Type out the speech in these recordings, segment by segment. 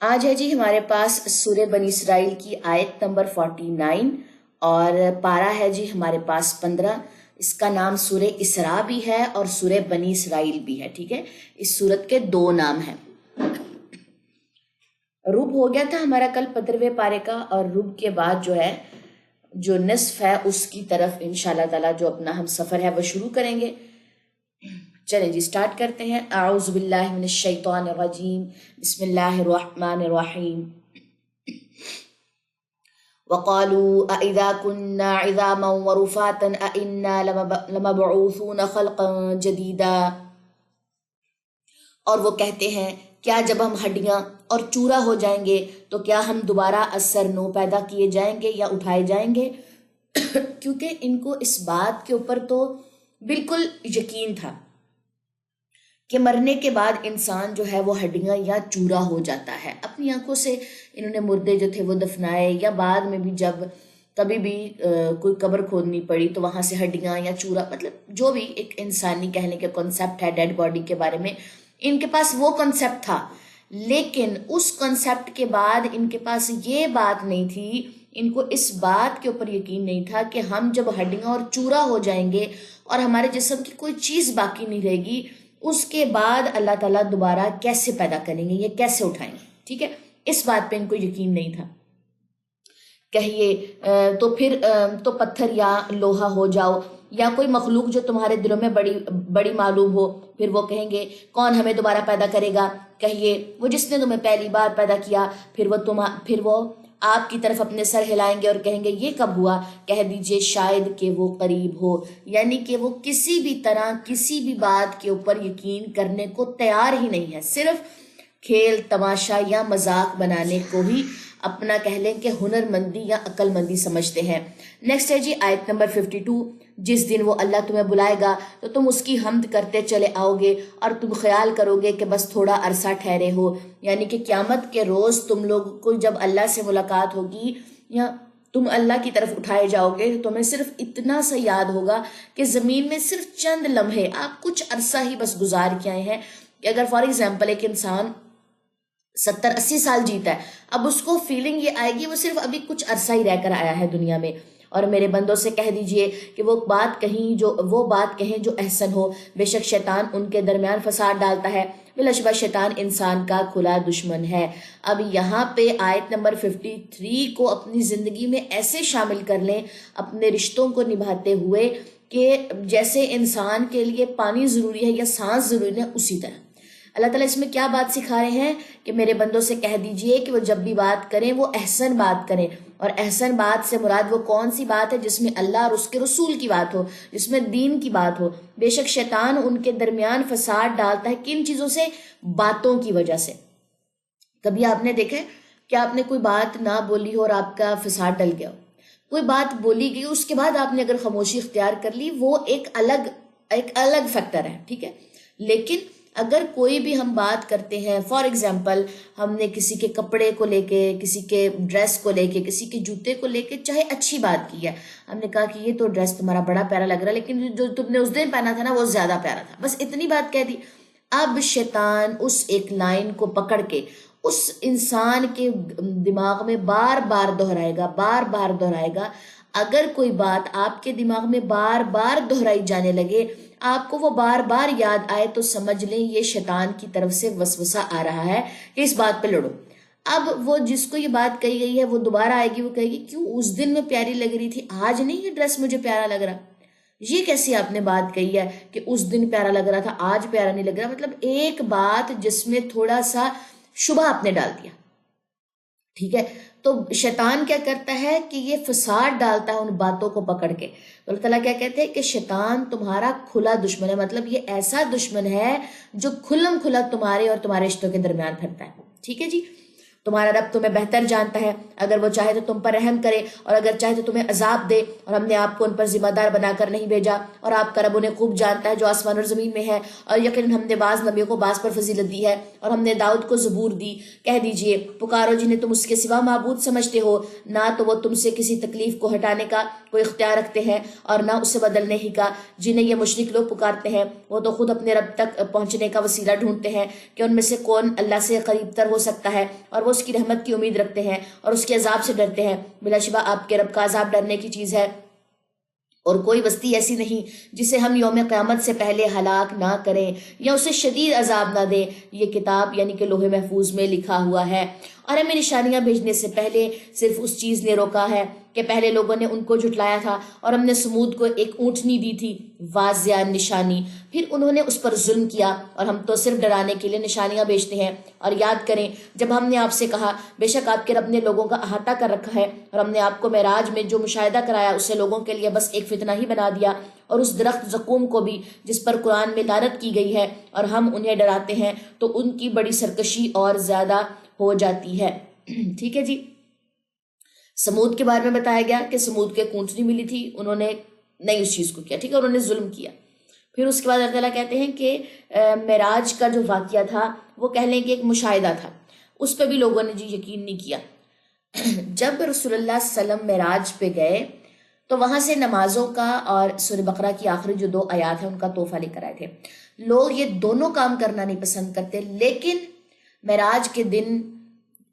آج ہے جی ہمارے پاس سورہ بنی اسرائیل کی آیت نمبر 49 اور پارہ ہے جی ہمارے پاس 15۔ اس کا نام سورہ اسراء بھی ہے اور سورہ بنی اسرائیل بھی ہے، ٹھیک ہے۔ اس سورت کے دو نام ہیں۔ رب ہو گیا تھا ہمارا کل 15ویں پارے کا، اور رب کے بعد جو ہے جو نصف ہے اس کی طرف انشاءاللہ تعالی جو اپنا ہم سفر ہے وہ شروع کریں گے۔ چلیں جی سٹارٹ کرتے ہیں۔ اعوذ باللہ من الشیطان الرجیم، بسم اللہ الرحمن الرحیم۔ وقالوا اذا كنا عظاما ورفاتا ائنا لمبعوثون خلقا جديدا، اور وہ کہتے ہیں کیا جب ہم ہڈیاں اور چورا ہو جائیں گے تو کیا ہم دوبارہ اثر نو پیدا کیے جائیں گے یا اٹھائے جائیں گے؟ کیونکہ ان کو اس بات کے اوپر تو بالکل یقین تھا کہ مرنے کے بعد انسان جو ہے وہ ہڈیاں یا چورا ہو جاتا ہے۔ اپنی آنکھوں سے انہوں نے مردے جو تھے وہ دفنائے، یا بعد میں بھی جب کبھی بھی کوئی قبر کھودنی پڑی تو وہاں سے ہڈیاں یا چورا، مطلب جو بھی ایک انسانی کہنے کے کنسیپٹ ہے ڈیڈ باڈی کے بارے میں، ان کے پاس وہ کنسیپٹ تھا۔ لیکن اس کنسیپٹ کے بعد ان کے پاس یہ بات نہیں تھی، ان کو اس بات کے اوپر یقین نہیں تھا کہ ہم جب ہڈیاں اور چورا ہو جائیں گے اور ہمارے جسم کی کوئی چیز باقی نہیں رہے گی، اس کے بعد اللہ تعالیٰ دوبارہ کیسے پیدا کریں گے، یہ کیسے اٹھائیں گے، ٹھیک ہے۔ اس بات پہ ان کو یقین نہیں تھا۔ کہیے تو پھر تو پتھر یا لوہا ہو جاؤ، یا کوئی مخلوق جو تمہارے دلوں میں بڑی معلوم ہو، پھر وہ کہیں گے کون ہمیں دوبارہ پیدا کرے گا؟ کہیے وہ جس نے تمہیں پہلی بار پیدا کیا، پھر وہ آپ کی طرف اپنے سر ہلائیں گے اور کہیں گے یہ کب ہوا؟ کہہ دیجئے شاید کہ وہ قریب ہو، یعنی کہ وہ کسی بھی طرح کسی بھی بات کے اوپر یقین کرنے کو تیار ہی نہیں ہے، صرف کھیل تماشا یا مذاق بنانے کو ہی اپنا کہہ لیں کہ ہنر مندی یا عقل مندی سمجھتے ہیں۔ نیکسٹ ہے جی آیت نمبر 52۔ جس دن وہ اللہ تمہیں بلائے گا تو تم اس کی حمد کرتے چلے آؤ گے اور تم خیال کرو گے کہ بس تھوڑا عرصہ ٹھہرے ہو، یعنی کہ قیامت کے روز تم لوگ کو جب اللہ سے ملاقات ہوگی یا تم اللہ کی طرف اٹھائے جاؤ گے تو تمہیں صرف اتنا سا یاد ہوگا کہ زمین میں صرف چند لمحے آپ کچھ عرصہ ہی بس گزار کے آئے ہیں۔ کہ اگر فار ایگزامپل ایک انسان 70-80 سال جیتا ہے، اب اس کو فیلنگ یہ آئے گی وہ صرف ابھی کچھ عرصہ ہی رہ کر آیا ہے دنیا میں۔ اور میرے بندوں سے کہہ دیجئے کہ وہ بات کہیں جو احسن ہو، بے شک شیطان ان کے درمیان فساد ڈالتا ہے، بالاشبہ شیطان انسان کا کھلا دشمن ہے۔ اب یہاں پہ آیت نمبر 53 کو اپنی زندگی میں ایسے شامل کر لیں اپنے رشتوں کو نبھاتے ہوئے کہ جیسے انسان کے لیے پانی ضروری ہے یا سانس ضروری ہے، اسی طرح اللہ تعالیٰ اس میں کیا بات سکھا رہے ہیں کہ میرے بندوں سے کہہ دیجئے کہ وہ جب بھی بات کریں وہ احسن بات کریں، اور احسن بات سے مراد وہ کون سی بات ہے؟ جس میں اللہ اور اس کے رسول کی بات ہو، جس میں دین کی بات ہو۔ بے شک شیطان ان کے درمیان فساد ڈالتا ہے، کن چیزوں سے؟ باتوں کی وجہ سے۔ کبھی آپ نے دیکھا کہ آپ نے کوئی بات نہ بولی ہو اور آپ کا فساد ڈل گیا ہو، کوئی بات بولی گئی اس کے بعد آپ نے اگر خاموشی اختیار کر لی، وہ ایک الگ فیکٹر ہے، ٹھیک ہے۔ لیکن اگر کوئی بھی ہم بات کرتے ہیں، فار ایگزامپل ہم نے کسی کے کپڑے کو لے کے، کسی کے ڈریس کو لے کے، کسی کے جوتے کو لے کے چاہے اچھی بات کی ہے، ہم نے کہا کہ یہ تو ڈریس تمہارا بڑا پیارا لگ رہا ہے لیکن جو تم نے اس دن پہنا تھا نا وہ زیادہ پیارا تھا، بس اتنی بات کہہ دی۔ اب شیطان اس ایک لائن کو پکڑ کے اس انسان کے دماغ میں بار بار دہرائے گا۔ اگر کوئی بات آپ کے دماغ میں بار بار دہرائی جانے لگے، آپ کو وہ بار بار یاد آئے، تو سمجھ لیں یہ شیطان کی طرف سے وسوسہ آ رہا ہے کہ اس بات پہ لڑو۔ اب وہ جس کو یہ بات کہی گئی ہے وہ دوبارہ آئے گی، وہ کہے گی کیوں اس دن میں پیاری لگ رہی تھی، آج نہیں یہ ڈریس مجھے پیارا لگ رہا۔ یہ کیسی آپ نے بات کہی ہے کہ اس دن پیارا لگ رہا تھا آج پیارا نہیں لگ رہا؟ مطلب ایک بات جس میں تھوڑا سا شبہ آپ نے ڈال دیا، ٹھیک ہے۔ تو شیطان کیا کرتا ہے کہ یہ فساد ڈالتا ہے ان باتوں کو پکڑ کے۔ اللہ تعالیٰ کیا کہتے ہیں کہ شیطان تمہارا کھلا دشمن ہے، مطلب یہ ایسا دشمن ہے جو کھلم کھلا تمہارے اور تمہارے رشتوں کے درمیان پھرتا ہے، ٹھیک ہے جی۔ تمہارا رب تمہیں بہتر جانتا ہے، اگر وہ چاہے تو تم پر رحم کرے اور اگر چاہے تو تمہیں عذاب دے، اور ہم نے آپ کو ان پر ذمہ دار بنا کر نہیں بھیجا، اور آپ کا رب انہیں خوب جانتا ہے جو آسمان اور زمین میں ہے، اور یقیناً ہم نے بعض نبیوں کو بعض پر فضیلت دی ہے، اور ہم نے داؤد کو زبور دی۔ کہہ دیجئے پکارو جنہیں تم اس کے سوا معبود سمجھتے ہو، نہ تو وہ تم سے کسی تکلیف کو ہٹانے کا کوئی اختیار رکھتے ہیں اور نہ اسے بدلنے ہی کا۔ جنہیں یہ مشرک لوگ پکارتے ہیں وہ تو خود اپنے رب تک پہنچنے کا وسیلہ ڈھونڈتے ہیں کہ ان میں سے کون اللہ سے قریب تر ہو سکتا ہے، اور وہ اس کی رحمت کی امید رکھتے ہیں اور اس کے عذاب سے ڈرتے ہیں۔ بلا شبہ آپ کے رب کا عذاب ڈرنے کی چیز ہے، اور کوئی بستی ایسی نہیں جسے ہم یوم قیامت سے پہلے ہلاک نہ کریں یا اسے شدید عذاب نہ دیں۔ یہ کتاب یعنی کہ لوح محفوظ میں لکھا ہوا ہے، اور ہمیں نشانیاں بھیجنے سے پہلے صرف اس چیز نے روکا ہے کہ پہلے لوگوں نے ان کو جھٹلایا تھا، اور ہم نے سمود کو ایک اونٹنی دی تھی واضح نشانی، پھر انہوں نے اس پر ظلم کیا، اور ہم تو صرف ڈرانے کے لیے نشانیاں بھیجتے ہیں۔ اور یاد کریں جب ہم نے آپ سے کہا بے شک آپ کے رب نے لوگوں کا احاطہ کر رکھا ہے، اور ہم نے آپ کو معراج میں جو مشاہدہ کرایا اسے لوگوں کے لیے بس ایک فتنہ ہی بنا دیا، اور اس درخت زقوم کو بھی جس پر قرآن میں لعنت کی گئی ہے، اور ہم انہیں ڈراتے ہیں تو ان کی بڑی سرکشی اور زیادہ ہو جاتی ہے۔ ٹھیک ہے جی، سمود کے بارے میں بتایا گیا کہ سمود کے اونٹنی ملی تھی، انہوں نے نہیں اس چیز کو کیا، ٹھیک ہے، انہوں نے ظلم کیا۔ پھر اس کے بعد اللہ تعالیٰ کہتے ہیں کہ معراج کا جو واقعہ تھا وہ کہہ لیں کہ ایک مشاہدہ تھا، اس پہ بھی لوگوں نے جی یقین نہیں کیا۔ جب رسول اللہ صلی اللہ علیہ وسلم معراج پہ گئے تو وہاں سے نمازوں کا اور سورہ بقرہ کی آخری جو 2 آیات ہیں ان کا تحفہ لے کر آئے تھے۔ لوگ یہ دونوں کام کرنا نہیں پسند کرتے، لیکن معراج کے دن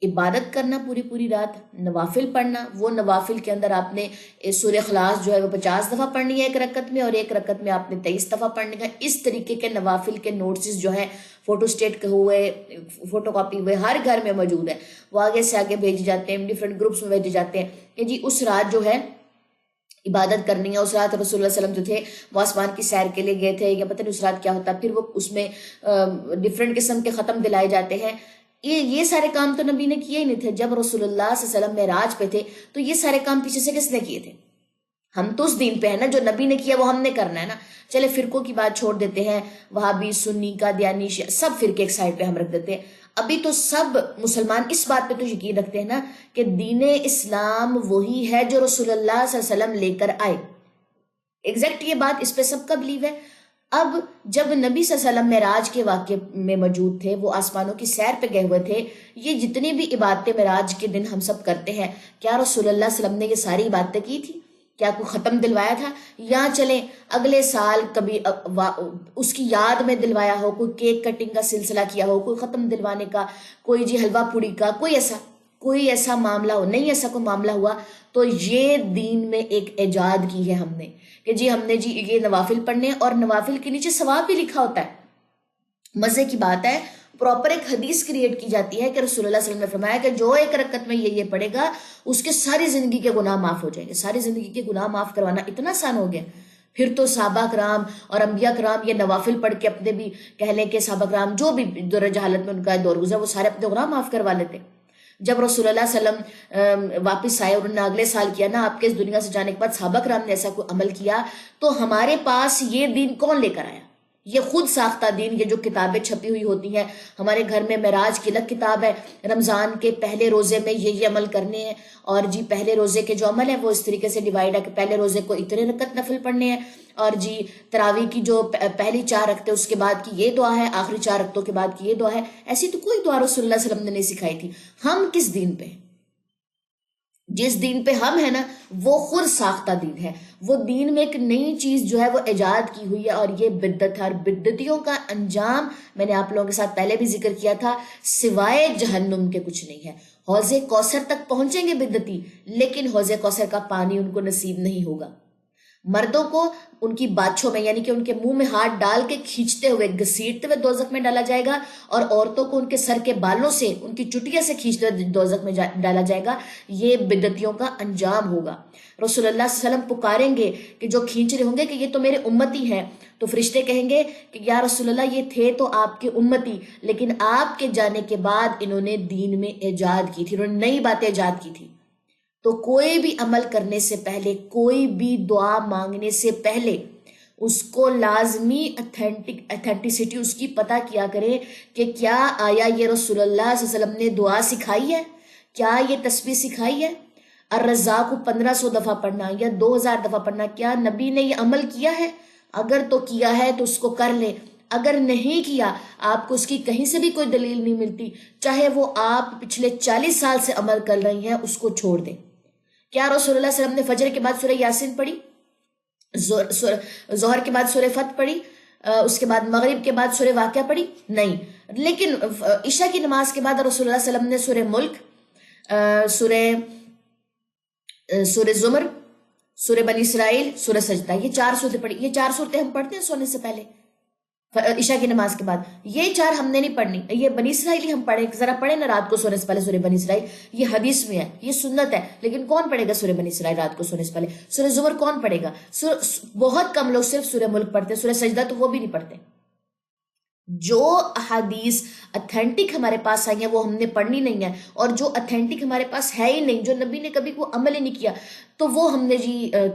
عبادت کرنا پوری رات، نوافل پڑھنا، وہ نوافل کے اندر آپ نے سورہ اخلاص جو ہے وہ 50 دفعہ پڑھنی ہے ایک رکعت میں، اور ایک رکعت میں آپ نے 23 دفعہ پڑھنے کا۔ اس طریقے کے نوافل کے نوٹس جو ہیں فوٹو اسٹیٹ ہوئے، فوٹو کاپی ہوئے، ہر گھر میں موجود ہے، وہ آگے سے آگے بھیجے جاتے ہیں، ڈفرینٹ گروپس میں بھیجے جاتے ہیں کہ جی اس رات جو ہے عبادت کرنی ہے۔ اس رات رسول اللہ صلی اللہ علیہ وسلم جو تھے وہ آسمان کی سیر کے لیے گئے تھے، یا پتہ نہیں اس رات کیا ہوتا، پھر وہ اس میں ڈفرینٹ قسم کے ختم دلائے جاتے ہیں۔ یہ سارے کام تو نبی نے کیے ہی نہیں تھے۔ جب رسول اللہ صلی اللہ علیہ وسلم معراج پہ تھے تو یہ سارے کام پیچھے سے کس نے کیے تھے؟ ہم تو اس دین پہ ہیں نا، جو نبی نے کیا وہ ہم نے کرنا ہے نا۔ چلے فرقوں کی بات چھوڑ دیتے ہیں، وہابی، سنی، قادیانی، شیعہ، سب فرقے ایک سائڈ پہ ہم رکھ دیتے ہیں۔ ابھی تو سب مسلمان اس بات پہ تو یقین رکھتے ہیں نا کہ دین اسلام وہی ہے جو رسول اللہ صلی اللہ علیہ وسلم لے کر آئے۔ ایگزیکٹ یہ بات اس پہ سب کا بلیو ہے۔ اب جب نبی صلی اللہ علیہ وسلم معراج کے واقعے میں موجود تھے، وہ آسمانوں کی سیر پہ گئے ہوئے تھے، یہ جتنی بھی عبادتیں معراج کے دن ہم سب کرتے ہیں، کیا رسول اللہ صلی اللہ علیہ وسلم نے یہ ساری عبادتیں کی تھی؟ کیا کوئی ختم دلوایا تھا؟ یا چلیں اگلے سال کبھی اس کی یاد میں دلوایا ہو، کوئی کیک کٹنگ کا سلسلہ کیا ہو، کوئی ختم دلوانے کا، کوئی جی حلوہ پوڑی کا، کوئی ایسا معاملہ ہو؟ نہیں ایسا کوئی معاملہ ہوا تو یہ دین میں ایک ایجاد کی ہے ہم نے کہ جی ہم نے جی یہ نوافل پڑھنے، اور نوافل کے نیچے ثواب بھی لکھا ہوتا ہے۔ مزے کی بات ہے، پراپر ایک حدیث کریٹ کی جاتی ہے کہ رسول اللہ صلی اللہ علیہ وسلم نے فرمایا کہ جو ایک رکعت میں یہ پڑھے گا اس کے ساری زندگی کے گناہ معاف ہو جائیں گے۔ ساری زندگی کے گناہ معاف کروانا اتنا آسان ہو گیا۔ پھر تو صحابہ کرام اور انبیاء کرام یہ نوافل پڑھ کے اپنے بھی کہہ لیں کہ صحابہ کرام جو بھی دور جہالت میں ان کا دور گزرا وہ سارے اپنے گناہ معاف کروا لیتے۔ جب رسول اللہ صلی اللہ علیہ وسلم واپس آئے اور انہوں نے اگلے سال کیا نا آپ کے اس دنیا سے جانے کے بعد صحابہ کرام نے ایسا کوئی عمل کیا، تو ہمارے پاس یہ دین کون لے کر آیا؟ یہ خود ساختہ دین، یہ جو کتابیں چھپی ہوئی ہوتی ہیں ہمارے گھر میں، معراج کی الگ کتاب ہے، رمضان کے پہلے روزے میں یہ عمل کرنے ہیں، اور جی پہلے روزے کے جو عمل ہے وہ اس طریقے سے ڈیوائڈ ہے کہ پہلے روزے کو اتنے رکعت نفل پڑھنے ہیں، اور جی تراویح کی جو پہلی 4 رکعتیں اس کے بعد کی یہ دعا ہے، آخری 4 رکعتوں کے بعد کی یہ دعا ہے۔ ایسی تو کوئی دعا رسول اللہ صلی اللہ علیہ وسلم نے نہیں سکھائی تھی۔ ہم کس دین پہ ہیں؟ جس دین پہ ہم ہیں نا وہ خود ساختہ دین ہے، وہ دین میں ایک نئی چیز جو ہے وہ ایجاد کی ہوئی ہے، اور یہ بدعت ہے، اور بدعتیوں کا انجام میں نے آپ لوگوں کے ساتھ پہلے بھی ذکر کیا تھا، سوائے جہنم کے کچھ نہیں ہے۔ حوض کوثر تک پہنچیں گے بدعتی، لیکن حوض کوثر کا پانی ان کو نصیب نہیں ہوگا۔ مردوں کو ان کی باچھوں میں یعنی کہ ان کے منہ میں ہاتھ ڈال کے کھینچتے ہوئے گھسیٹتے ہوئے دوزخ میں ڈالا جائے گا، اور عورتوں کو ان کے سر کے بالوں سے ان کی چٹیا سے کھینچتے ہوئے دوزخ میں ڈالا جائے گا۔ یہ بدعتیوں کا انجام ہوگا۔ رسول اللہ صلی اللہ علیہ وسلم پکاریں گے کہ جو کھینچ رہے ہوں گے کہ یہ تو میرے امتی ہیں، تو فرشتے کہیں گے کہ یا رسول اللہ یہ تھے تو آپ کے امتی، لیکن آپ کے جانے کے بعد انہوں نے دین میں ایجاد کی تھی، انہوں نے نئی باتیں ایجاد کی تھی۔ تو کوئی بھی عمل کرنے سے پہلے، کوئی بھی دعا مانگنے سے پہلے اس کو لازمی اتھینٹسٹی اس کی پتہ کیا کرے کہ کیا آیا یہ رسول اللہ صلی اللہ علیہ وسلم نے دعا سکھائی ہے، کیا یہ تسبیح سکھائی ہے، الرزاق کو 1500 دفعہ پڑھنا یا 2000 دفعہ پڑھنا، کیا نبی نے یہ عمل کیا ہے؟ اگر تو کیا ہے تو اس کو کر لیں، اگر نہیں کیا، آپ کو اس کی کہیں سے بھی کوئی دلیل نہیں ملتی، چاہے وہ آپ پچھلے 40 سال سے عمل کر رہی ہیں، اس کو چھوڑ دیں۔ کیا رسول اللہ صلی اللہ علیہ وسلم نے فجر کے بعد سورہ یاسین پڑھی، ظہر کے بعد سورہ فتح پڑھی، اس کے بعد مغرب کے بعد سورہ واقعہ پڑھی؟ نہیں. لیکن عشاء کی نماز کے بعد رسول اللہ صلی اللہ علیہ وسلم نے سورہ ملک، سورہ زمر، سورہ بنی اسرائیل، سورہ سجدہ، یہ 4 صورتیں پڑھی. یہ 4 صورتیں ہم پڑھتے ہیں سونے سے پہلے عشاء کی نماز کے بعد. یہ 4 ہم نے نہیں پڑھنی. یہ بنی اسرائیل ہی ہم پڑھیں، ذرا پڑھیں نا رات کو سونے سے پہلے سورہ بنی اسرائیل. یہ حدیث میں ہے، یہ سنت ہے، لیکن کون پڑھے گا سورہ بنی اسرائیل رات کو سونے سے پہلے؟ سورہ زمر کون پڑھے گا؟ بہت کم لوگ صرف سورہ ملک پڑھتے ہیں، سورہ سجدہ تو وہ بھی نہیں پڑھتے. جو احادیث اتھینٹک ہمارے پاس آئی ہیں وہ ہم نے پڑھنی نہیں ہے، اور جو اتھینٹک ہمارے پاس ہے ہی نہیں، جو نبی نے کبھی کو عمل ہی نہیں کیا، تو وہ ہم نے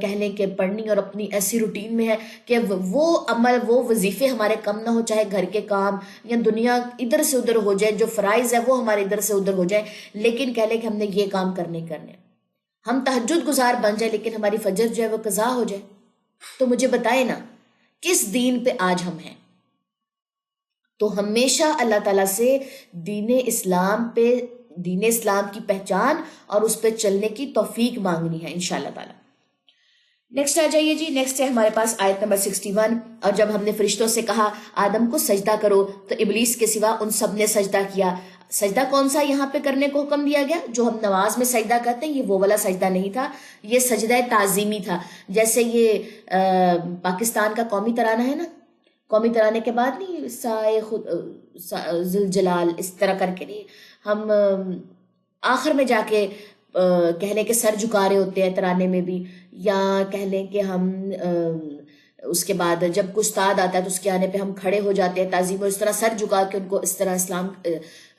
کہہ لیں کہ پڑھنی، اور اپنی ایسی روٹین میں ہے کہ وہ عمل، وہ وظیفے ہمارے کم نہ ہو، چاہے گھر کے کام یا دنیا ادھر سے ادھر ہو جائے، جو فرائض ہے وہ ہمارے ادھر سے ادھر ہو جائے، لیکن کہہ لیں کہ ہم نے یہ کام کرنے. ہم تہجد گزار بن جائے لیکن ہماری فجر جو ہے وہ قضا ہو جائے. تو مجھے بتائے نا کس دین پہ آج ہم ہیں؟ تو ہمیشہ اللہ تعالیٰ سے دین اسلام کی پہچان اور اس پہ چلنے کی توفیق مانگنی ہے انشاءاللہ تعالیٰ. نیکسٹ آ جائیے جی. نیکسٹ ہے ہمارے پاس آیت نمبر 61. اور جب ہم نے فرشتوں سے کہا آدم کو سجدہ کرو تو ابلیس کے سوا ان سب نے سجدہ کیا. سجدہ کون سا یہاں پہ کرنے کو حکم دیا گیا؟ جو ہم نماز میں سجدہ کرتے ہیں، یہ وہ والا سجدہ نہیں تھا، یہ سجدہ تعظیمی تھا. جیسے یہ پاکستان کا قومی ترانہ ہے نا، قومی ترانے کے بعد نہیں سائے خود ذوالجلال اس طرح کر کے نہیں، ہم آخر میں جا کے کہہ لیں کہ سر جھکا رہے ہوتے ہیں ترانے میں بھی، یا کہہ لیں کہ ہم اس کے بعد جب کوئی استاد آتا ہے تو اس کے آنے پہ ہم کھڑے ہو جاتے ہیں تعظیم، اور اس طرح سر جھکا کے ان کو اس طرح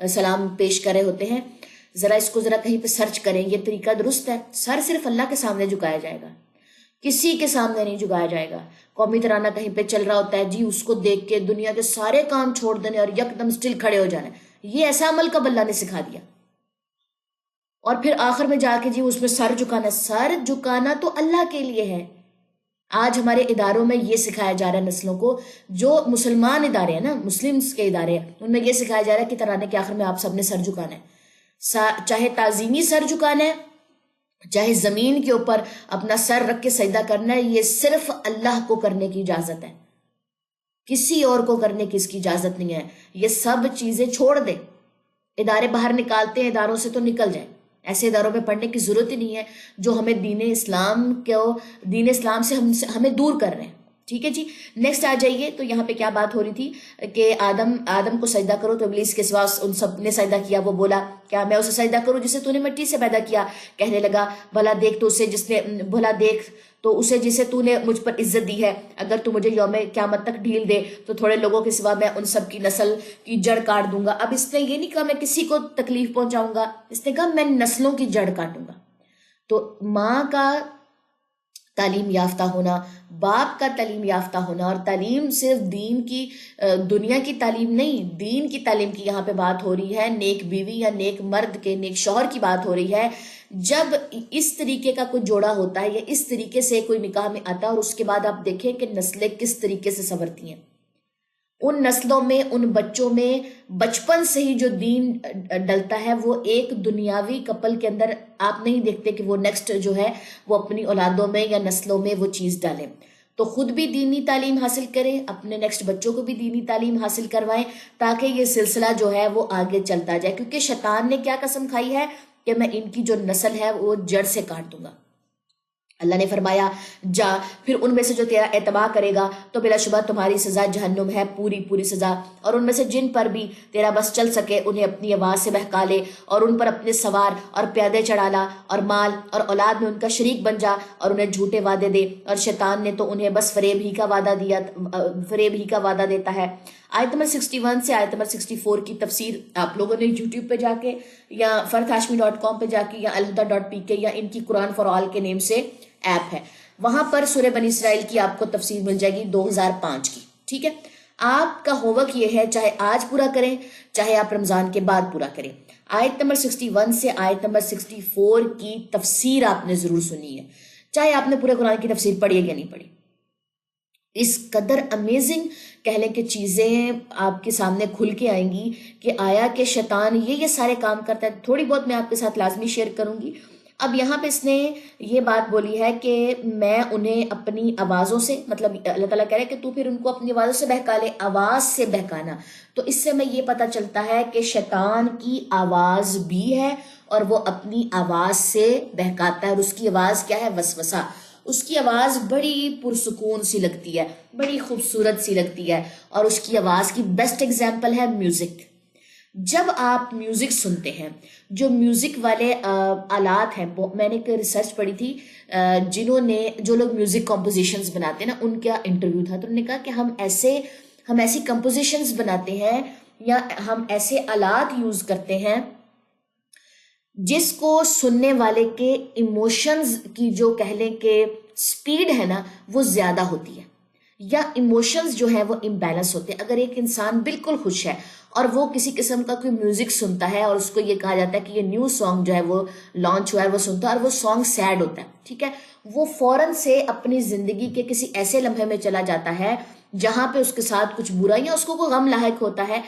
سلام پیش کر رہے ہوتے ہیں. ذرا اس کو ذرا کہیں پہ سرچ کریں، یہ طریقہ درست ہے؟ سر صرف اللہ کے سامنے جھکایا جائے گا، کسی کے سامنے نہیں جھکایا جائے گا. قومی ترانہ کہیں پہ چل رہا ہوتا ہے جی، اس کو دیکھ کے دنیا کے سارے کام چھوڑ دینے اور یکدم سٹل کھڑے ہو جانا، یہ ایسا عمل کب اللہ نے سکھا دیا؟ اور پھر آخر میں جا کے جی اس میں سر جھکانا. سر جھکانا تو اللہ کے لیے ہے. آج ہمارے اداروں میں یہ سکھایا جا رہا ہے نسلوں کو، جو مسلمان ادارے ہیں نا، مسلمز کے ادارے ہیں، ان میں یہ سکھایا جا رہا ہے کہ ترانے کے آخر میں آپ سب نے سر جھکانا ہے، چاہے تعظیمی سر جھکانا ہے، چاہے زمین کے اوپر اپنا سر رکھ کے سجدہ کرنا ہے. یہ صرف اللہ کو کرنے کی اجازت ہے، کسی اور کو کرنے کی اس کی اجازت نہیں ہے. یہ سب چیزیں چھوڑ دیں. ادارے باہر نکالتے ہیں، اداروں سے تو نکل جائیں. ایسے اداروں میں پڑھنے کی ضرورت ہی نہیں ہے جو ہمیں دین اسلام سے ہمیں دور کر رہے ہیں. ٹھیک ہے جی. نیکسٹ آ جائیے. تو یہاں پہ کیا بات ہو رہی تھی کہ آدم کو سجدہ کرو تو ابلیس کے سوا ان سب نے سجدہ کیا. وہ بولا کیا میں اسے سجدہ کروں جسے تو نے مٹی سے پیدا کیا؟ کہنے لگا بھلا دیکھ تو اسے جسے تو نے مجھ پر عزت دی ہے، اگر تو مجھے یوم قیامت تک ڈھیل دے تو تھوڑے لوگوں کے سوا میں ان سب کی نسل کی جڑ کاٹ دوں گا. اب اس نے یہ نہیں کہا میں کسی کو تکلیف پہنچاؤں گا، اس نے کہا میں نسلوں کی جڑ کاٹوں گا. تو ماں کا تعلیم یافتہ ہونا، باپ کا تعلیم یافتہ ہونا، اور تعلیم صرف دین کی دنیا کی تعلیم نہیں، دین کی تعلیم کی یہاں پہ بات ہو رہی ہے. نیک بیوی یا نیک مرد کے، نیک شوہر کی بات ہو رہی ہے. جب اس طریقے کا کوئی جوڑا ہوتا ہے یا اس طریقے سے کوئی نکاح میں آتا ہے، اور اس کے بعد آپ دیکھیں کہ نسلیں کس طریقے سے سنورتی ہیں. ان نسلوں میں، ان بچوں میں بچپن سے ہی جو دین ڈلتا ہے، وہ ایک دنیاوی کپل کے اندر آپ نہیں دیکھتے کہ وہ نیکسٹ جو ہے وہ اپنی اولادوں میں یا نسلوں میں وہ چیز ڈالیں. تو خود بھی دینی تعلیم حاصل کریں، اپنے نیکسٹ بچوں کو بھی دینی تعلیم حاصل کروائیں، تاکہ یہ سلسلہ جو ہے وہ آگے چلتا جائے. کیونکہ شیطان نے کیا قسم کھائی ہے کہ میں ان کی جو نسل ہے وہ جڑ سے کاٹ دوں گا. اللہ نے فرمایا جا، پھر ان میں سے جو تیرا اتباع کرے گا تو بلا شبہ تمہاری سزا جہنم ہے، پوری پوری سزا. اور ان میں سے جن پر بھی تیرا بس چل سکے انہیں اپنی آواز سے بہکا لے، اور ان پر اپنے سوار اور پیادے چڑھا لا، اور مال اور اولاد میں ان کا شریک بن جا، اور انہیں جھوٹے وعدے دے. اور شیطان نے تو انہیں بس فریب ہی کا وعدہ دیتا ہے. آیت نمبر 61 سے آیت نمبر 64 کی تفسیر آپ لوگوں نے یوٹیوب پہ جا کے یا farthashmi.com پہ جا کے یا alhuda.pk یا ان کی قرآن فار آل کے نیم سے ایپ ہے، وہاں پر سورہ بنی اسرائیل کی آپ کو تفسیر مل جائے گی 2005 کی. ٹھیک ہے. آپ کا ہوم ورک یہ ہے، چاہے آج پورا کریں چاہے آپ رمضان کے بعد پورا کریں، آیت نمبر 61 سے آیت نمبر 64 کی تفسیر آپ نے ضرور سنی ہے، چاہے آپ نے پورے قرآن کی تفسیر پڑھی ہے یا نہیں پڑھی. اس قدر امیزنگ کہہ لیں کہ چیزیں آپ کے سامنے کھل کے آئیں گی کہ آیا کہ شیطان یہ سارے کام کرتا ہے. تھوڑی بہت میں آپ کے ساتھ لازمی شیئر کروں گی. اب یہاں پہ اس نے یہ بات بولی ہے کہ میں انہیں اپنی آوازوں سے، مطلب اللہ تعالیٰ کہہ رہے کہ تو پھر ان کو اپنی آوازوں سے بہکا لے، آواز سے بہکانا. تو اس سے میں یہ پتہ چلتا ہے کہ شیطان کی آواز بھی ہے اور وہ اپنی آواز سے بہکاتا ہے. اور اس کی آواز کیا ہے؟ وسوسہ. اس کی آواز بڑی پرسکون سی لگتی ہے، بڑی خوبصورت سی لگتی ہے. اور اس کی آواز کی بیسٹ ایگزامپل ہے میوزک. جب آپ میوزک سنتے ہیں، جو میوزک والے آلات ہیں، میں نے ایک ریسرچ پڑھی تھی، جو لوگ میوزک کمپوزیشنز بناتے ہیں نا، ان کا انٹرویو تھا، تو انہوں نے کہا کہ ہم ایسی کمپوزیشنز بناتے ہیں یا ہم ایسے آلات یوز کرتے ہیں جس کو سننے والے کے ایموشنز کی جو کہہ لیں کہ سپیڈ ہے نا وہ زیادہ ہوتی ہے، یا ایموشنز جو ہے وہ امبیلنس ہوتے ہیں. اگر ایک انسان بالکل خوش ہے اور وہ کسی قسم کا کوئی میوزک سنتا ہے اور اس کو یہ کہا جاتا ہے کہ یہ نیو سانگ جو ہے وہ لانچ ہوا ہے، وہ سنتا ہے اور وہ سانگ سیڈ ہوتا ہے، ٹھیک ہے، وہ فوراً سے اپنی زندگی کے کسی ایسے لمحے میں چلا جاتا ہے جہاں پہ اس کے ساتھ کچھ برا یا اس کو کوئی غم لاحق ہوتا ہے.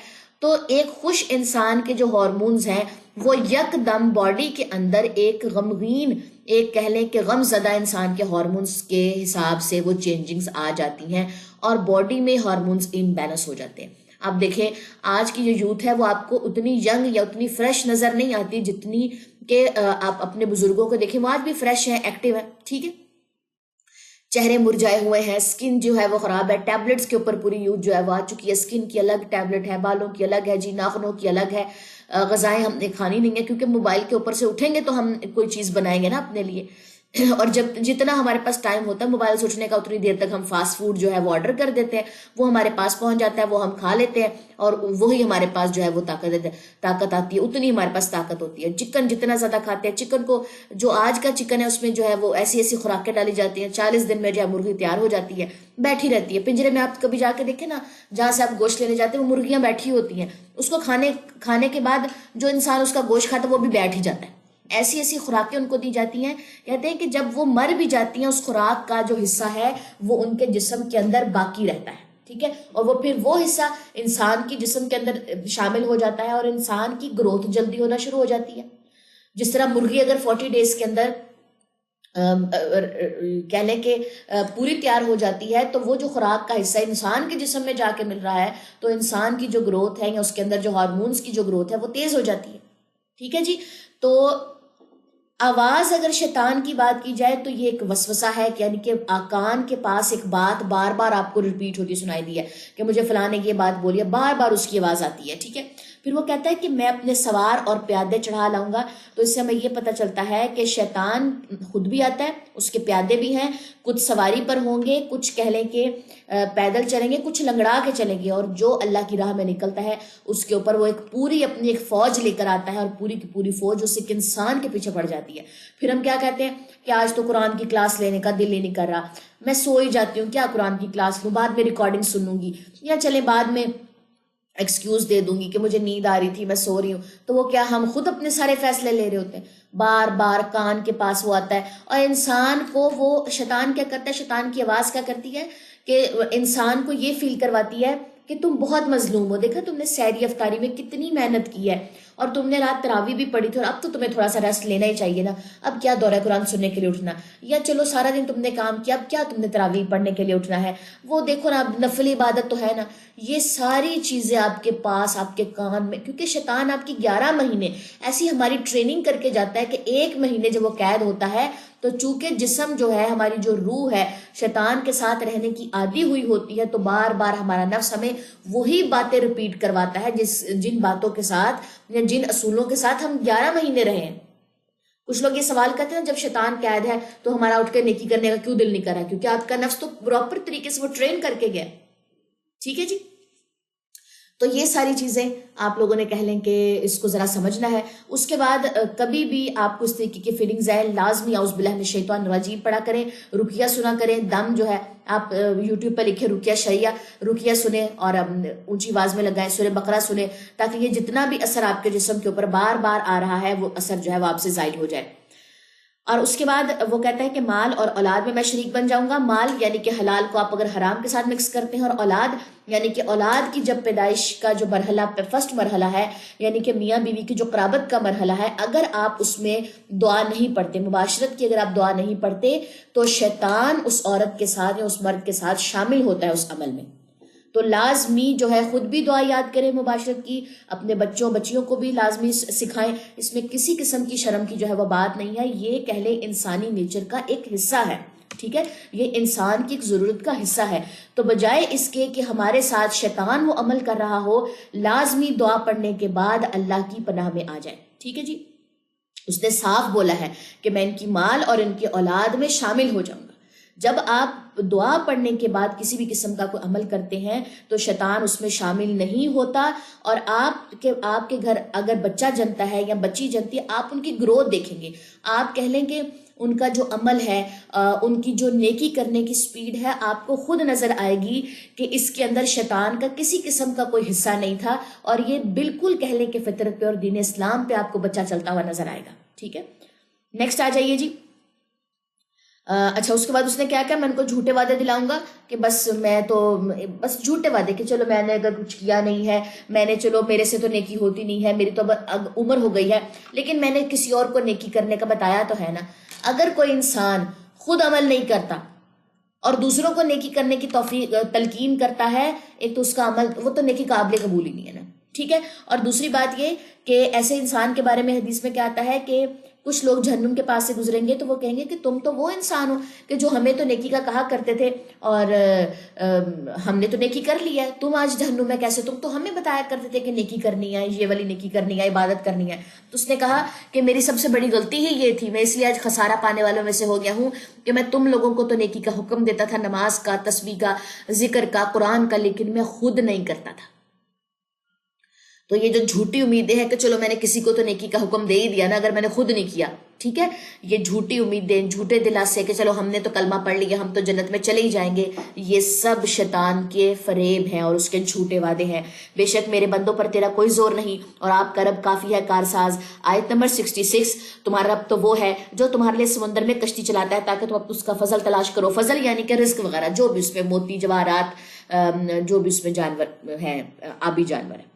تو ایک خوش انسان کے جو ہارمونز ہیں وہ یک دم باڈی کے اندر ایک غمگین، ایک کہہ لیں کہ غم زدہ انسان کے ہارمونز کے حساب سے وہ چینجنگز آ جاتی ہیں اور باڈی میں ہارمونز امبیلنس ہو جاتے ہیں. آپ دیکھیں آج کی جو یوتھ ہے وہ آپ کو اتنی ینگ یا اتنی فریش نظر نہیں آتی جتنی کہ آپ اپنے بزرگوں کو دیکھیں، وہ آج بھی فریش ہیں، ایکٹیو ہیں، ٹھیک ہے، چہرے مرجھائے ہوئے ہیں، سکن جو ہے وہ خراب ہے، ٹیبلٹس کے اوپر پوری یوتھ جو ہے وہ آ چکی ہے. سکن کی الگ ٹیبلٹ ہے، بالوں کی الگ ہے جی، ناخنوں کی الگ ہے. غذائیں ہم نے کھانی نہیں ہے کیونکہ موبائل کے اوپر سے اٹھیں گے تو ہم کوئی چیز بنائیں گے نا اپنے لیے. اور جتنا ہمارے پاس ٹائم ہوتا ہے موبائل سے اٹھنے کا اتنی دیر تک ہم فاسٹ فوڈ جو ہے وہ آرڈر کر دیتے ہیں، وہ ہمارے پاس پہنچ جاتا ہے، وہ ہم کھا لیتے ہیں اور وہی ہمارے پاس جو ہے وہ طاقت آتی ہے، اتنی ہمارے پاس طاقت ہوتی ہے. چکن جتنا زیادہ کھاتے ہیں، چکن کو جو آج کا چکن ہے اس میں جو ہے وہ ایسی خوراکیں ڈالی جاتی ہیں، 40 دن میں جو ہے مرغی تیار ہو جاتی ہے، بیٹھی رہتی ہے پنجرے میں. آپ کبھی جا کے دیکھیں نا، جہاں سے آپ گوشت لینے جاتے ہیں وہ مرغیاں بیٹھی ہوتی ہیں، اس کو کھانے کے بعد جو انسان اس کا گوشت کھاتا ہے وہ بھی بیٹھ ہی جاتا ہے. ایسی خوراکیں ان کو دی جاتی ہیں. کہتے ہیں کہ جب وہ مر بھی جاتی ہیں اس خوراک کا جو حصہ ہے وہ ان کے جسم کے اندر باقی رہتا ہے، ٹھیک ہے، اور وہ پھر وہ حصہ انسان کی جسم کے اندر شامل ہو جاتا ہے اور انسان کی گروتھ جلدی ہونا شروع ہو جاتی ہے. جس طرح مرغی اگر 40 ڈیز کے اندر کہہ لیں کہ پوری تیار ہو جاتی ہے تو وہ جو خوراک کا حصہ انسان کے جسم میں جا کے مل رہا ہے تو انسان کی جو گروتھ ہے یا اس کے اندر جو ہارمونز کی جو گروتھ ہے وہ تیز ہو جاتی ہے، ٹھیک ہے جی. تو آواز اگر شیطان کی بات کی جائے تو یہ ایک وسوسہ ہے، یعنی کہ کان کے پاس ایک بات بار بار آپ کو ریپیٹ ہوتی سنائی دی ہے کہ مجھے فلاں نے یہ بات بولی ہے، بار بار اس کی آواز آتی ہے، ٹھیک ہے. پھر وہ کہتا ہے کہ میں اپنے سوار اور پیادے چڑھا لاؤں گا. تو اس سے ہمیں یہ پتہ چلتا ہے کہ شیطان خود بھی آتا ہے، اس کے پیادے بھی ہیں، کچھ سواری پر ہوں گے، کچھ کہہ لیں کہ پیدل چلیں گے، کچھ لنگڑا کے چلیں گے، اور جو اللہ کی راہ میں نکلتا ہے اس کے اوپر وہ اپنی ایک فوج لے کر آتا ہے اور پوری کی پوری فوج اس ایک انسان کے پیچھے پڑ جاتی ہے. پھر ہم کیا کہتے ہیں کہ آج تو قرآن کی کلاس لینے کا دل ہی نہیں کر رہا، میں سو ہی جاتی ہوں، کیا قرآن کی کلاس لوں، بعد میں ریکارڈنگ سنوں گی، یا چلے بعد میں ایکسکیوز دے دوں گی کہ مجھے نیند آ رہی تھی میں سو رہی ہوں. تو وہ کیا ہم خود اپنے سارے فیصلے لے رہے ہوتے ہیں. بار بار کان کے پاس وہ آتا ہے اور انسان کو وہ شیطان کیا کرتا ہے، شیطان کی آواز کیا کرتی ہے کہ انسان کو یہ فیل کرواتی ہے کہ تم بہت مظلوم ہو، دیکھا تم نے سحری افطاری میں کتنی محنت کی ہے اور تم نے رات تراویح بھی پڑھی تھی اور اب تو تمہیں تھوڑا سا ریسٹ لینا ہی چاہیے نا، اب کیا دورہ قرآن سننے کے لیے اٹھنا، یا چلو سارا دن تم نے کام کیا اب کیا تم نے تراویح پڑھنے کے لیے اٹھنا ہے، وہ دیکھو نا اب نفلی عبادت تو ہے نا. یہ ساری چیزیں آپ کے پاس آپ کے کان میں، کیونکہ شیطان آپ کی 11 مہینے ایسی ہماری ٹریننگ کر کے جاتا ہے کہ 1 مہینے جب وہ قید ہوتا ہے تو چونکہ جسم جو ہے، ہماری جو روح ہے شیطان کے ساتھ رہنے کی عادی ہوئی ہوتی ہے تو بار بار ہمارا نفس ہمیں وہی باتیں ریپیٹ کرواتا ہے جن باتوں کے ساتھ یا جن اصولوں کے ساتھ ہم 11 مہینے رہے ہیں. کچھ لوگ یہ سوال کرتے ہیں جب شیطان قید ہے تو ہمارا اٹھ کے نیکی کرنے کا کیوں دل نہیں کر رہا، کیونکہ آپ کا نفس تو پراپر طریقے سے وہ ٹرین کر کے گیا، ٹھیک ہے جی. تو یہ ساری چیزیں آپ لوگوں نے کہہ لیں کہ اس کو ذرا سمجھنا ہے. اس کے بعد کبھی بھی آپ کو اس طریقے کی فیلنگز آئے لازمی اعوذ باللہ من الشیطان الرجیم پڑھا کریں، رقیہ سنا کریں. دم جو ہے آپ یوٹیوب پہ لکھیں رقیہ شریعہ، رقیہ سنیں اور اونچی آواز میں لگائیں، سورہ بقرہ سنیں، تاکہ یہ جتنا بھی اثر آپ کے جسم کے اوپر بار بار آ رہا ہے وہ اثر جو ہے وہ آپ سے زائل ہو جائے. اور اس کے بعد وہ کہتا ہے کہ مال اور اولاد میں شریک بن جاؤں گا. مال یعنی کہ حلال کو آپ اگر حرام کے ساتھ مکس کرتے ہیں، اور اولاد یعنی کہ اولاد کی جب پیدائش کا جو مرحلہ فرسٹ مرحلہ ہے، یعنی کہ میاں بیوی کی جو قرابت کا مرحلہ ہے، اگر آپ اس میں دعا نہیں پڑھتے، مباشرت کی اگر آپ دعا نہیں پڑھتے، تو شیطان اس عورت کے ساتھ یا اس مرد کے ساتھ شامل ہوتا ہے اس عمل میں. تو لازمی جو ہے خود بھی دعا یاد کریں مباشرت کی، اپنے بچوں بچیوں کو بھی لازمی سکھائیں. اس میں کسی قسم کی شرم کی جو ہے وہ بات نہیں ہے، یہ کہہ لیں انسانی نیچر کا ایک حصہ ہے. ٹھیک ہے، یہ انسان کی ایک ضرورت کا حصہ ہے. تو بجائے اس کے کہ ہمارے ساتھ شیطان وہ عمل کر رہا ہو، لازمی دعا پڑھنے کے بعد اللہ کی پناہ میں آ جائے. ٹھیک ہے جی، اس نے صاف بولا ہے کہ میں ان کی مال اور ان کی اولاد میں شامل ہو جاؤں گا. جب آپ دعا پڑھنے کے بعد کسی بھی قسم کا کوئی عمل کرتے ہیں تو شیطان اس میں شامل نہیں ہوتا. اور آپ کے گھر اگر بچہ جنتا ہے یا بچی جنتی ہے، آپ ان کی گروتھ دیکھیں گے. آپ کہہ لیں کہ ان کا جو عمل ہے، ان کی جو نیکی کرنے کی سپیڈ ہے، آپ کو خود نظر آئے گی کہ اس کے اندر شیطان کا کسی قسم کا کوئی حصہ نہیں تھا. اور یہ بالکل کہہ لیں کہ فطرت پہ اور دین اسلام پہ آپ کو بچہ چلتا ہوا نظر آئے گا. ٹھیک ہے، نیکسٹ آ جائیے جی. اچھا، اس کے بعد اس نے کیا میں ان کو جھوٹے وعدے دلاؤں گا کہ بس جھوٹے وعدے کہ چلو میں نے اگر کچھ کیا نہیں ہے، میں نے چلو میرے سے تو نیکی ہوتی نہیں ہے، میری تو اب عمر ہو گئی ہے، لیکن میں نے کسی اور کو نیکی کرنے کا بتایا تو ہے نا. اگر کوئی انسان خود عمل نہیں کرتا اور دوسروں کو نیکی کرنے کی تلقین کرتا ہے، ایک تو اس کا عمل وہ تو نیکی قابل قبول ہی نہیں ہے نا. ٹھیک ہے، اور دوسری بات یہ کہ ایسے انسان کے بارے میں حدیث میں کیا آتا ہے کہ کچھ لوگ جہنم کے پاس سے گزریں گے تو وہ کہیں گے کہ تم تو وہ انسان ہو کہ جو ہمیں تو نیکی کا کہا کرتے تھے اور ہم نے تو نیکی کر لی ہے، تم آج جہنم میں کیسے؟ تم تو ہمیں بتایا کرتے تھے کہ نیکی کرنی ہے، یہ والی نیکی کرنی ہے، عبادت کرنی ہے. تو اس نے کہا کہ میری سب سے بڑی غلطی ہی یہ تھی، میں اس لیے آج خسارہ پانے والوں میں سے ہو گیا ہوں کہ میں تم لوگوں کو تو نیکی کا حکم دیتا تھا، نماز کا، تسبیح کا، ذکر کا، قرآن کا، لیکن میں خود نہیں کرتا تھا. تو یہ جو جھوٹی امیدیں ہیں کہ چلو میں نے کسی کو تو نیکی کا حکم دے ہی دیا نا اگر میں نے خود نہیں کیا. ٹھیک ہے، یہ جھوٹی امیدیں، جھوٹے دلاسے کہ چلو ہم نے تو کلمہ پڑھ لیا، ہم تو جنت میں چلے ہی جائیں گے، یہ سب شیطان کے فریب ہیں اور اس کے جھوٹے وعدے ہیں. بے شک میرے بندوں پر تیرا کوئی زور نہیں اور آپ کا رب کافی ہے کارساز. آیت نمبر 66، تمہارا رب تو وہ ہے جو تمہارے لیے سمندر میں کشتی چلاتا ہے تاکہ تم اس کا فضل تلاش کرو. فضل یعنی کہ رزق وغیرہ، جو بھی اس میں موتی جواہرات، جو بھی اس میں جانور ہیں، آبی جانور ہیں.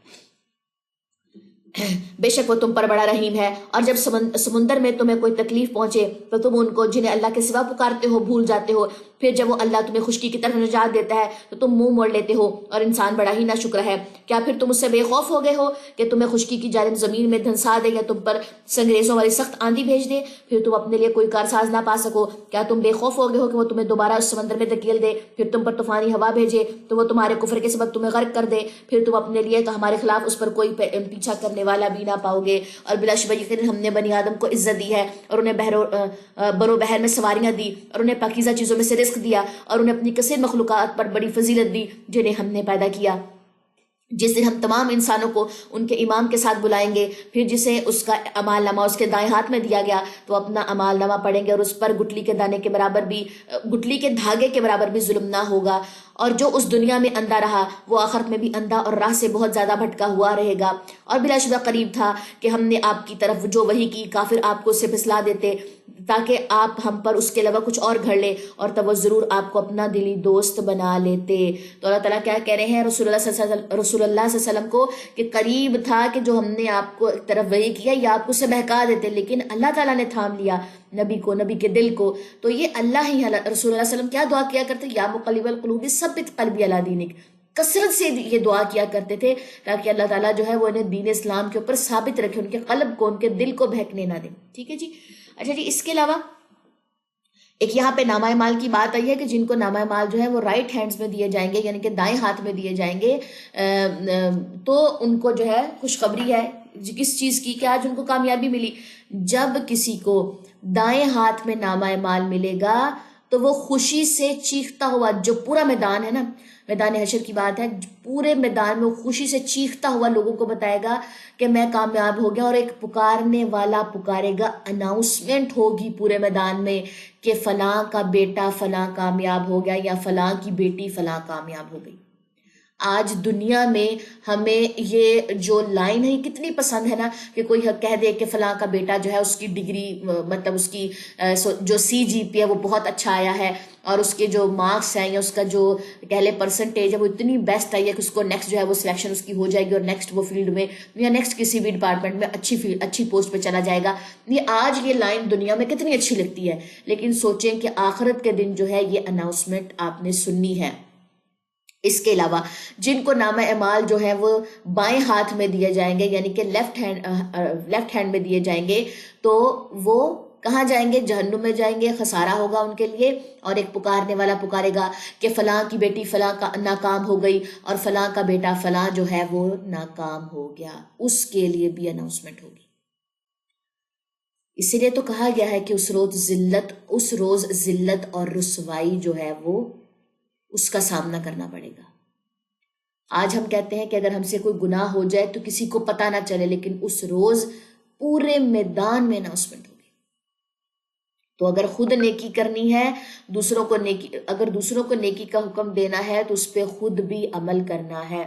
بے شک وہ تم پر بڑا رحیم ہے. اور جب سمندر میں تمہیں کوئی تکلیف پہنچے تو تم ان کو جنہیں اللہ کے سوا پکارتے ہو بھول جاتے ہو. پھر جب وہ اللہ تمہیں خشکی کی طرف نجات دیتا ہے تو تم منہ موڑ لیتے ہو اور انسان بڑا ہی ناشکر ہے. کیا پھر تم اس سے بے خوف ہو گئے ہو کہ تمہیں خشکی کی جانب زمین میں دھنسا دے یا تم پر سنگریزوں والی سخت آندھی بھیج دے پھر تم اپنے لیے کوئی کارساز نہ پا سکو؟ کیا تم بے خوف ہو گئے ہو کہ وہ تمہیں دوبارہ اس سمندر میں دھکیل دے، پھر تم پر طوفانی ہوا بھیجے تو وہ تمہارے کفر کے سبب تمہیں غرق کر دے، پھر تم اپنے لیے ہمارے خلاف اس پر کوئی پیچھا کرنے والا بھی نہ پاؤ گے؟ اور بلا شبہ یقیناً ہم نے بنی آدم کو عزت دی ہے اور انہیں برو بحر میں سواریاں دی اور انہیں پاکیزہ چیزوں میں سے رزق دیا اور انہیں اپنی کثیر مخلوقات پر بڑی فضیلت دی جنہیں ہم نے پیدا کیا. جس دن ہم تمام انسانوں کو ان کے امام کے ساتھ بلائیں گے، پھر جسے اس کا اعمال نامہ اس کے دائیں ہاتھ میں دیا گیا تو اپنا اعمال نامہ پڑھیں گے اور اس پر گٹلی کے دانے کے برابر بھی، گٹلی کے دھاگے کے برابر بھی ظلم نہ ہوگا. اور جو اس دنیا میں اندھا رہا وہ آخرت میں بھی اندھا اور راہ سے بہت زیادہ بھٹکا ہوا رہے گا. اور بلا شبہ قریب تھا کہ ہم نے آپ کی طرف جو وحی کی کافر آپ کو اس سے پھسلا دیتے تاکہ آپ ہم پر اس کے علاوہ کچھ اور گھڑ لے اور تب وہ ضرور آپ کو اپنا دلی دوست بنا لیتے. تو اللہ تعالیٰ کیا کہہ رہے ہیں رسول اللہ صلی اللہ علیہ وسلم کو کہ قریب تھا کہ جو ہم نے آپ کو ایک طرف وحی کیا یا آپ کو اسے بہکا دیتے، لیکن اللہ تعالیٰ نے تھام لیا نبی کو، نبی کے دل کو. تو یہ اللہ ہی، رسول اللہ صلی اللہ علیہ وسلم کیا دعا کیا کرتے؟ یا مقلب القلوب ثبت قلبی علی دینک، کثرت سے یہ دعا کیا کرتے تھے تاکہ اللہ تعالیٰ جو ہے وہ انہیں دین اسلام کے اوپر ثابت رکھے، ان کے قلب کو، ان کے دل کو بہکنے نہ دے. ٹھیک ہے جی. اچھا جی، اس کے علاوہ ایک یہاں پہ نامہ مال کی بات آئی ہے کہ جن کو نامہ مال جو ہے وہ رائٹ ہینڈز میں دیے جائیں گے، یعنی کہ دائیں ہاتھ میں دیے جائیں گے، تو ان کو جو ہے خوشخبری ہے کس چیز کی کہ آج ان کو کامیابی ملی. جب کسی کو دائیں ہاتھ میں نامہ مال ملے گا تو وہ خوشی سے چیختا ہوا، جو پورا میدان ہے نا، میدان حشر کی بات ہے، پورے میدان میں وہ خوشی سے چیختا ہوا لوگوں کو بتائے گا کہ میں کامیاب ہو گیا. اور ایک پکارنے والا پکارے گا، اناؤنسمنٹ ہوگی پورے میدان میں کہ فلاں کا بیٹا فلاں کامیاب ہو گیا یا فلاں کی بیٹی فلاں کامیاب ہو گئی. آج دنیا میں ہمیں یہ جو لائن ہے یہ کتنی پسند ہے نا، کہ کوئی کہہ دے کہ فلاں کا بیٹا جو ہے اس کی ڈگری مطلب اس کی جو CGPA ہے وہ بہت اچھا آیا ہے، اور اس کے جو مارکس ہیں یا اس کا جو کہہ لے پرسنٹیج ہے وہ اتنی بیسٹ آئی ہے کہ اس کو نیکسٹ جو ہے وہ سلیکشن اس کی ہو جائے گی، اور نیکسٹ وہ فیلڈ میں یا نیکسٹ کسی بھی ڈپارٹمنٹ میں اچھی پوسٹ پہ چلا جائے گا۔ آج یہ لائن دنیا میں کتنی اچھی لگتی ہے، لیکن سوچیں کہ آخرت کے دن جو ہے یہ اناؤنسمنٹ آپ نے سننی ہے۔ اس کے علاوہ جن کو نامہ اعمال جو ہے وہ بائیں ہاتھ میں دیے جائیں گے، یعنی کہ لیفٹ ہینڈ میں دیے جائیں گے، تو وہ کہاں جائیں گے؟ جہنم میں جائیں گے، خسارہ ہوگا ان کے لیے۔ اور ایک پکارنے والا پکارے گا کہ فلاں کی بیٹی فلاں کا ناکام ہو گئی، اور فلاں کا بیٹا فلاں جو ہے وہ ناکام ہو گیا، اس کے لیے بھی اناؤنسمنٹ ہوگی۔ اسی لیے تو کہا گیا ہے کہ اس روز ذلت اور رسوائی جو ہے وہ اس کا سامنا کرنا پڑے گا۔ آج ہم کہتے ہیں کہ اگر ہم سے کوئی گناہ ہو جائے تو کسی کو پتہ نہ چلے، لیکن اس روز پورے میدان میں اناؤنسمنٹ ہوگی۔ تو اگر خود نیکی کرنی ہے، اگر دوسروں کو نیکی کا حکم دینا ہے تو اس پہ خود بھی عمل کرنا ہے۔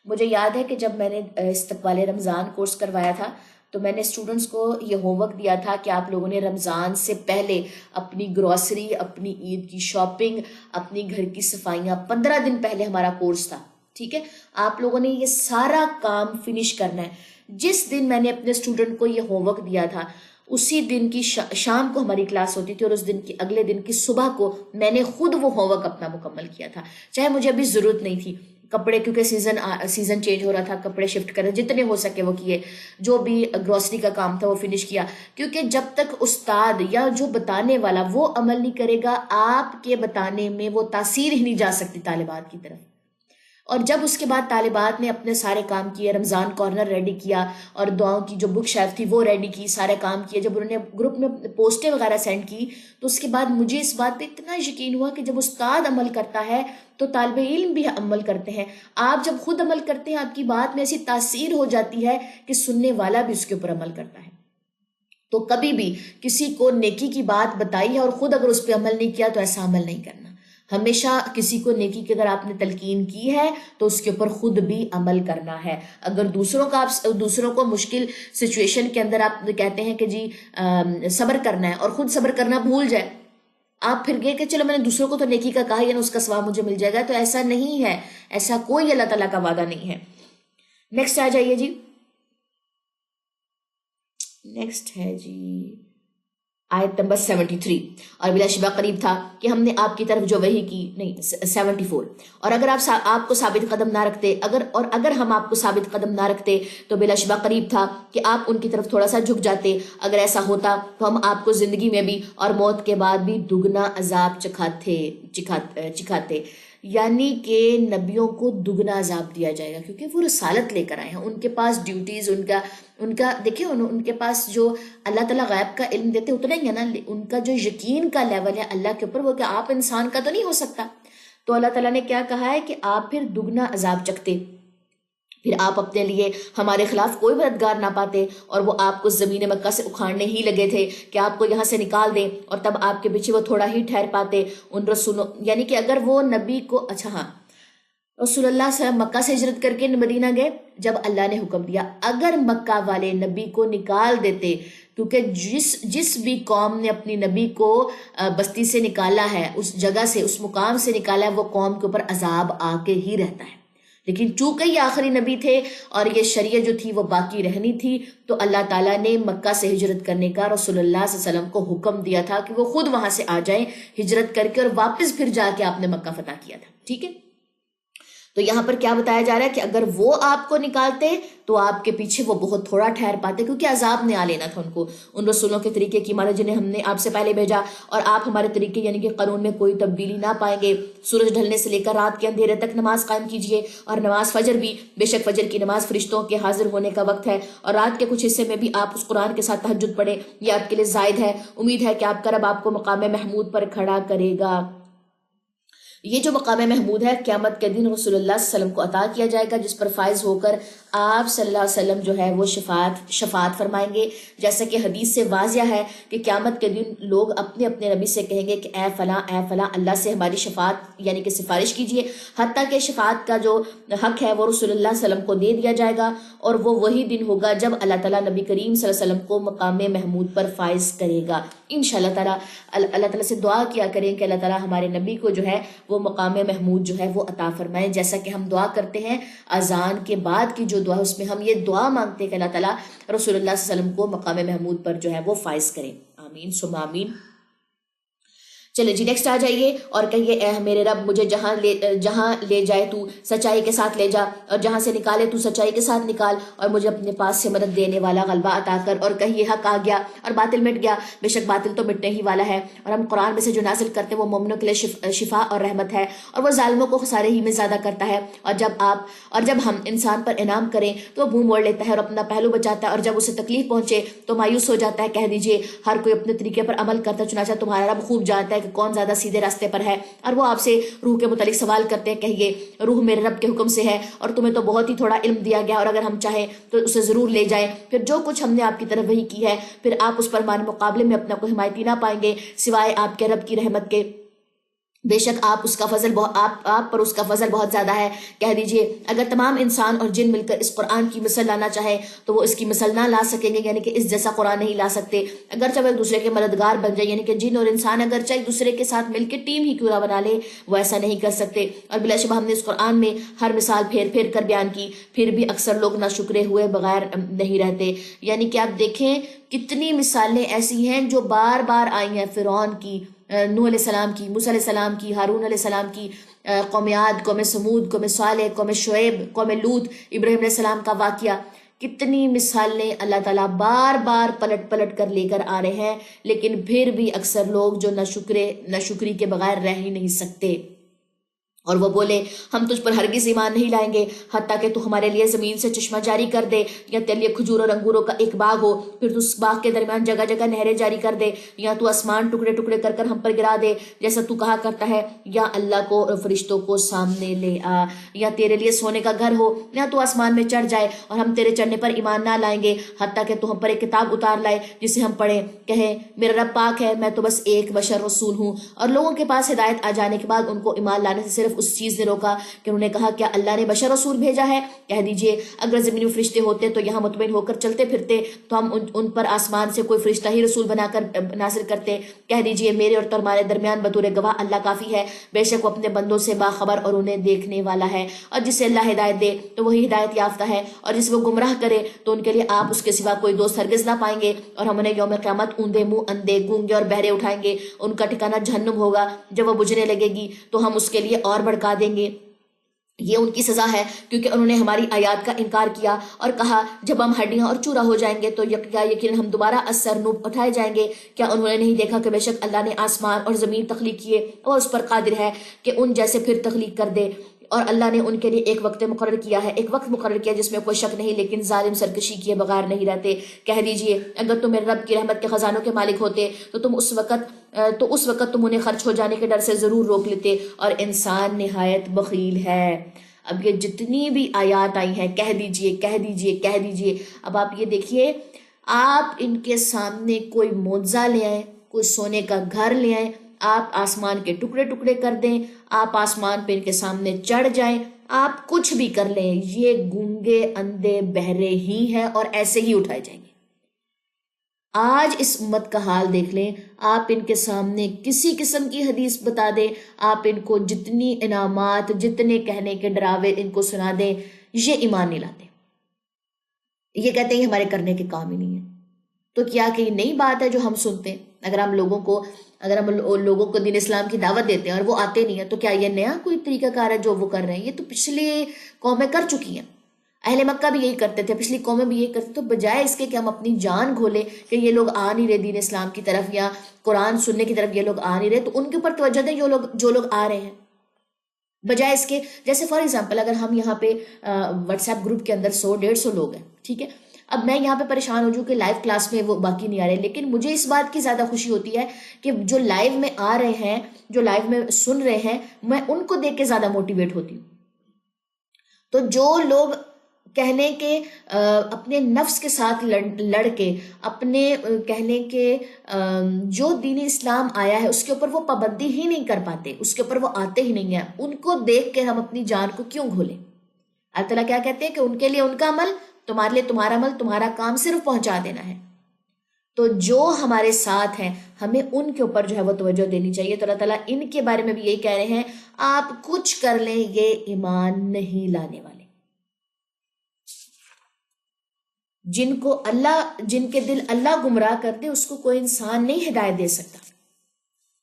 مجھے یاد ہے کہ جب میں نے استقبال رمضان کورس کروایا تھا تو میں نے اسٹوڈنٹس کو یہ ہوم ورک دیا تھا کہ آپ لوگوں نے رمضان سے پہلے اپنی گروسری، اپنی عید کی شاپنگ، اپنی گھر کی صفائیاں، 15 دن پہلے ہمارا کورس تھا، ٹھیک ہے، آپ لوگوں نے یہ سارا کام فنش کرنا ہے۔ جس دن میں نے اپنے اسٹوڈنٹ کو یہ ہوم ورک دیا تھا اسی دن کی شام کو ہماری کلاس ہوتی تھی، اور اس دن کی اگلے دن کی صبح کو میں نے خود وہ ہوم ورک اپنا مکمل کیا تھا، چاہے مجھے ابھی ضرورت نہیں تھی۔ کپڑے کیونکہ سیزن چینج ہو رہا تھا، کپڑے شفٹ کرے، جتنے ہو سکے وہ کیے، جو بھی گروسری کا کام تھا وہ فنش کیا، کیونکہ جب تک استاد یا جو بتانے والا وہ عمل نہیں کرے گا، آپ کے بتانے میں وہ تاثیر ہی نہیں جا سکتی طالبات کی طرف۔ اور جب اس کے بعد طالبات نے اپنے سارے کام کیے، رمضان کارنر ریڈی کیا اور دعاؤں کی جو بک شیلف تھی وہ ریڈی کی، سارے کام کیے، جب انہوں نے گروپ میں پوسٹیں وغیرہ سینڈ کی تو اس کے بعد مجھے اس بات پہ اتنا یقین ہوا کہ جب استاد عمل کرتا ہے تو طالب علم بھی عمل کرتے ہیں۔ آپ جب خود عمل کرتے ہیں آپ کی بات میں ایسی تاثیر ہو جاتی ہے کہ سننے والا بھی اس کے اوپر عمل کرتا ہے۔ تو کبھی بھی کسی کو نیکی کی بات بتائی ہے اور خود اگر اس پہ عمل نہیں کیا تو ایسا عمل نہیں کرنا۔ ہمیشہ کسی کو نیکی کی اگر آپ نے تلقین کی ہے تو اس کے اوپر خود بھی عمل کرنا ہے۔ اگر دوسروں کو مشکل سچویشن کے اندر آپ کہتے ہیں کہ جی صبر کرنا ہے اور خود صبر کرنا بھول جائے، آپ پھر گئے کہ چلو میں نے دوسروں کو تو نیکی کا کہا، یعنی اس کا ثواب مجھے مل جائے گا، تو ایسا نہیں ہے، ایسا کوئی اللہ تعالیٰ کا وعدہ نہیں ہے۔ نیکسٹ آ جائیے جی، نیکسٹ ہے جی آیت نمبر 73، اور بلا شبہ قریب تھا کہ ہم نے آپ کی طرف جو وحی کی، نہیں 74، اور اگر آپ کو ثابت قدم نہ رکھتے، اگر ہم آپ کو ثابت قدم نہ رکھتے تو بلا شبہ قریب تھا کہ آپ ان کی طرف تھوڑا سا جھک جاتے، اگر ایسا ہوتا تو ہم آپ کو زندگی میں بھی اور موت کے بعد بھی دگنا عذاب چکھاتے، یعنی کہ نبیوں کو دگنا عذاب دیا جائے گا، کیونکہ وہ رسالت لے کر آئے ہیں، ان کے پاس ڈیوٹیز، ان کا دیکھیں ان کے پاس جو اللہ تعالیٰ غیب کا علم دیتے اتنا ہی ہے نا، ان کا جو یقین کا لیول ہے اللہ کے اوپر وہ کہ آپ انسان کا تو نہیں ہو سکتا، تو اللہ تعالیٰ نے کیا کہا ہے کہ آپ پھر دگنا عذاب چکھتے، پھر آپ اپنے لیے ہمارے خلاف کوئی مددگار نہ پاتے، اور وہ آپ کو زمین مکہ سے اکھاڑنے ہی لگے تھے کہ آپ کو یہاں سے نکال دیں، اور تب آپ کے پیچھے وہ تھوڑا ہی ٹھہر پاتے ان رسولوں، یعنی کہ اگر وہ نبی کو رسول اللہ صلی اللہ علیہ وسلم مکہ سے ہجرت کر کے مدینہ گئے جب اللہ نے حکم دیا، اگر مکہ والے نبی کو نکال دیتے، کیونکہ جس بھی قوم نے اپنی نبی کو بستی سے نکالا ہے، اس جگہ سے، اس مقام سے نکالا ہے، وہ قوم کے اوپر عذاب آ کے ہی رہتا ہے، لیکن چونکہ یہ آخری نبی تھے اور یہ شریعت جو تھی وہ باقی رہنی تھی، تو اللہ تعالیٰ نے مکہ سے ہجرت کرنے کا رسول اللہ صلی اللہ علیہ وسلم کو حکم دیا تھا کہ وہ خود وہاں سے آ جائیں ہجرت کر کے، اور واپس پھر جا کے آپ نے مکہ فتح کیا تھا، ٹھیک ہے۔ تو یہاں پر کیا بتایا جا رہا ہے کہ اگر وہ آپ کو نکالتے تو آپ کے پیچھے وہ بہت تھوڑا ٹھہر پاتے، کیونکہ عذاب نے آ لینا تھا ان کو، ان رسولوں کے طریقے کی مانا جنہیں ہم نے آپ سے پہلے بھیجا، اور آپ ہمارے طریقے یعنی کہ قانون میں کوئی تبدیلی نہ پائیں گے۔ سورج ڈھلنے سے لے کر رات کے اندھیرے تک نماز قائم کیجیے، اور نماز فجر بھی، بے شک فجر کی نماز فرشتوں کے حاضر ہونے کا وقت ہے، اور رات کے کچھ حصے میں بھی آپ اس قرآن کے ساتھ تہجد پڑھیں، یہ آپ کے لیے زائد ہے، امید ہے کہ آپ کا رب آپ کو مقام محمود پر کھڑا کرے گا۔ یہ جو مقام محمود ہے قیامت کے دن رسول اللہ صلی اللہ علیہ وسلم کو عطا کیا جائے گا، جس پر فائز ہو کر آپ صلی اللہ علیہ وسلم جو ہے وہ شفاعت فرمائیں گے. جیسا کہ حدیث سے واضح ہے کہ قیامت کے دن لوگ اپنے اپنے نبی سے کہیں گے کہ اے فلاں اللہ سے ہماری شفاعت یعنی کہ سفارش کیجیے. حتیٰ کہ شفاعت کا جو حق ہے وہ رسول اللہ صلی اللہ علیہ وسلم کو دے دیا جائے گا، اور وہ وہی دن ہوگا جب اللہ تعالیٰ نبی کریم صلی اللہ علیہ وسلم کو مقام محمود پر فائز کرے گا. انشاءاللہ تعالیٰ اللہ تعالیٰ سے دعا کیا کریں کہ اللہ تعالیٰ ہمارے نبی کو جو ہے وہ مقام محمود جو ہے وہ عطا فرمائے. جیسا کہ ہم دعا کرتے ہیں اذان کے بعد کی جو دعا ہے اس میں ہم یہ دعا مانگتے ہیں کہ اللہ تعالیٰ رسول اللہ صلی اللہ علیہ وسلم کو مقام محمود پر جو ہے وہ فائز کریں. آمین ثم آمین. چلے جی نیکسٹ آ جائیے اور کہیے اے میرے رب مجھے جہاں لے جائے تو سچائی کے ساتھ لے جا، اور جہاں سے نکالے تو سچائی کے ساتھ نکال، اور مجھے اپنے پاس سے مدد دینے والا غلبہ عطا کر. اور کہیے حق آ گیا اور باطل مٹ گیا، بے شک باطل تو مٹنے ہی والا ہے، اور ہم قرآن میں سے جو نازل کرتے ہیں وہ مومنوں کے لیے شفا اور رحمت ہے، اور وہ ظالموں کو خسارے ہی میں زیادہ کرتا ہے. اور جب ہم انسان پر انعام کریں تو وہ منہ موڑ لیتا ہے اور اپنا پہلو بچاتا ہے، اور جب اسے تکلیف پہنچے تو مایوس ہو جاتا ہے. کہہ دیجئے ہر کوئی اپنے طریقے پر عمل کرتا ہے، چنانچہ تمہارا رب خوب جانتا ہے کہ کون زیادہ سیدھے راستے پر ہے. اور وہ آپ سے روح کے متعلق سوال کرتے ہیں، کہیے روح میرے رب کے حکم سے ہے، اور تمہیں تو بہت ہی تھوڑا علم دیا گیا، اور اگر ہم چاہیں تو اسے ضرور لے جائیں. پھر جو کچھ ہم نے آپ کی طرف وحی کی ہے پھر آپ اس پر ہمارے مقابلے میں اپنا کوئی حمایتی نہ پائیں گے سوائے آپ کے رب کی رحمت کے. بے شک آپ پر اس کا فضل بہت زیادہ ہے. کہہ دیجئے اگر تمام انسان اور جن مل کر اس قرآن کی مثل لانا چاہے تو وہ اس کی مثل نہ لا سکیں گے، یعنی کہ اس جیسا قرآن نہیں لا سکتے. اگرچہ وہ ایک دوسرے کے مددگار بن جائے، یعنی کہ جن اور انسان اگرچہ ایک دوسرے کے ساتھ مل کے ٹیم ہی کیوں نہ بنا لے، وہ ایسا نہیں کر سکتے. اور بلا شبہ ہم نے اس قرآن میں ہر مثال پھیر پھیر کر بیان کی، پھر بھی اکثر لوگ نہ شکرے ہوئے بغیر نہیں رہتے. یعنی کہ آپ دیکھیں کتنی مثالیں ایسی ہیں جو بار بار آئی ہیں، فرعون کی، نوح علیہ السلام کی، موسیٰ علیہ السلام کی، ہارون علیہ السلام کی، قوم عاد، قوم سمود، قوم صالح، قوم شعیب، قوم لوط، ابراہیم علیہ السلام کا واقعہ. کتنی مثالیں اللہ تعالیٰ بار بار پلٹ پلٹ کر لے کر آ رہے ہیں، لیکن پھر بھی اکثر لوگ جو نہ شکری کے بغیر رہ ہی نہیں سکتے. اور وہ بولے ہم تجھ پر ہرگز ایمان نہیں لائیں گے حتیٰ کہ تو ہمارے لیے زمین سے چشمہ جاری کر دے، یا تیرے لیے کھجور اور انگوروں کا ایک باغ ہو، پھر تو اس باغ کے درمیان جگہ جگہ نہریں جاری کر دے، یا تو آسمان ٹکڑے ٹکڑے کر کر ہم پر گرا دے جیسا تو کہا کرتا ہے، یا اللہ کو اور فرشتوں کو سامنے لے آ، یا تیرے لیے سونے کا گھر ہو، یا تو آسمان میں چڑھ جائے اور ہم تیرے چڑھنے پر ایمان نہ لائیں گے حتیٰ کہ تو ہم پر ایک کتاب اتار لائے جسے ہم پڑھیں، کہیں میرا رب پاک ہے، میں تو بس ایک بشر رسول ہوں. اور لوگوں کے پاس ہدایت آ جانے کے بعد ان کو ایمان لانے سے صرف اس چیز نے روکا کہ انہوں نے کہا کیا اللہ نے بشر رسول بھیجا ہے؟ کہہ دیجئے اگر زمین میں فرشتے ہوتے تو یہاں مطمئن ہو کر چلتے پھرتے، تو ہم ان پر آسمان سے کوئی فرشتہ ہی رسول بنا کر نازل کرتے. کہہ دیجئے میرے اور تمہارے درمیان بطور گواہ اللہ کافی ہے، بے شک وہ اپنے بندوں سے باخبر اور انہیں دیکھنے والا ہے. اور جسے اللہ ہدایت دے تو وہی ہدایت یافتہ ہے، اور جسے وہ گمراہ کرے تو ان کے لیے آپ اس کے سوا کوئی دوست ہرگز نہ پائیں گے. اور ہم انہیں یوم قیامت اوندے منہ اندھے گونگے اور بہرے اٹھائیں گے، ان کا ٹھکانہ جہنم ہوگا، جب وہ بجھنے لگے گی تو ہم اس کے لیے اور بھڑکا دیں گے. یہ ان کی سزا ہے کیونکہ انہوں نے ہماری آیات کا انکار کیا اور کہا جب ہم ہڈیاں اور چورا ہو جائیں گے تو یقیناً ہم دوبارہ از سر نو اٹھائے جائیں گے. کیا انہوں نے نہیں دیکھا کہ بے شک اللہ نے آسمان اور زمین تخلیق کیے اور اس پر قادر ہے کہ ان جیسے پھر تخلیق کر دے. اور اللہ نے ان کے لیے ایک وقت مقرر کیا جس میں کوئی شک نہیں، لیکن ظالم سرکشی کیے بغیر نہیں رہتے. کہہ دیجئے اگر تم میرے رب کی رحمت کے خزانوں کے مالک ہوتے تو اس وقت تم انہیں خرچ ہو جانے کے ڈر سے ضرور روک لیتے، اور انسان نہایت بخیل ہے. اب یہ جتنی بھی آیات آئی ہیں کہہ دیجئے. اب آپ یہ دیکھیے، آپ ان کے سامنے کوئی معجزہ لے آئیں، کوئی سونے کا گھر لے آئیں، آپ آسمان کے ٹکڑے ٹکڑے کر دیں، آپ آسمان پہ ان کے سامنے چڑھ جائیں، آپ کچھ بھی کر لیں، یہ گونگے اندھے بہرے ہی ہیں اور ایسے ہی اٹھائے جائیں گے. آج اس امت کا حال دیکھ لیں، آپ ان کے سامنے کسی قسم کی حدیث بتا دیں، آپ ان کو جتنی انعامات، جتنے کہنے کے ڈراوے ان کو سنا دیں، یہ ایمان نہیں لاتے. یہ کہتے ہیں ہمارے کرنے کے کام ہی نہیں ہے. تو کیا کہ یہ نئی بات ہے جو ہم سنتے ہیں؟ اگر ہم لوگوں کو دین اسلام کی دعوت دیتے ہیں اور وہ آتے نہیں ہیں تو کیا یہ نیا کوئی طریقہ کار ہے جو وہ کر رہے ہیں؟ یہ تو پچھلی قومیں کر چکی ہیں. اہل مکہ بھی یہی کرتے تھے، پچھلی قومیں بھی یہی کرتے. تو بجائے اس کے کہ ہم اپنی جان گھولیں کہ یہ لوگ آ نہیں رہے دین اسلام کی طرف یا قرآن سننے کی طرف، یہ لوگ آ نہیں رہے، تو ان کے اوپر توجہ دیں جو لوگ آ رہے ہیں. بجائے اس کے جیسے فار ایگزامپل اگر ہم یہاں پہ واٹس ایپ گروپ کے اندر 100-150 لوگ ہیں، ٹھیک ہے، اب میں یہاں پہ پریشان ہو جاؤں کہ لائیو کلاس میں وہ باقی نہیں آ رہے، لیکن مجھے اس بات کی زیادہ خوشی ہوتی ہے کہ جو لائیو میں آ رہے ہیں، جو لائیو میں سن رہے ہیں، میں ان کو دیکھ کے زیادہ موٹیویٹ ہوتی ہوں. تو جو لوگ کہہ لیں کہ اپنے نفس کے ساتھ لڑ کے اپنے کہہ لیں کہ جو دین اسلام آیا ہے اس کے اوپر وہ پابندی ہی نہیں کر پاتے، اس کے اوپر وہ آتے ہی نہیں ہیں، ان کو دیکھ کے ہم اپنی جان کو کیوں گھولیں؟ اللہ تعالیٰ کیا کہتے ہیں کہ ان کے لیے ان کا عمل، تمہارے لیے تمہارا عمل، تمہارا کام صرف پہنچا دینا ہے۔ تو جو ہمارے ساتھ ہیں ہمیں ان کے اوپر جو ہے وہ توجہ دینی چاہیے۔ تو اللہ تعالیٰ ان کے بارے میں بھی یہی کہہ رہے ہیں، آپ کچھ کر لیں یہ ایمان نہیں لانے والے، جن کے دل اللہ گمراہ کر دے اس کو کوئی انسان نہیں ہدایت دے سکتا۔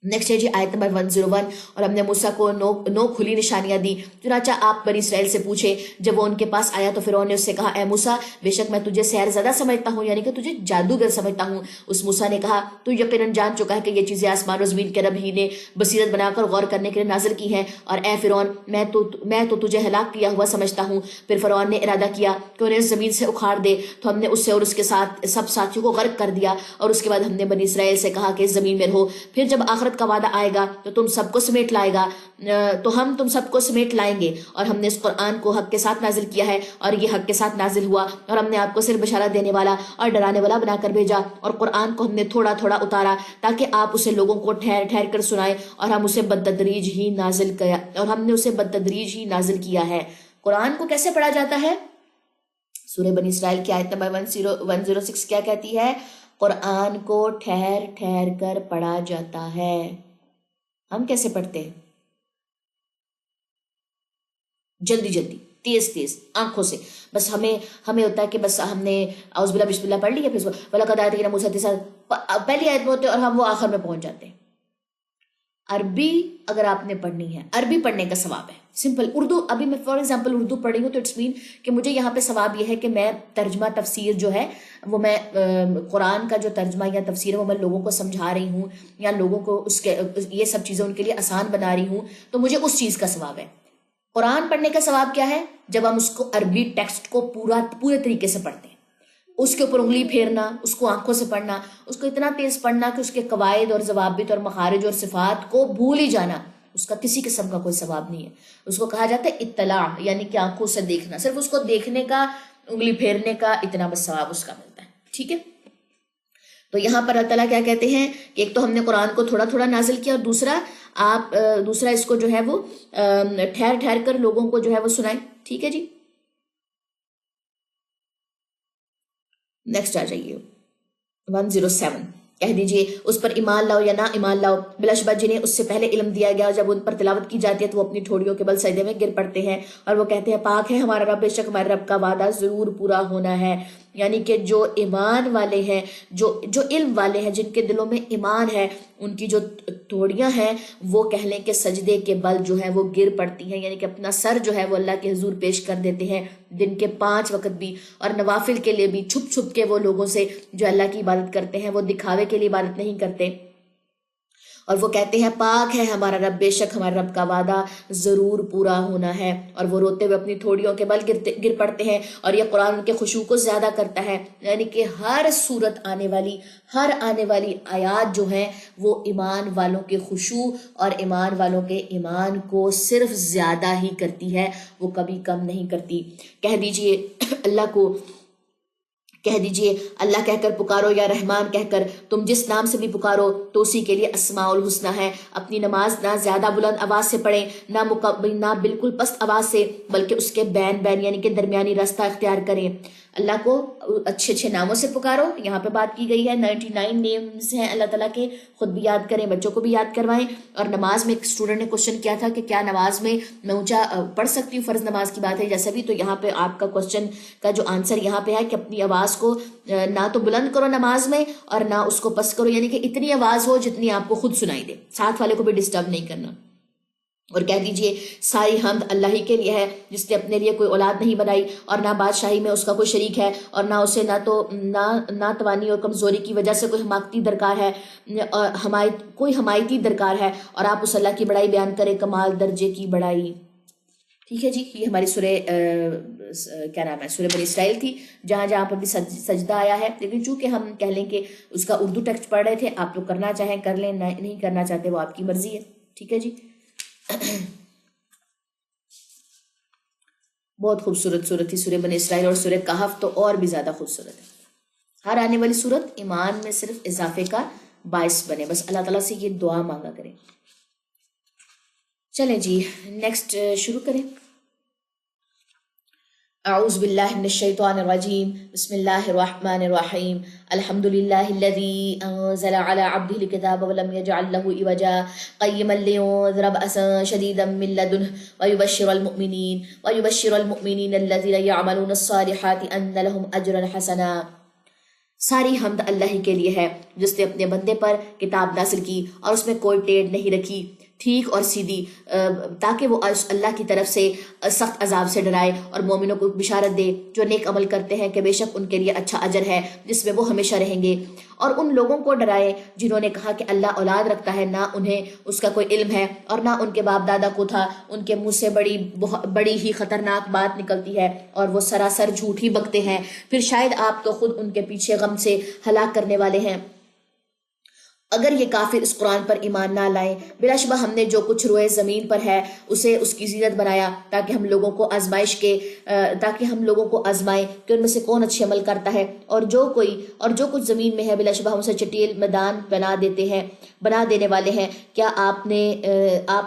نیکسٹ ہے جی آیت نمبر 101، اور ہم نے موسیٰ کو نو کھلی نشانیاں دی، چنانچہ آپ بنی اسرائیل سے پوچھے۔ جب وہ ان کے پاس آیا تو فرعون نے اس سے کہا، اے موسیٰ بے شک میں تجھے سحر زدہ سمجھتا ہوں، یعنی کہ تجھے جادوگر سمجھتا ہوں۔ اس موسیٰ نے کہا، تو یقیناً جان چکا ہے کہ یہ چیزیں آسمان و زمین کے رب ہی نے بصیرت بنا کر غور کرنے کے لیے نازل کی ہیں، اور اے فرعون میں تو تجھے ہلاک کیا ہوا سمجھتا ہوں۔ پھر فرعون نے ارادہ کیا کہ انہیں زمین سے اکھاڑ دے، تو ہم نے اسے اور اس کے ساتھ سب ساتھیوں کو غرق کر دیا، اور اس کے بعد ہم نے بنی اسرائیل سے کہا کہ اس زمین میں رہو، پھر جب آخرت کا وعدہ آئے گا تو تم سب کو سمیٹ لائے گا، تو ہم تم سب کو سمیٹ لائیں گے، اور ہم نے اس قرآن کو حق کے ساتھ نازل کیا ہے، اور یہ حق کے ساتھ نازل ہوا، اور ہم نے آپ کو صرف بشارت دینے والا اور ڈرانے والا بنا کر بھیجا، اور قرآن کو ہم نے تھوڑا تھوڑا اتارا تاکہ آپ اسے لوگوں کو ٹھہر ٹھہر کر سنائیں، اور ہم اسے بدتدریج ہی نازل کیا، اور ہم نے اسے بدتدریج ہی نازل کیا ہے۔ قرآن کو کیسے پڑھا جاتا ہے؟ سورہ بنی اسرائیل کی آیت نمبر 106 کیا کہتی ہے؟ قرآن کو ٹھہر ٹھہر کر پڑھا جاتا ہے۔ ہم کیسے پڑھتے ہیں؟ جلدی جلدی، تیز تیز آنکھوں سے، بس ہمیں ہوتا ہے کہ بس ہم نے اعوذ باللہ بسم اللہ پڑھ لی ہے، پھر وَلَقَدْ آتَيْنَا مُوسَىٰ الْكِتَابَ پہلی آیت میں ہوتے ہیں اور ہم وہ آخر میں پہنچ جاتے ہیں۔ عربی اگر آپ نے پڑھنی ہے، عربی پڑھنے کا ثواب ہے، سمپل۔ اردو ابھی میں فار ایگزامپل اردو پڑھ رہی ہوں تو اٹس مین کہ مجھے یہاں پہ ثواب یہ ہے کہ میں ترجمہ تفسیر جو ہے وہ میں قرآن کا جو ترجمہ یا تفسیر ہے وہ میں لوگوں کو سمجھا رہی ہوں، یا لوگوں کو اس کے یہ سب چیزیں ان کے لیے آسان بنا رہی ہوں، تو مجھے اس چیز کا ثواب ہے۔ قرآن پڑھنے کا ثواب کیا ہے؟ جب ہم اس کو عربی ٹیکسٹ کو پورے طریقے سے پڑھتے ہیں، اس کے اوپر انگلی پھیرنا، اس کو آنکھوں سے پڑھنا، اس کو اتنا تیز پڑھنا کہ اس کے قواعد اور ضوابط اور مخارج اور صفات کو بھول ہی جانا، اس کا کسی قسم کا کوئی ثواب نہیں ہے۔ اس کو کہا جاتا ہے اطلاع، یعنی کہ آنکھوں سے دیکھنا، صرف اس کو دیکھنے کا، انگلی پھیرنے کا اتنا بس ثواب اس کا ملتا ہے، ٹھیک ہے۔ تو یہاں پر اللہ تعالیٰ کیا کہتے ہیں کہ ایک تو ہم نے قرآن کو تھوڑا تھوڑا نازل کیا، اور دوسرا اس کو جو ہے وہ ٹھہر ٹھہر کر لوگوں کو جو ہے وہ سنائیں، ٹھیک ہے جی۔ نیکسٹ آ جائیے 107، کہہ دیجئے اس پر ایمان لاؤ یا نہ ایمان لاؤ، بلا شبہ جنہیں اس سے پہلے علم دیا گیا، جب ان پر تلاوت کی جاتی ہے تو وہ اپنی ٹھوڑیوں کے بل سجدے میں گر پڑتے ہیں، اور وہ کہتے ہیں پاک ہے ہمارا رب، بے شک ہمارے رب کا وعدہ ضرور پورا ہونا ہے۔ یعنی کہ جو ایمان والے ہیں، جو علم والے ہیں، جن کے دلوں میں ایمان ہے، ان کی جو ٹھوڑیاں ہیں وہ کہہ لیں کہ سجدے کے بل جو ہے وہ گر پڑتی ہیں، یعنی کہ اپنا سر جو ہے وہ اللہ کے حضور پیش کر دیتے ہیں، دن کے 5 وقت بھی اور نوافل کے لیے بھی، چھپ چھپ کے وہ لوگوں سے جو اللہ کی عبادت کرتے ہیں، وہ دکھاوے کے لیے عبادت نہیں کرتے، اور وہ کہتے ہیں پاک ہے ہمارا رب، بے شک ہمارے رب کا وعدہ ضرور پورا ہونا ہے، اور وہ روتے ہوئے اپنی تھوڑیوں کے بل گر پڑتے ہیں۔ اور یہ قرآن ان کے خشوع کو زیادہ کرتا ہے، یعنی کہ ہر صورت آنے والی آیات جو ہیں وہ ایمان والوں کے خشوع اور ایمان والوں کے ایمان کو صرف زیادہ ہی کرتی ہے، وہ کبھی کم نہیں کرتی۔ کہہ دیجئے اللہ کہہ کر پکارو، یا رحمان کہہ کر، تم جس نام سے بھی پکارو تو اسی کے لیے اسماء الحسنی ہے۔ اپنی نماز نہ زیادہ بلند آواز سے پڑھیں، نہ بالکل پست آواز سے، بلکہ اس کے بین یعنی کہ درمیانی راستہ اختیار کریں۔ اللہ کو اچھے اچھے ناموں سے پکارو، یہاں پہ بات کی گئی ہے 99 نیمز ہیں اللہ تعالیٰ کے، خود بھی یاد کریں، بچوں کو بھی یاد کروائیں۔ اور نماز میں ایک اسٹوڈنٹ نے کوشچن کیا تھا کہ کیا نماز میں اونچا پڑھ سکتی ہوں، فرض نماز کی بات ہے جیسا بھی، تو یہاں پہ آپ کا کوشچن کا جو آنسر یہاں پہ ہے کہ اپنی آواز کو نہ تو بلند کرو نماز میں اور نہ اس کو پست کرو، یعنی کہ اتنی آواز ہو جتنی آپ کو خود سنائی دے، ساتھ والے کو بھی ڈسٹرب نہیں کرنا۔ اور کہہ دیجئے ساری حمد اللہ ہی کے لیے ہے، جس نے اپنے لیے کوئی اولاد نہیں بنائی اور نہ بادشاہی میں اس کا کوئی شریک ہے، اور نہ اسے نہ توانی اور کمزوری کی وجہ سے کوئی حماقتی درکار ہے، اور کوئی حمایتی درکار ہے، اور آپ اس اللہ کی بڑائی بیان کریں، کمال درجے کی بڑائی۔ ٹھیک ہے جی، یہ ہماری سورہ کیا نام ہے، سورہ بنی اسرائیل تھی، جہاں پہ بھی سجدہ آیا ہے، لیکن چونکہ ہم کہہ لیں کہ اس کا اردو ٹیکسٹ پڑھ رہے تھے، آپ لوگ کرنا چاہیں کر لیں، نہیں کرنا چاہتے وہ آپ کی مرضی ہے، ٹھیک ہے جی۔ بہت خوبصورت صورت تھی سورہ بنی اسرائیل، اور سورہ کہف تو اور بھی زیادہ خوبصورت ہے. ہر آنے والی صورت ایمان میں صرف اضافے کا باعث بنے. بس اللہ تعالیٰ سے یہ دعا مانگا کریں. چلیں جی نیکسٹ شروع کریں. اعوذ باللہ من الشیطان الرجیم، بسم اللہ الرحمن الرحیم. الحمد للہ الذی انزل علی عبدہ الکتاب ولم یجعل لہ عوجا قیما لینذر بأسا شدیدا من لدنہ ویبشر المؤمنین الذین یعملون الصالحات ان لہم اجرا حسنا. ساری حمد اللہ ہی کے لیے ہے جس نے اپنے بندے پر کتاب نازل کی اور اس میں کوئی ٹیڑھ نہیں رکھی، ٹھیک اور سیدھی، تاکہ وہ اللہ کی طرف سے سخت عذاب سے ڈرائے اور مومنوں کو بشارت دے جو نیک عمل کرتے ہیں کہ بے شک ان کے لیے اچھا اجر ہے جس میں وہ ہمیشہ رہیں گے، اور ان لوگوں کو ڈرائے جنہوں نے کہا کہ اللہ اولاد رکھتا ہے، نہ انہیں اس کا کوئی علم ہے اور نہ ان کے باپ دادا کو تھا. ان کے منہ سے بڑی ہی خطرناک بات نکلتی ہے اور وہ سراسر جھوٹ ہی بکتے ہیں. پھر شاید آپ تو خود ان کے پیچھے غم سے ہلاک کرنے والے ہیں اگر یہ کافر اس قرآن پر ایمان نہ لائیں. بلا شبہ ہم نے جو کچھ روئے زمین پر ہے اسے اس کی زینت بنایا تاکہ ہم لوگوں کو آزمائیں کہ ان میں سے کون اچھے عمل کرتا ہے، اور جو کچھ زمین میں ہے بلا شبہ ہم اسے چٹیل میدان بنا دینے والے ہیں. کیا آپ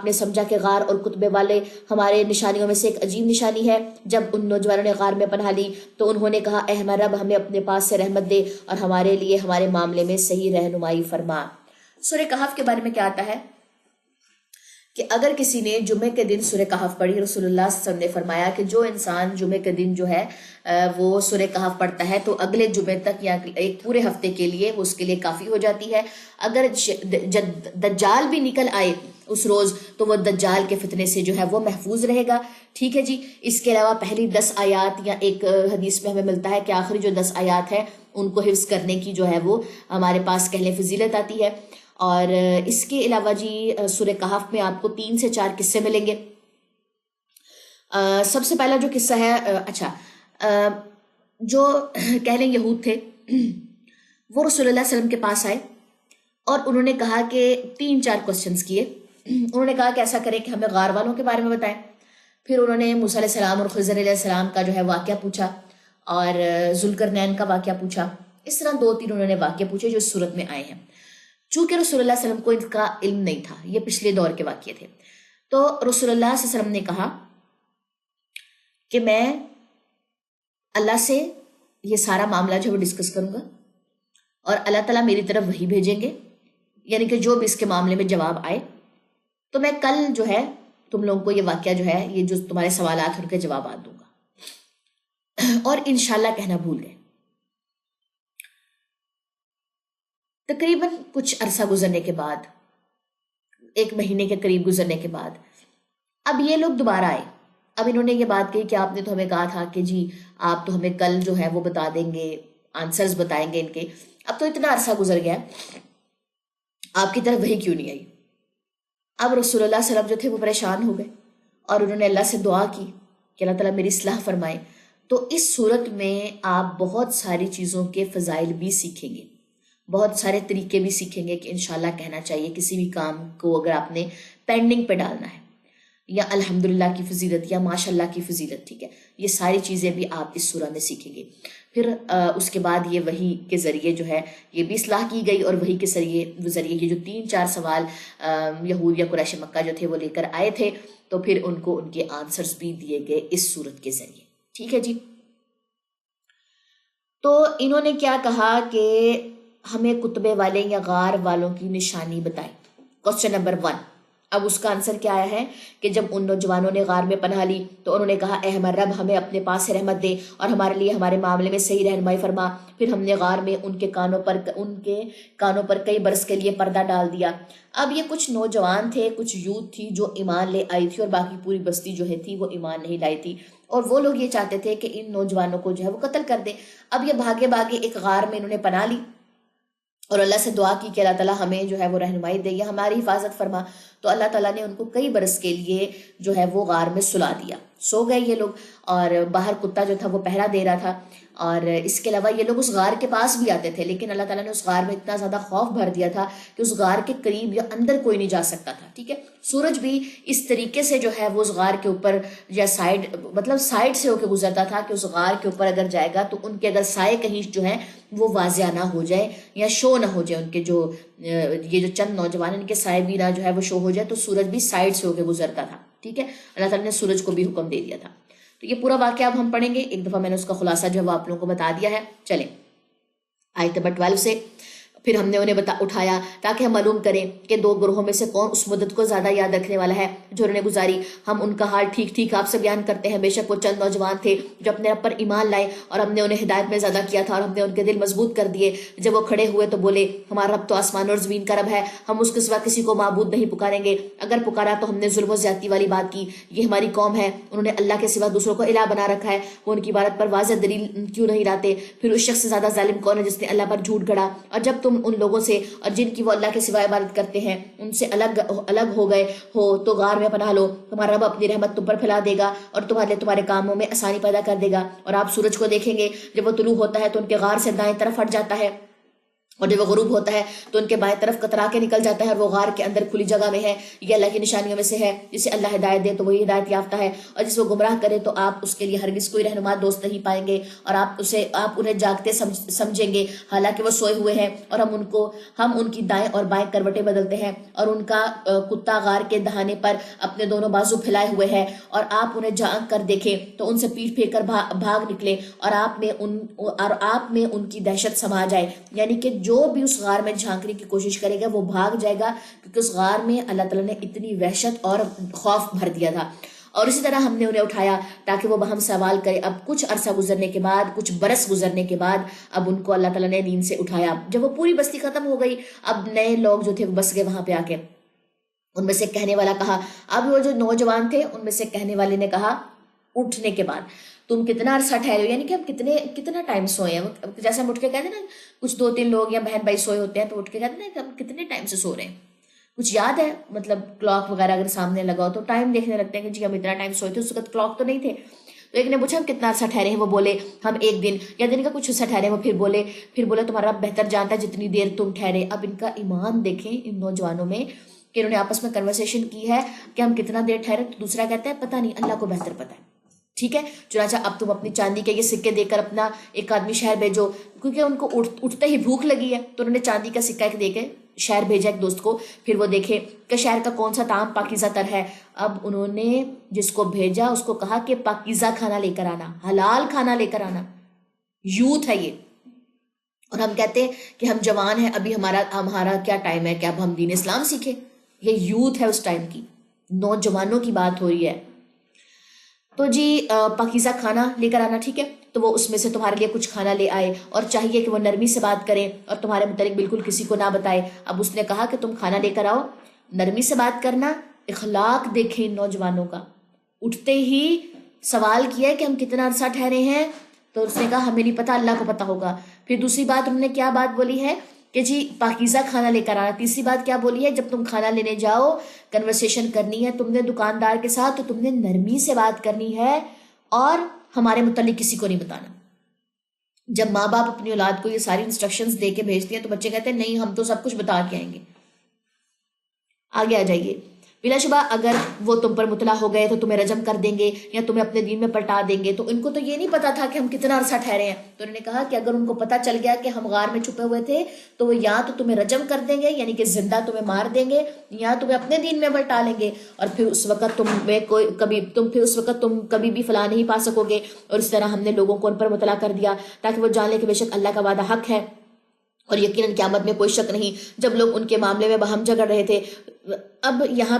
نے سمجھا کہ غار اور کتبے والے ہمارے نشانیوں میں سے ایک عجیب نشانی ہے؟ جب ان نوجوانوں نے غار میں پناہ لی تو انہوں نے کہا، اے ہمارا رب ہمیں اپنے پاس سے رحمت دے اور ہمارے لیے ہمارے معاملے میں صحیح رہنمائی فرما. سورہ کہف کے بارے میں کیا آتا ہے کہ اگر کسی نے جمعے کے دن سورہ کہف پڑھی، رسول اللہ صلی اللہ علیہ وسلم نے فرمایا کہ جو انسان جمعے کے دن جو ہے وہ سورہ کہف پڑھتا ہے تو اگلے جمعے تک یا ایک پورے ہفتے کے لیے وہ اس کے لیے کافی ہو جاتی ہے. اگر دجال بھی نکل آئے اس روز تو وہ دجال کے فتنے سے جو ہے وہ محفوظ رہے گا. ٹھیک ہے جی. اس کے علاوہ پہلی 10 آیات یا ایک حدیث میں ہمیں ملتا ہے کہ آخری جو 10 آیات ہیں ان کو حفظ کرنے کی جو ہے وہ ہمارے پاس کہلیں فضیلت آتی ہے. اور اس کے علاوہ جی سورہ کہف میں آپ کو 3 سے 4 قصے ملیں گے. سب سے پہلا جو قصہ ہے، جو کہہ لیں یہود تھے وہ رسول اللہ صلی اللہ علیہ وسلم کے پاس آئے اور انہوں نے کہا کہ 3-4 کوسچنز کیے. انہوں نے کہا کہ ایسا کریں کہ ہمیں غار والوں کے بارے میں بتائیں. پھر انہوں نے موسیٰ علیہ السلام اور خضر علیہ السلام کا جو ہے واقعہ پوچھا اور ذوالقرنین کا واقعہ پوچھا. اس طرح 2-3 انہوں نے واقعہ پوچھے جو اس صورت میں آئے ہیں. چونکہ رسول اللہ صلی اللہ علیہ وسلم کو ان کا علم نہیں تھا، یہ پچھلے دور کے واقعے تھے، تو رسول اللہ صلی اللہ علیہ وسلم نے کہا کہ میں اللہ سے یہ سارا معاملہ جو ہے وہ ڈسکس کروں گا اور اللہ تعالیٰ میری طرف وحی بھیجیں گے، یعنی کہ جو بھی اس کے معاملے میں جواب آئے تو میں کل جو ہے تم لوگوں کو یہ واقعہ جو ہے یہ جو تمہارے سوالات ہیں ان کے جوابات دوں گا. اور انشاءاللہ کہنا بھول گئے. تقریباً کچھ عرصہ گزرنے کے بعد، 1 مہینے کے قریب گزرنے کے بعد، اب یہ لوگ دوبارہ آئے. اب انہوں نے یہ بات کہی کہ آپ نے تو ہمیں کہا تھا کہ جی آپ تو ہمیں کل جو ہے وہ بتا دیں گے، آنسرز بتائیں گے ان کے. اب تو اتنا عرصہ گزر گیا، آپ کی طرف وہی کیوں نہیں آئی؟ اب رسول اللہ صلی اللہ علیہ وسلم جو تھے وہ پریشان ہو گئے اور انہوں نے اللہ سے دعا کی کہ اللہ تعالیٰ میری اصلاح فرمائے. تو اس صورت میں آپ بہت ساری چیزوں کے فضائل بھی سیکھیں گے، بہت سارے طریقے بھی سیکھیں گے کہ انشاءاللہ کہنا چاہیے کسی بھی کام کو اگر آپ نے پینڈنگ پہ ڈالنا ہے، یا الحمدللہ کی فضیلت یا ماشاءاللہ کی فضیلت. ٹھیک ہے، یہ ساری چیزیں بھی آپ اس سورہ میں سیکھیں گے. پھر اس کے بعد یہ وحی کے ذریعے جو ہے یہ بھی اصلاح کی گئی، اور وحی کے ذریعے یہ جو 3-4 سوال یہود یا قریش مکہ جو تھے وہ لے کر آئے تھے تو پھر ان کو ان کے آنسرز بھی دیے گئے اس صورت کے ذریعے. ٹھیک ہے جی. تو انہوں نے کیا کہا کہ ہمیں کتبے والے یا غار والوں کی نشانی بتائیں. Question number 1. اب اس کا آنسر کیا آیا ہے کہ جب ان نوجوانوں نے غار میں پناہ لی تو انہوں نے کہا، اے ہمارا رب ہمیں اپنے پاس سے رحمت دے اور ہمارے لیے ہمارے معاملے میں صحیح رہنمائی فرما. پھر ہم نے غار میں ان کے کانوں پر کئی برس کے لیے پردہ ڈال دیا. اب یہ کچھ نوجوان تھے، کچھ یوتھ تھی جو ایمان لے آئی تھی، اور باقی پوری بستی جو ہے تھی وہ ایمان نہیں لائی تھی، اور وہ لوگ یہ چاہتے تھے کہ ان نوجوانوں کو جو ہے وہ قتل کر دے. اب یہ بھاگے ایک غار میں انہوں نے پناہ لی اور اللہ سے دعا کی کہ اللہ تعالیٰ ہمیں جو ہے وہ رہنمائی دے یا ہماری حفاظت فرما. تو اللہ تعالیٰ نے ان کو کئی برس کے لیے جو ہے وہ غار میں سلا دیا. سو گئے یہ لوگ، اور باہر کتا جو تھا وہ پہرا دے رہا تھا. اور اس کے علاوہ یہ لوگ اس غار کے پاس بھی آتے تھے، لیکن اللہ تعالیٰ نے اس غار میں اتنا زیادہ خوف بھر دیا تھا کہ اس غار کے قریب یا اندر کوئی نہیں جا سکتا تھا. ٹھیک ہے، سورج بھی اس طریقے سے جو ہے وہ اس غار کے اوپر یا سائڈ سے ہو کے گزرتا تھا کہ اس غار کے اوپر اگر جائے گا تو ان کے اگر سائے کہیں جو ہے وہ واضح نہ ہو جائے یا شو نہ ہو جائے، ان کے جو یہ جو چند نوجوان ان کے سائے بھی نہ جو ہے وہ شو ہو جائے، تو سورج بھی سائڈ سے ہو کے گزرتا تھا. ٹھیک ہے، اللہ تعالیٰ نے سورج کو بھی حکم دے دیا تھا. تو یہ پورا واقعہ اب ہم پڑھیں گے. ایک دفعہ میں نے اس کا خلاصہ جو ہے وہ آپ لوگوں کو بتا دیا ہے. چلیں آیت نمبر 12 سے پھر ہم نے انہیں اٹھایا تاکہ ہم معلوم کریں کہ دو گروہوں میں سے کون اس مدت کو زیادہ یاد رکھنے والا ہے جو انہوں نے گزاری. ہم ان کا حال ٹھیک ٹھیک آپ سے بیان کرتے ہیں. بے شک وہ چند نوجوان تھے جو اپنے رب پر ایمان لائے اور ہم نے انہیں ہدایت میں زیادہ کیا تھا اور ہم نے ان کے دل مضبوط کر دیے. جب وہ کھڑے ہوئے تو بولے ہمارا رب تو آسمان اور زمین کا رب ہے، ہم اس کے سوا کسی کو معبود نہیں پکاریں گے. اگر پکارا تو ہم نے ظلم و زیادتی والی بات کی. یہ ہماری قوم ہے، انہوں نے اللہ کے سوا دوسروں کو الہ بنا رکھا ہے. وہ ان کی عبادت پر واضح دلیل کیوں نہیں لاتے؟ پھر اس شخص سے زیادہ ظالم کون ہے جس نے اللہ پر جھوٹ گھڑا؟ اور جب تم ان لوگوں سے اور جن کی وہ اللہ کے سوا عبادت کرتے ہیں ان سے الگ ہو گئے ہو تو غار میں پناہ لو. تمہارا رب اپنی رحمت تم پر پھیلا دے گا اور تمہارے لیے تمہارے کاموں میں آسانی پیدا کر دے گا. اور آپ سورج کو دیکھیں گے جب وہ طلوع ہوتا ہے تو ان کے غار سے دائیں طرف ہٹ جاتا ہے، اور جب وہ غروب ہوتا ہے تو ان کے بائیں طرف کترا کے نکل جاتا ہے اور وہ غار کے اندر کھلی جگہ میں ہے. یہ اللہ کی نشانیوں میں سے ہے. جسے اللہ ہدایت دے تو وہی ہدایت یافتہ ہے، اور جس وہ گمراہ کرے تو آپ اس کے لیے ہرگز کوئی رہنما دوست نہیں پائیں گے. اور آپ انہیں جاگتے سمجھیں گے حالانکہ وہ سوئے ہوئے ہیں. اور ہم ان کی دائیں اور بائیں کروٹیں بدلتے ہیں، اور ان کا کتا غار کے دہانے پر اپنے دونوں بازو پھیلائے ہوئے ہے. اور آپ انہیں جھانک کر دیکھیں تو ان سے پیٹ پھیر کر بھاگ نکلے اور آپ میں ان کی دہشت سما جائے. یعنی کہ جو بھی اس غار میں جھانکنے کی کوشش کرے گا وہ بھاگ جائے گا، کیونکہ اس غار میں اللہ تعالیٰ نے اتنی وحشت اور خوف بھر دیا تھا. اور اسی طرح ہم نے انہیں اٹھایا تاکہ وہ ہم سوال کرے. اب کچھ عرصہ گزرنے کے بعد، کچھ برس گزرنے کے بعد اب ان کو اللہ تعالیٰ نے نیند سے اٹھایا. جب وہ پوری بستی ختم ہو گئی اب نئے لوگ جو تھے وہ بس گئے وہاں پہ آ کے. ان میں سے کہنے والا کہا، اب وہ جو نوجوان تھے ان میں سے کہنے والے نے کہا اٹھنے کے بعد، تم کتنا عرصہ ٹھہرے ہو؟ یعنی کہ ہم کتنا ٹائم سوئے ہیں. جیسے ہم اٹھ کے کہتے ہیں نا، کچھ 2-3 لوگ یا بہن بھائی سوئے ہوتے ہیں تو اٹھ کے کہتے ہیں کہ ہم کتنے ٹائم سے سو رہے ہیں. کچھ یاد ہے، مطلب کلاک وغیرہ اگر سامنے لگا ہو تو ٹائم دیکھنے لگتے ہیں کہ جی ہم اتنا ٹائم سوئے تھے. اس وقت کلاک تو نہیں تھے. تو ایک نے پوچھا ہم کتنا عرصہ ٹھہرے ہیں؟ وہ بولے ہم 1 دن یا دن کا کچھ حصہ ٹھہرے. وہ پھر بولے تمہارا رب بہتر جانتا ہے جتنی دیر تم ٹھہرے. اب ان کا ایمان دیکھیں ان نوجوانوں میں کہ انہوں نے آپس میں کنورسیشن کی ہے کہ ہم کتنا دیر ٹھہرے. تو دوسرا کہتا ہے پتہ نہیں، اللہ کو بہتر پتہ ہے. ٹھیک ہے، چنانچہ اب تم اپنی چاندی کے یہ سکے دے کر اپنا ایک آدمی شہر بھیجو، کیونکہ ان کو اٹھتے ہی بھوک لگی ہے. تو انہوں نے چاندی کا سکہ ایک دے کے شہر بھیجا ایک دوست کو. پھر وہ دیکھے کہ شہر کا کون سا طعام پاکیزہ تر ہے. اب انہوں نے جس کو بھیجا اس کو کہا کہ پاکیزہ کھانا لے کر آنا، حلال کھانا لے کر آنا. یوتھ ہے یہ. اور ہم کہتے ہیں کہ ہم جوان ہیں، ابھی ہمارا کیا ٹائم ہے کہ اب ہم دین اسلام سیکھیں. یہ یوتھ ہے اس ٹائم کی، نوجوانوں کی بات ہو رہی ہے. تو جی پاکیزہ کھانا لے کر آنا. ٹھیک ہے، تو وہ اس میں سے تمہارے لیے کچھ کھانا لے آئے اور چاہیے کہ وہ نرمی سے بات کریں اور تمہارے متعلق بالکل کسی کو نہ بتائے. اب اس نے کہا کہ تم کھانا لے کر آؤ، نرمی سے بات کرنا. اخلاق دیکھیں ان نوجوانوں کا. اٹھتے ہی سوال کیا کہ ہم کتنا عرصہ ٹھہرے ہیں، تو اس نے کہا ہمیں نہیں پتا، اللہ کو پتا ہوگا. پھر دوسری بات انہوں نے کیا بات بولی ہے کہ جی پاکیزہ کھانا لے کر آنا. تیسری بات کیا بولی ہے، جب تم کھانا لینے جاؤ کنورسیشن کرنی ہے تم نے دکاندار کے ساتھ تو تم نے نرمی سے بات کرنی ہے اور ہمارے متعلق کسی کو نہیں بتانا. جب ماں باپ اپنی اولاد کو یہ ساری انسٹرکشنز دے کے بھیجتے ہیں تو بچے کہتے ہیں نہیں ہم تو سب کچھ بتا کے آئیں گے. آگے آ جائیے. بلا شبہ اگر وہ تم پر مطلع ہو گئے تو تمہیں رجم کر دیں گے یا تمہیں اپنے دین میں پلٹا دیں گے. تو ان کو تو یہ نہیں پتا تھا کہ ہم کتنا عرصہ ٹھہرے ہیں. تو انہوں نے کہا کہ اگر ان کو پتا چل گیا کہ ہم غار میں چھپے ہوئے تھے تو وہ یا تو تمہیں رجم کر دیں گے، یعنی کہ زندہ تمہیں مار دیں گے، یا تمہیں اپنے دین میں پلٹا لیں گے. اور پھر اس وقت تم کبھی بھی فلاح نہیں پا سکو گے. اور اس طرح ہم نے لوگوں کو ان پر مطلع کر دیا تاکہ وہ جان لیں کہ بے شک اللہ کا وعدہ حق ہے اور یقیناً قیامت میں کوئی شک نہیں. جب لوگ ان کے معاملے میں باہم جھگڑ رہے تھے. اب یہاں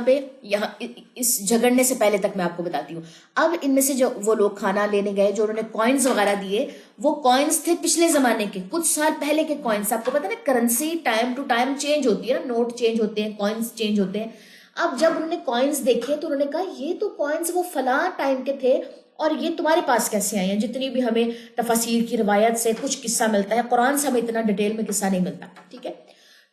اس جھگڑنے سے پہلے تک میں آپ کو بتاتی ہوں. اب ان میں سے جو وہ لوگ کھانا لینے گئے جو انہوں نے کوائنز وغیرہ دیے، وہ کوائنز تھے پچھلے زمانے کے، کچھ سال پہلے کے کوائنز. آپ کو پتا نا currency time to time change ہوتی ہے نا، نوٹ چینج ہوتے ہیں، کوائنز چینج ہوتے ہیں. اب جب انہوں نے کوائنز دیکھے تو انہوں نے کہا یہ تو کوائنز وہ فلاں ٹائم کے تھے اور یہ تمہارے پاس کیسے آئے ہیں؟ جتنی بھی ہمیں تفاسیر کی روایت سے کچھ قصہ ملتا ہے، قرآن سے ہمیں اتنا ڈیٹیل میں قصہ نہیں ملتا. ٹھیک ہے،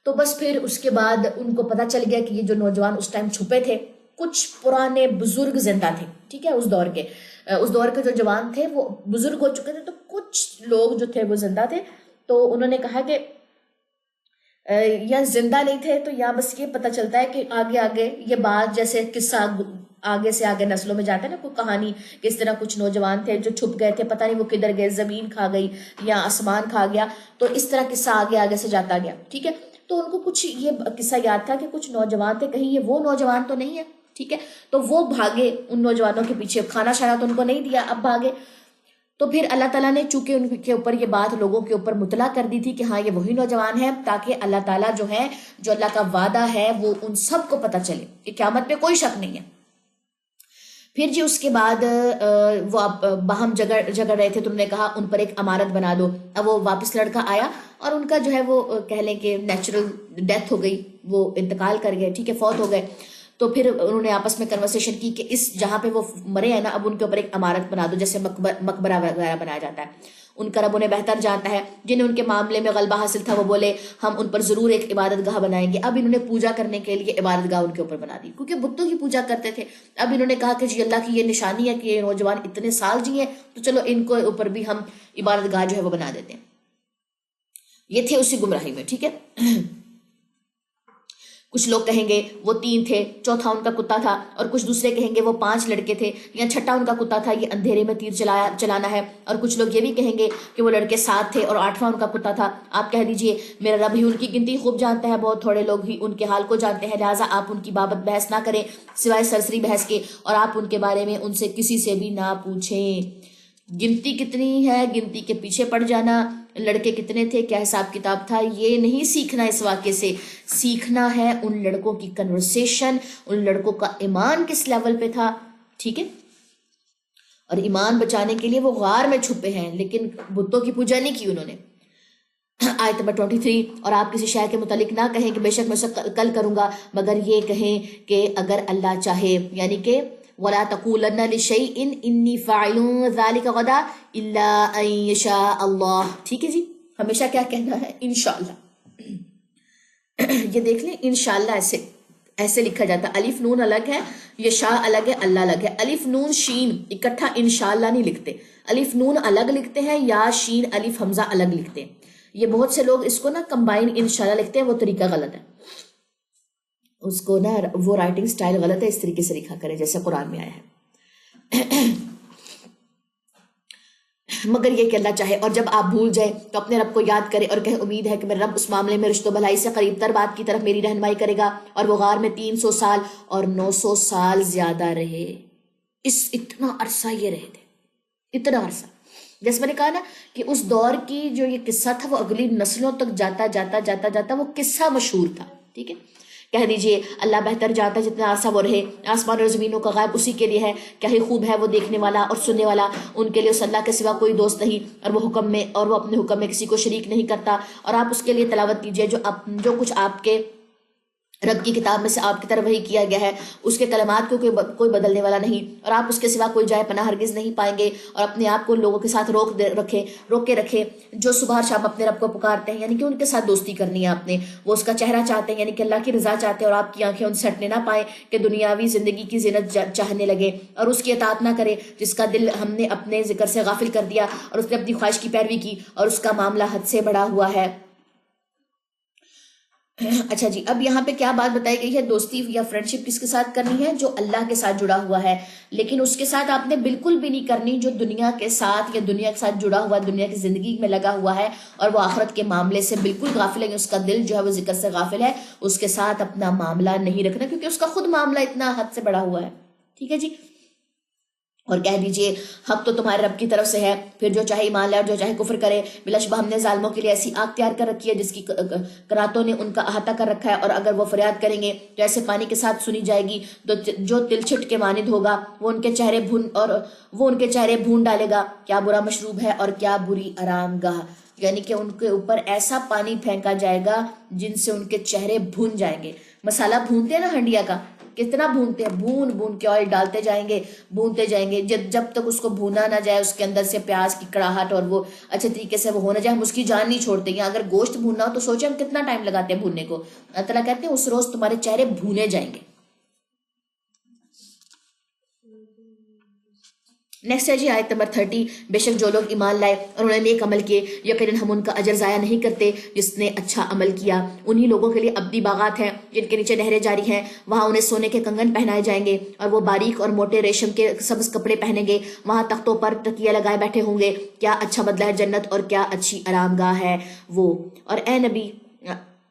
تو بس پھر اس کے بعد ان کو پتہ چل گیا کہ یہ جو نوجوان اس ٹائم چھپے تھے کچھ پرانے بزرگ زندہ تھے، ٹھیک ہے، اس دور کے جو جوان تھے وہ بزرگ ہو چکے تھے، تو کچھ لوگ جو تھے وہ زندہ تھے. تو انہوں نے کہا کہ یا زندہ نہیں تھے، تو یا بس یہ پتہ چلتا ہے کہ آگے آگے یہ بات جیسے قصہ آگے سے آگے نسلوں میں جاتا ہے نا، کوئی کہانی کس طرح کچھ نوجوان تھے جو چھپ گئے تھے، پتہ نہیں وہ کدھر گئے، زمین کھا گئی یا آسمان کھا گیا، تو اس طرح قصہ آگے آگے سے جاتا گیا، ٹھیک ہے. تو ان کو کچھ یہ قصہ یاد تھا کہ کچھ نوجوان تھے، کہیں یہ وہ نوجوان تو نہیں ہے، ٹھیک ہے. تو وہ بھاگے ان نوجوانوں کے پیچھے، کھانا شانا تو ان کو نہیں دیا، اب بھاگے. تو پھر اللہ تعالیٰ نے چونکہ ان کے اوپر یہ بات لوگوں کے اوپر مطلع کر دی تھی کہ ہاں یہ وہی نوجوان ہے، تاکہ اللہ تعالیٰ جو ہے، جو اللہ کا وعدہ ہے وہ ان سب کو پتہ چلے کہ قیامت پہ کوئی شک نہیں ہے. پھر جی اس کے بعد وہ باہم جگڑ رہے تھے، تو انہوں نے کہا ان پر ایک عمارت بنا دو. اب وہ واپس لڑکا آیا اور ان کا جو ہے وہ کہہ لیں کہ نیچرل ڈیتھ ہو گئی، وہ انتقال کر گئے، ٹھیک ہے، فوت ہو گئے. تو پھر انہوں نے آپس میں کنورسیشن کی کہ اس جہاں پہ وہ مرے ہیں نا، اب ان کے اوپر ایک عمارت بنا دو، جیسے مقبرہ وغیرہ بنایا جاتا ہے. ان کا رب انہیں بہتر جانتا ہے، جنہیں ان کے معاملے میں غلبہ حاصل تھا وہ بولے ہم ان پر ضرور ایک عبادت گاہ بنائیں گے. اب انہوں نے پوجا کرنے کے لیے عبادت گاہ ان کے اوپر بنا دی، کیونکہ بتوں کی پوجا کرتے تھے. اب انہوں نے کہا کہ جی اللہ کی یہ نشانی ہے کہ یہ نوجوان اتنے سال جیے، تو چلو ان کو اوپر بھی ہم عبادت گاہ جو ہے وہ بنا دیتے ہیں. یہ تھے اسی گمراہی میں، ٹھیک ہے. کچھ لوگ کہیں گے وہ 3 تھے، چوتھا ان کا کتا تھا، اور کچھ دوسرے کہیں گے وہ 5 لڑکے تھے، یا چھٹا ان کا کتا تھا، یہ اندھیرے میں تیر چلانا ہے. اور کچھ لوگ یہ بھی کہیں گے کہ وہ لڑکے 7 تھے اور 8واں ان کا کتا تھا. آپ کہہ دیجئے میرا رب ہی ان کی گنتی خوب جانتا ہے، بہت تھوڑے لوگ ہی ان کے حال کو جانتے ہیں، لہٰذا آپ ان کی بابت بحث نہ کریں سوائے سرسری بحث کے، اور آپ ان کے بارے میں ان سے کسی سے بھی نہ پوچھیں. گنتی کتنی ہے، گنتی کے پیچھے پڑ جانا، لڑکے کتنے تھے، کیا حساب کتاب تھا، یہ نہیں سیکھنا. اس واقعے سے سیکھنا ہے ان لڑکوں کی کنورسیشن، ان لڑکوں کا ایمان کس لیول پہ تھا، ٹھیک ہے. اور ایمان بچانے کے لیے وہ غار میں چھپے ہیں، لیکن بتوں کی پوجا نہیں کی انہوں نے. آیت نمبر 23، اور آپ کسی شے کے متعلق نہ کہیں کہ بے شک میں اسے کل کروں گا، مگر یہ کہیں کہ اگر اللہ چاہے، یعنی کہ وَلَا تَقُولَنَّ لِشَيْءٍ إِنِّي فَاعِلٌ ذَلِكَ غَدًا إِلَّا أَن يَشَاءَ اللَّهُ. ٹھیک ہے جی، ہمیشہ کیا کہنا ہے؟ انشاءاللہ. یہ دیکھ لیں، انشاءاللہ ایسے لکھا جاتا ہے، الف نون الگ ہے، یشاء الگ ہے، اللہ الگ ہے. الف نون شین اکٹھا انشاءاللہ نہیں لکھتے، الف نون الگ لکھتے ہیں، یا شین الف حمزہ الگ لکھتے ہیں. یہ بہت سے لوگ اس کو نا کمبائن انشاءاللہ لکھتے ہیں، وہ طریقہ غلط ہے. اس کو نا وہ رائٹنگ سٹائل غلط ہے، اس طریقے سے لکھا کریں جیسے قرآن میں آیا ہے. مگر یہ کہ اللہ چاہے. اور جب آپ بھول جائیں تو اپنے رب کو یاد کریں اور کہیں امید ہے کہ میرا رب اس معاملے میں رشت و بھلائی سے قریب تر بات کی طرف میری رہنمائی کرے گا. اور وہ غار میں 300 سال اور 900 سال زیادہ رہے. اتنا عرصہ یہ رہے تھے، اتنا عرصہ. جیسے میں نے کہا نا کہ اس دور کی جو یہ قصہ تھا وہ اگلی نسلوں تک جاتا جاتا جاتا جاتا وہ قصہ مشہور تھا. ٹھیک ہے، کہہ دیجئے اللہ بہتر جانتا ہے جتنا عرصہ وہ رہے. آسمان اور زمینوں کا غائب اسی کے لیے ہے، کیا ہی خوب ہے وہ دیکھنے والا اور سننے والا. ان کے لیے اس اللہ کے سوا کوئی دوست نہیں، اور وہ اپنے حکم میں کسی کو شریک نہیں کرتا. اور آپ اس کے لیے تلاوت کیجئے جو کچھ آپ کے رب کی کتاب میں سے آپ کی طرف وحی کیا گیا ہے، اس کے کلمات کو کوئی بدلنے والا نہیں، اور آپ اس کے سوا کوئی جائے پناہ ہرگز نہیں پائیں گے. اور اپنے آپ کو لوگوں کے ساتھ روک کے رکھے جو صبح شام اپنے رب کو پکارتے ہیں، یعنی کہ ان کے ساتھ دوستی کرنی ہے آپ نے. وہ اس کا چہرہ چاہتے ہیں، یعنی کہ اللہ کی رضا چاہتے ہیں، اور آپ کی آنکھیں ان سے ہٹنے نہ پائیں کہ دنیاوی زندگی کی زینت چاہنے لگے اور اس کی اطاعت نہ کرے، جس کا دل ہم نے اپنے ذکر سے غافل کر دیا اور اس نے اپنی خواہش کی پیروی کی اور اس کا معاملہ حد سے بڑا ہوا ہے. اچھا جی، اب یہاں پہ کیا بات بتائی گئی ہے؟ دوستی یا فرینڈشپ کس کے ساتھ کرنی ہے؟ جو اللہ کے ساتھ جڑا ہوا ہے. لیکن اس کے ساتھ آپ نے بالکل بھی نہیں کرنی جو دنیا کے ساتھ یا دنیا کے ساتھ جڑا ہوا، دنیا کی زندگی میں لگا ہوا ہے اور وہ آخرت کے معاملے سے بالکل غافل ہے. اس کا دل جو ہے وہ ذکر سے غافل ہے، اس کے ساتھ اپنا معاملہ نہیں رکھنا، کیونکہ اس کا خود معاملہ اتنا حد سے بڑا ہوا ہے. ٹھیک ہے جی. اور کہہ دیجئے حق تو تمہارے رب کی طرف سے ہے، پھر جو چاہے ایمان لائے اور جو چاہے کفر کرے. بلا شبہ ہم نے ظالموں کے لیے ایسی آگ تیار کر رکھی ہے جس کی کناتوں نے ان کا احاطہ کر رکھا ہے، اور اگر وہ فریاد کریں گے تو ایسے پانی کے ساتھ سنی جائے گی جو تلچھٹ کے مانند ہوگا. وہ ان کے چہرے بھون ڈالے گا. کیا برا مشروب ہے اور کیا بری آرام گاہ، یعنی کہ ان کے اوپر ایسا پانی پھینکا جائے گا جن سے ان کے چہرے بھون جائیں گے. مسالہ بھونتے ہیں نا ہنڈیا کا، کتنا بھونتے ہیں، بھون بھون کے آئل ڈالتے جائیں گے، بھونتے جائیں گے، جب تک اس کو بھونا نہ جائے، اس کے اندر سے پیاز کی کڑاہٹ اور وہ اچھے طریقے سے وہ ہونا جائے، ہم اس کی جان نہیں چھوڑتے ہیں۔ اگر گوشت بھوننا ہو تو سوچیں ہم کتنا ٹائم لگاتے ہیں بھوننے کو۔ اللہ تعالیٰ کہتے ہیں اس روز تمہارے چہرے بھونے جائیں گے۔ نیکسٹ ہے جی آیت نمبر 30، بے شک جو لوگ ایمان لائے اور انہوں نے نیک عمل کیے، یقیناً ہم ان کا اجر ضائع نہیں کرتے جس نے اچھا عمل کیا۔ انہی لوگوں کے لیے ابدی باغات ہیں جن کے نیچے نہریں جاری ہیں، وہاں انہیں سونے کے کنگن پہنائے جائیں گے اور وہ باریک اور موٹے ریشم کے سبز کپڑے پہنیں گے، وہاں تختوں پر تکیے لگائے بیٹھے ہوں گے، کیا اچھا بدلہ ہے جنت اور کیا اچھی آرام گاہ ہے وہ۔ اور اے نبی،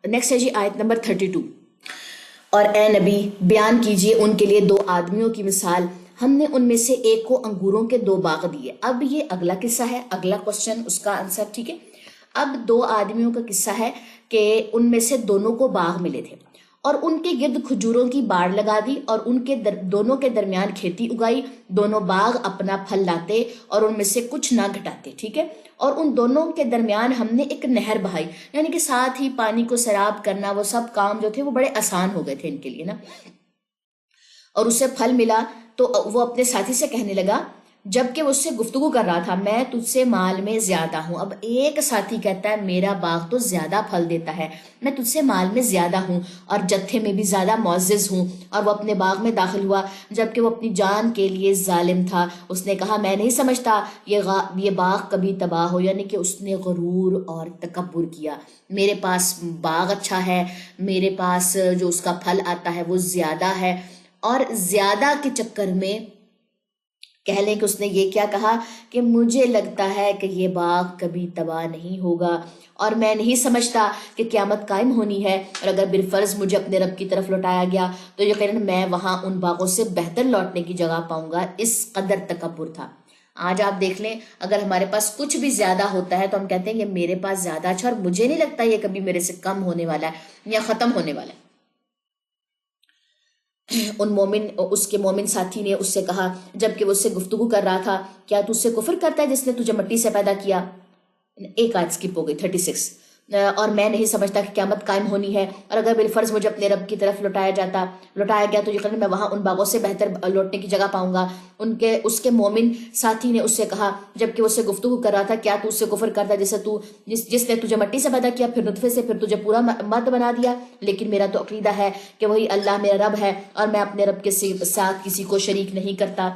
نیکسٹ ہے جی آیت نمبر 32، اور اے نبی بیان کیجئے ان کے لیے دو آدمیوں کی مثال، ہم نے ان میں سے ایک کو انگوروں کے 2 باغ دیے۔ اب یہ اگلا قصہ ہے، اگلا کوسچن اس کا آنسر، ٹھیک ہے۔ اب 2 آدمیوں کا قصہ ہے کہ ان میں سے دونوں کو باغ ملے تھے اور ان کے گرد کھجوروں کی باڑ لگا دی اور ان کے دونوں کے درمیان کھیتی اگائی، دونوں باغ اپنا پھل لاتے اور ان میں سے کچھ نہ گھٹاتے، ٹھیک ہے۔ اور ان دونوں کے درمیان ہم نے ایک نہر بہائی، یعنی کہ ساتھ ہی پانی کو سیراب کرنا، وہ سب کام جو تھے وہ بڑے آسان ہو گئے تھے ان کے لیے نا۔ اور اسے پھل ملا تو وہ اپنے ساتھی سے کہنے لگا، جبکہ وہ اس سے گفتگو کر رہا تھا، میں تجھ سے مال میں زیادہ ہوں۔ اب ایک ساتھی کہتا ہے میرا باغ تو زیادہ پھل دیتا ہے، میں تجھ سے مال میں زیادہ ہوں اور جتھے میں بھی زیادہ معزز ہوں۔ اور وہ اپنے باغ میں داخل ہوا جبکہ وہ اپنی جان کے لیے ظالم تھا۔ اس نے کہا میں نہیں سمجھتا یہ باغ کبھی تباہ ہو، یعنی کہ اس نے غرور اور تکبر کیا۔ میرے پاس باغ اچھا ہے، میرے پاس جو اس کا پھل آتا ہے وہ زیادہ ہے، اور زیادہ کے چکر میں کہہ لیں کہ اس نے یہ کیا کہا کہ مجھے لگتا ہے کہ یہ باغ کبھی تباہ نہیں ہوگا اور میں نہیں سمجھتا کہ قیامت قائم ہونی ہے، اور اگر بالفرض مجھے اپنے رب کی طرف لوٹایا گیا تو یقیناً میں وہاں ان باغوں سے بہتر لوٹنے کی جگہ پاؤں گا۔ اس قدر تکبر تھا۔ آج آپ دیکھ لیں اگر ہمارے پاس کچھ بھی زیادہ ہوتا ہے تو ہم کہتے ہیں کہ میرے پاس زیادہ اچھا، اور مجھے نہیں لگتا یہ کبھی میرے سے کم ہونے والا ہے یا ختم ہونے والا ہے۔ اس کے مومن ساتھی نے اس سے کہا جبکہ وہ اس سے گفتگو کر رہا تھا، کیا تو اس سے کفر کرتا ہے جس نے تجھے مٹی سے پیدا کیا؟ ایک آیت سکپ ہو گئی 36، اور میں نہیں سمجھتا کہ قیامت قائم ہونی ہے، اور اگر بالفرض مجھے اپنے رب کی طرف لوٹایا گیا تو یقیناً میں وہاں ان باغوں سے بہتر لوٹنے کی جگہ پاؤں گا۔ اس کے مومن ساتھی نے اس سے کہا جبکہ وہ اس سے گفتگو کر رہا تھا، کیا تو اس سے کفر کرتا ہے جس نے تجھے مٹی سے پیدا کیا، پھر نطفے سے، پھر تجھے پورا مرد بنا دیا؟ لیکن میرا تو عقیدہ ہے کہ وہی اللہ میرا رب ہے اور میں اپنے رب کے ساتھ کسی کو شریک نہیں کرتا۔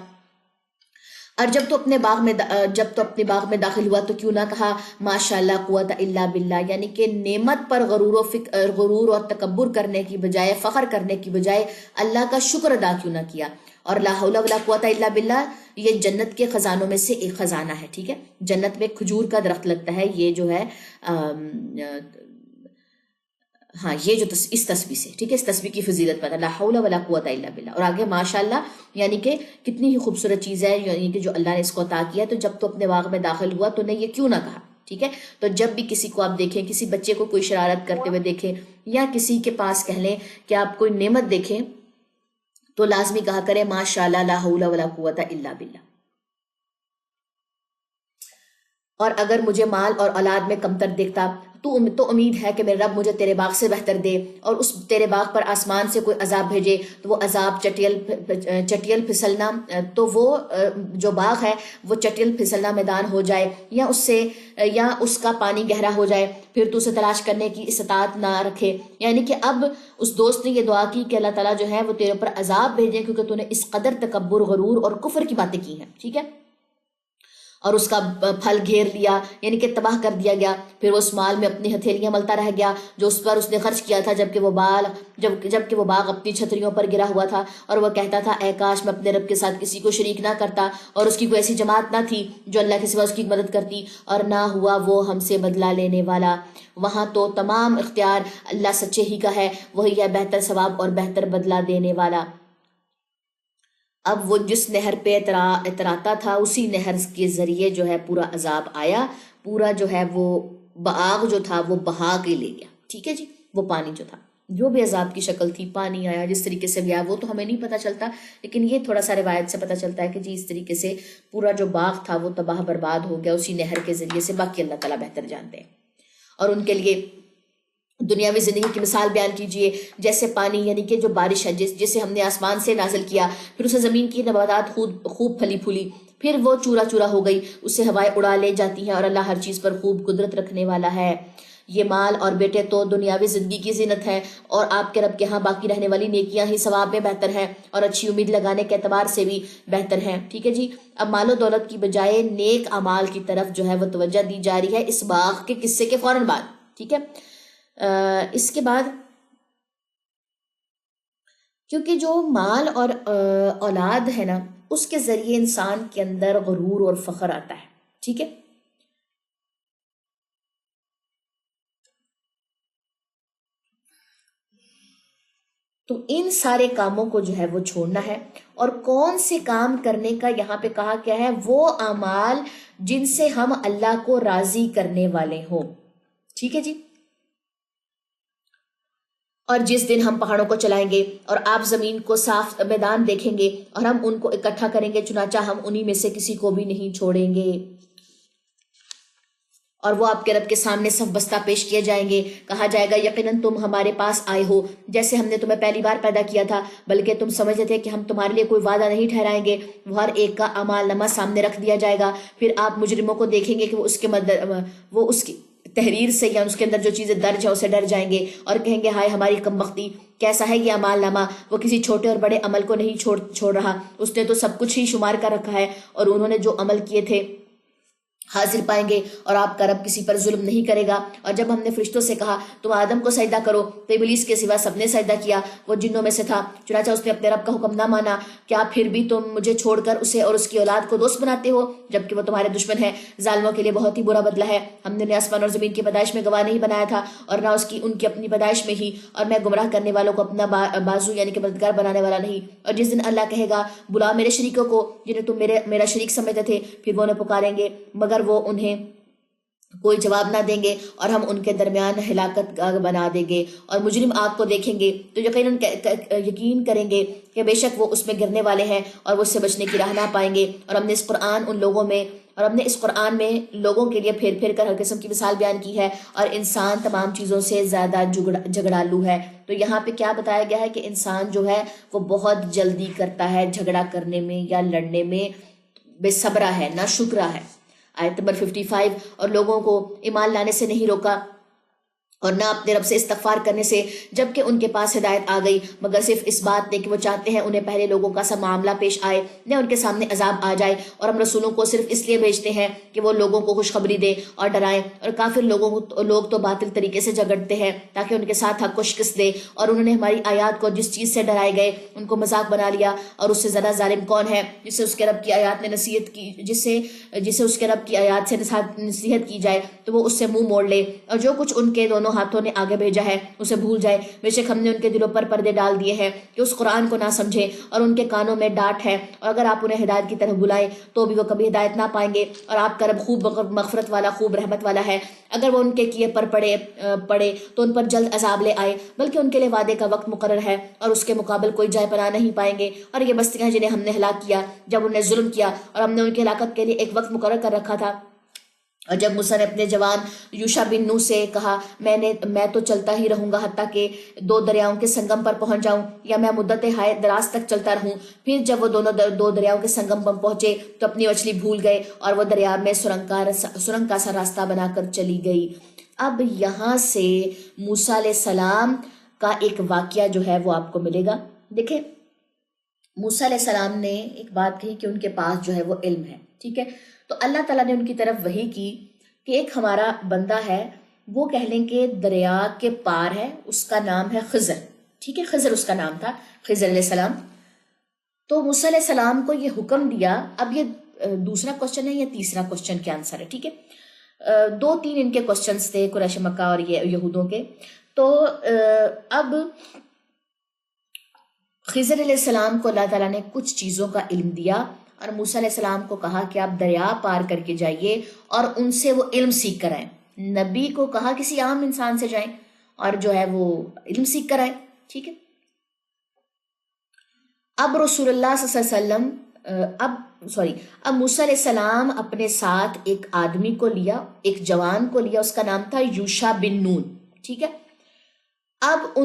اور جب تو اپنے باغ میں داخل ہوا تو کیوں نہ کہا ماشاء اللہ قوت الا باللہ، یعنی کہ نعمت پر غرور اور تکبر کرنے کی بجائے، فخر کرنے کی بجائے اللہ کا شکر ادا کیوں نہ کیا۔ اور لا حول ولا قوت الا باللہ یہ جنت کے خزانوں میں سے ایک خزانہ ہے، ٹھیک ہے۔ جنت میں کھجور کا درخت لگتا ہے، یہ جو ہے ہاں یہ جو اس تسبیح سے، ٹھیک ہے، اس تسبیح کی فضیلت پتہ، لا حول ولا قوت الا باللہ۔ اور آگے ماشاءاللہ یعنی کہ کتنی ہی خوبصورت چیز ہے، یعنی کہ جو اللہ نے اس کو عطا کیا۔ تو جب تو اپنے باغ میں داخل ہوا تو نے یہ کیوں نہ کہا، ٹھیک ہے۔ تو جب بھی کسی کو آپ دیکھیں، کسی بچے کو کوئی شرارت کرتے ہوئے دیکھیں یا کسی کے پاس کہہ لیں کہ آپ کوئی نعمت دیکھیں تو لازمی کہا کریں ماشاءاللہ لا حول ولا قوت الا باللہ۔ اور اگر مجھے مال اور اولاد میں کمتر دیکھتا تو امید ہے کہ میرے رب مجھے تیرے باغ سے بہتر دے اور اس تیرے باغ پر آسمان سے کوئی عذاب بھیجے تو وہ عذاب چٹیل پھسلنا، تو وہ جو باغ ہے وہ چٹیل پھسلنا میدان ہو جائے یا اس کا پانی گہرا ہو جائے، پھر تو اسے تلاش کرنے کی استطاعت نہ رکھے۔ یعنی کہ اب اس دوست نے یہ دعا کی کہ اللہ تعالیٰ جو ہے وہ تیرے اوپر عذاب بھیجے کیونکہ تو نے اس قدر تکبر، غرور اور کفر کی باتیں کی ہیں، ٹھیک ہے۔ اور اس کا پھل گھیر لیا، یعنی کہ تباہ کر دیا گیا۔ پھر وہ اس مال میں اپنی ہتھیلیاں ملتا رہ گیا جو اس پر اس نے خرچ کیا تھا، جبکہ وہ باغ اپنی چھتریوں پر گرا ہوا تھا، اور وہ کہتا تھا اے کاش میں اپنے رب کے ساتھ کسی کو شریک نہ کرتا، اور اس کی کوئی ایسی جماعت نہ تھی جو اللہ کے سوا اس کی مدد کرتی، اور نہ ہوا وہ ہم سے بدلہ لینے والا۔ وہاں تو تمام اختیار اللہ سچے ہی کا ہے، وہی ہے بہتر ثواب اور بہتر بدلہ دینے والا۔ اب وہ جس نہر پہ اتراتا تھا اسی نہر کے ذریعے جو ہے پورا عذاب آیا، پورا جو ہے وہ باغ جو تھا وہ بہا کے لے گیا، ٹھیک ہے جی۔ وہ پانی جو تھا، جو بھی عذاب کی شکل تھی، پانی آیا جس طریقے سے گیا وہ تو ہمیں نہیں پتہ چلتا، لیکن یہ تھوڑا سا روایت سے پتہ چلتا ہے کہ جی اس طریقے سے پورا جو باغ تھا وہ تباہ برباد ہو گیا اسی نہر کے ذریعے سے، باقی اللہ تعالیٰ بہتر جانتے ہیں۔ اور ان کے لیے دنیاوی زندگی کی مثال بیان کیجئے، جیسے پانی یعنی کہ جو بارش ہے جسے ہم نے آسمان سے نازل کیا، پھر اسے زمین کی نباتات خوب پھلی پھولی، پھر وہ چورا چورا ہو گئی، اسے ہوائیں اڑا لے جاتی ہیں، اور اللہ ہر چیز پر خوب قدرت رکھنے والا ہے۔ یہ مال اور بیٹے تو دنیاوی زندگی کی زینت ہے، اور آپ کے رب کے ہاں باقی رہنے والی نیکیاں ہی ثواب میں بہتر ہیں اور اچھی امید لگانے کے اعتبار سے بھی بہتر ہیں۔ ٹھیک ہے جی، اب مال و دولت کی بجائے نیک اعمال کی طرف جو ہے وہ توجہ دی جا رہی ہے اس باغ کے قصے کے فوراً بعد۔ ٹھیک ہے، اس کے بعد کیونکہ جو مال اور اولاد ہے نا، اس کے ذریعے انسان کے اندر غرور اور فخر آتا ہے۔ ٹھیک ہے، تو ان سارے کاموں کو جو ہے وہ چھوڑنا ہے، اور کون سے کام کرنے کا یہاں پہ کہا کیا ہے؟ وہ اعمال جن سے ہم اللہ کو راضی کرنے والے ہوں۔ ٹھیک ہے جی، اور جس دن ہم پہاڑوں کو چلائیں گے اور آپ زمین کو صاف میدان دیکھیں گے اور ہم ان کو اکٹھا کریں گے، چنانچہ ہم انہی میں سے کسی کو بھی نہیں چھوڑیں گے، اور وہ آپ کے رب کے سامنے صف بستہ پیش کیے جائیں گے۔ کہا جائے گا یقیناً تم ہمارے پاس آئے ہو جیسے ہم نے تمہیں پہلی بار پیدا کیا تھا، بلکہ تم سمجھتے تھے کہ ہم تمہارے لیے کوئی وعدہ نہیں ٹھہرائیں گے۔ وہ ہر ایک کا اعمال نامہ سامنے رکھ دیا جائے گا، پھر آپ مجرموں کو دیکھیں گے کہ وہ اس کی تحریر سے یا اس کے اندر جو چیزیں درج ہیں اسے ڈر جائیں گے اور کہیں گے ہائے ہماری کم بختی، کیسا ہے یہ اعمال نامہ، وہ کسی چھوٹے اور بڑے عمل کو نہیں چھوڑ رہا، اس نے تو سب کچھ ہی شمار کر رکھا ہے، اور انہوں نے جو عمل کیے تھے حاصل پائیں گے، اور آپ کا رب کسی پر ظلم نہیں کرے گا۔ اور جب ہم نے فرشتوں سے کہا تم آدم کو سجدہ کرو تو ابلیس کے سوا سب نے سجدہ کیا، وہ جنوں میں سے تھا، چنانچہ اس نے اپنے رب کا حکم نہ مانا۔ کیا پھر بھی تم مجھے چھوڑ کر اسے اور اس کی اولاد کو دوست بناتے ہو، جبکہ وہ تمہارے دشمن ہے؟ ظالموں کے لیے بہت ہی برا بدلہ ہے۔ ہم نے آسمان اور زمین کی پیدائش میں گواہ نہیں بنایا تھا، اور نہ ان کی اپنی پیدائش میں ہی، اور میں گمراہ کرنے والوں کو اپنا بازو یعنی کہ مددگار بنانے والا نہیں۔ اور جس دن اللہ کہے گا بلا میرے شریکوں کو جنہیں تم میرا شریک سمجھتے تھے، پھر وہ انہیں پکاریں گے مگر وہ انہیں کوئی جواب نہ دیں گے، اور ہم ان کے درمیان ہلاکت بنا دیں گے۔ اور مجرم آگ کو دیکھیں گے تو یقین کریں گے کہ بے شک وہ اس میں گرنے والے ہیں، اور وہ اس سے بچنے کی راہ نہ پائیں گے۔ اور ہم نے اس قرآن میں لوگوں کے لیے پھیر پھیر کر ہر قسم کی مثال بیان کی ہے، اور انسان تمام چیزوں سے زیادہ جھگڑالو ہے۔ تو یہاں پہ کیا بتایا گیا ہے کہ انسان جو ہے وہ بہت جلدی کرتا ہے جھگڑا کرنے میں یا لڑنے میں، بے صبرا ہے، نہ شکرا ہے۔ آیت نمبر 55، اور لوگوں کو ایمان لانے سے نہیں روکا اور نہ اپنے رب سے استغفار کرنے سے، جبکہ ان کے پاس ہدایت آ گئی، مگر صرف اس بات نے کہ وہ چاہتے ہیں انہیں پہلے لوگوں کا سا معاملہ پیش آئے، نہ ان کے سامنے عذاب آ جائے۔ اور ہم رسولوں کو صرف اس لیے بھیجتے ہیں کہ وہ لوگوں کو خوشخبری دیں اور ڈرائیں، اور کافر لوگ تو باطل طریقے سے جھگڑتے ہیں تاکہ ان کے ساتھ حق کو شکست دے، اور انہوں نے ہماری آیات کو جس چیز سے ڈرائے گئے ان کو مذاق بنا لیا۔ اور اس سے زیادہ ظالم کون ہے جسے اس کے رب کی آیات نے نصیحت کی جسے اس کے رب کی آیات سے نصیحت کی جائے تو وہ اس سے منہ موڑ لے، اور جو کچھ ان کے دونوں ہاتھوں نے آگے بھیجا ہے اسے بھول جائے۔ بے شک ہم نے ان کے دلوں پر پردے ڈال دیے ہیں کہ اس قرآن کو نہ سمجھیں، اور ان کے کانوں میں ڈانٹ ہے، اور اگر آپ انہیں ہدایت کی طرف بلائیں تو بھی وہ کبھی ہدایت نہ پائیں گے۔ اور آپ کا رب خوب مغفرت والا، خوب رحمت والا ہے۔ اگر وہ ان کے کیے پر پڑے تو ان پر جلد عذاب لے آئے، بلکہ ان کے لیے وعدے کا وقت مقرر ہے، اور اس کے مقابل کوئی جائے پناہ نہیں پائیں گے۔ اور یہ بستیاں جنہیں ہم نے ہلاک کیا جب انہیں ظلم کیا، اور ہم نے ان کی ہلاکت کے لیے ایک وقت مقرر کر رکھا تھا۔ اور جب موسیٰ نے اپنے جوان یوشع بن نون سے کہا میں تو چلتا ہی رہوں گا حتیٰ کہ دو دریاؤں کے سنگم پر پہنچ جاؤں، یا میں مدت ہائے دراز تک چلتا رہوں۔ پھر جب وہ دو دریاؤں کے سنگم پر پہنچے تو اپنی مچھلی بھول گئے، اور وہ دریا میں سرنگ کا سا راستہ بنا کر چلی گئی۔ اب یہاں سے موسیٰ علیہ السلام کا ایک واقعہ جو ہے وہ آپ کو ملے گا۔ دیکھیں، موسیٰ علیہ السلام نے ایک بات کہی کہ ان کے پاس جو ہے وہ علم ہے، ٹھیک ہے؟ تو اللہ تعالیٰ نے ان کی طرف وحی کی کہ ایک ہمارا بندہ ہے، وہ کہہ لیں کہ دریا کے پار ہے، اس کا نام ہے خضر، ٹھیک ہے؟ خضر اس کا نام تھا، خضر علیہ السلام۔ تو موسیٰ علیہ السلام کو یہ حکم دیا۔ اب یہ دوسرا کوشچن ہے یا تیسرا کوشچن کے آنسر ہے، ٹھیک ہے؟ 2-3 ان کے کوشچنز تھے قریش مکہ اور یہودوں کے۔ تو اب خضر علیہ السلام کو اللہ تعالیٰ نے کچھ چیزوں کا علم دیا، اور موسیٰ علیہ السلام کو کہا کہ آپ دریا پار کر کے جائیے اور ان سے وہ علم سیکھ کر آئیں۔ نبی کو کہا کسی عام انسان سے جائیں اور جو ہے وہ علم سیکھ کر آئیں، ٹھیک ہے؟ اب رسول اللہ صلی اللہ علیہ وسلم اب موسیٰ علیہ السلام اپنے ساتھ ایک آدمی کو لیا، ایک جوان کو لیا، اس کا نام تھا یوشع بن نون، ٹھیک ہے؟ اب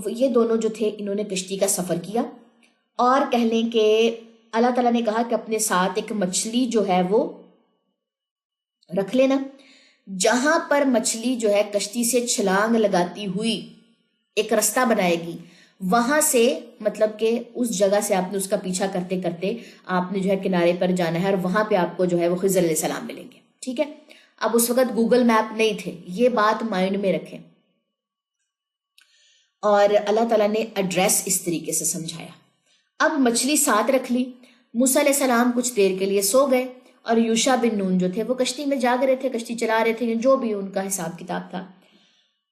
یہ دونوں جو تھے انہوں نے کشتی کا سفر کیا، اور کہہ لیں کہ اللہ تعالیٰ نے کہا کہ اپنے ساتھ ایک مچھلی جو ہے وہ رکھ لینا، جہاں پر مچھلی جو ہے کشتی سے چھلانگ لگاتی ہوئی ایک رستہ بنائے گی، وہاں سے مطلب کہ اس جگہ سے آپ نے اس کا پیچھا کرتے کرتے آپ نے جو ہے کنارے پر جانا ہے، اور وہاں پہ آپ کو جو ہے وہ خضر علیہ السلام ملیں گے. ٹھیک ہے. اب اس وقت گوگل میپ نہیں تھے، یہ بات مائنڈ میں رکھیں. اور اللہ تعالیٰ نے ایڈریس اس طریقے سے سمجھایا. اب مچھلی ساتھ رکھ لی. موسیٰ علیہ السلام کچھ دیر کے لیے سو گئے، اور یوشع بن نون جو تھے وہ کشتی میں جاگ رہے تھے، کشتی چلا رہے تھے، جو بھی ان کا حساب کتاب تھا.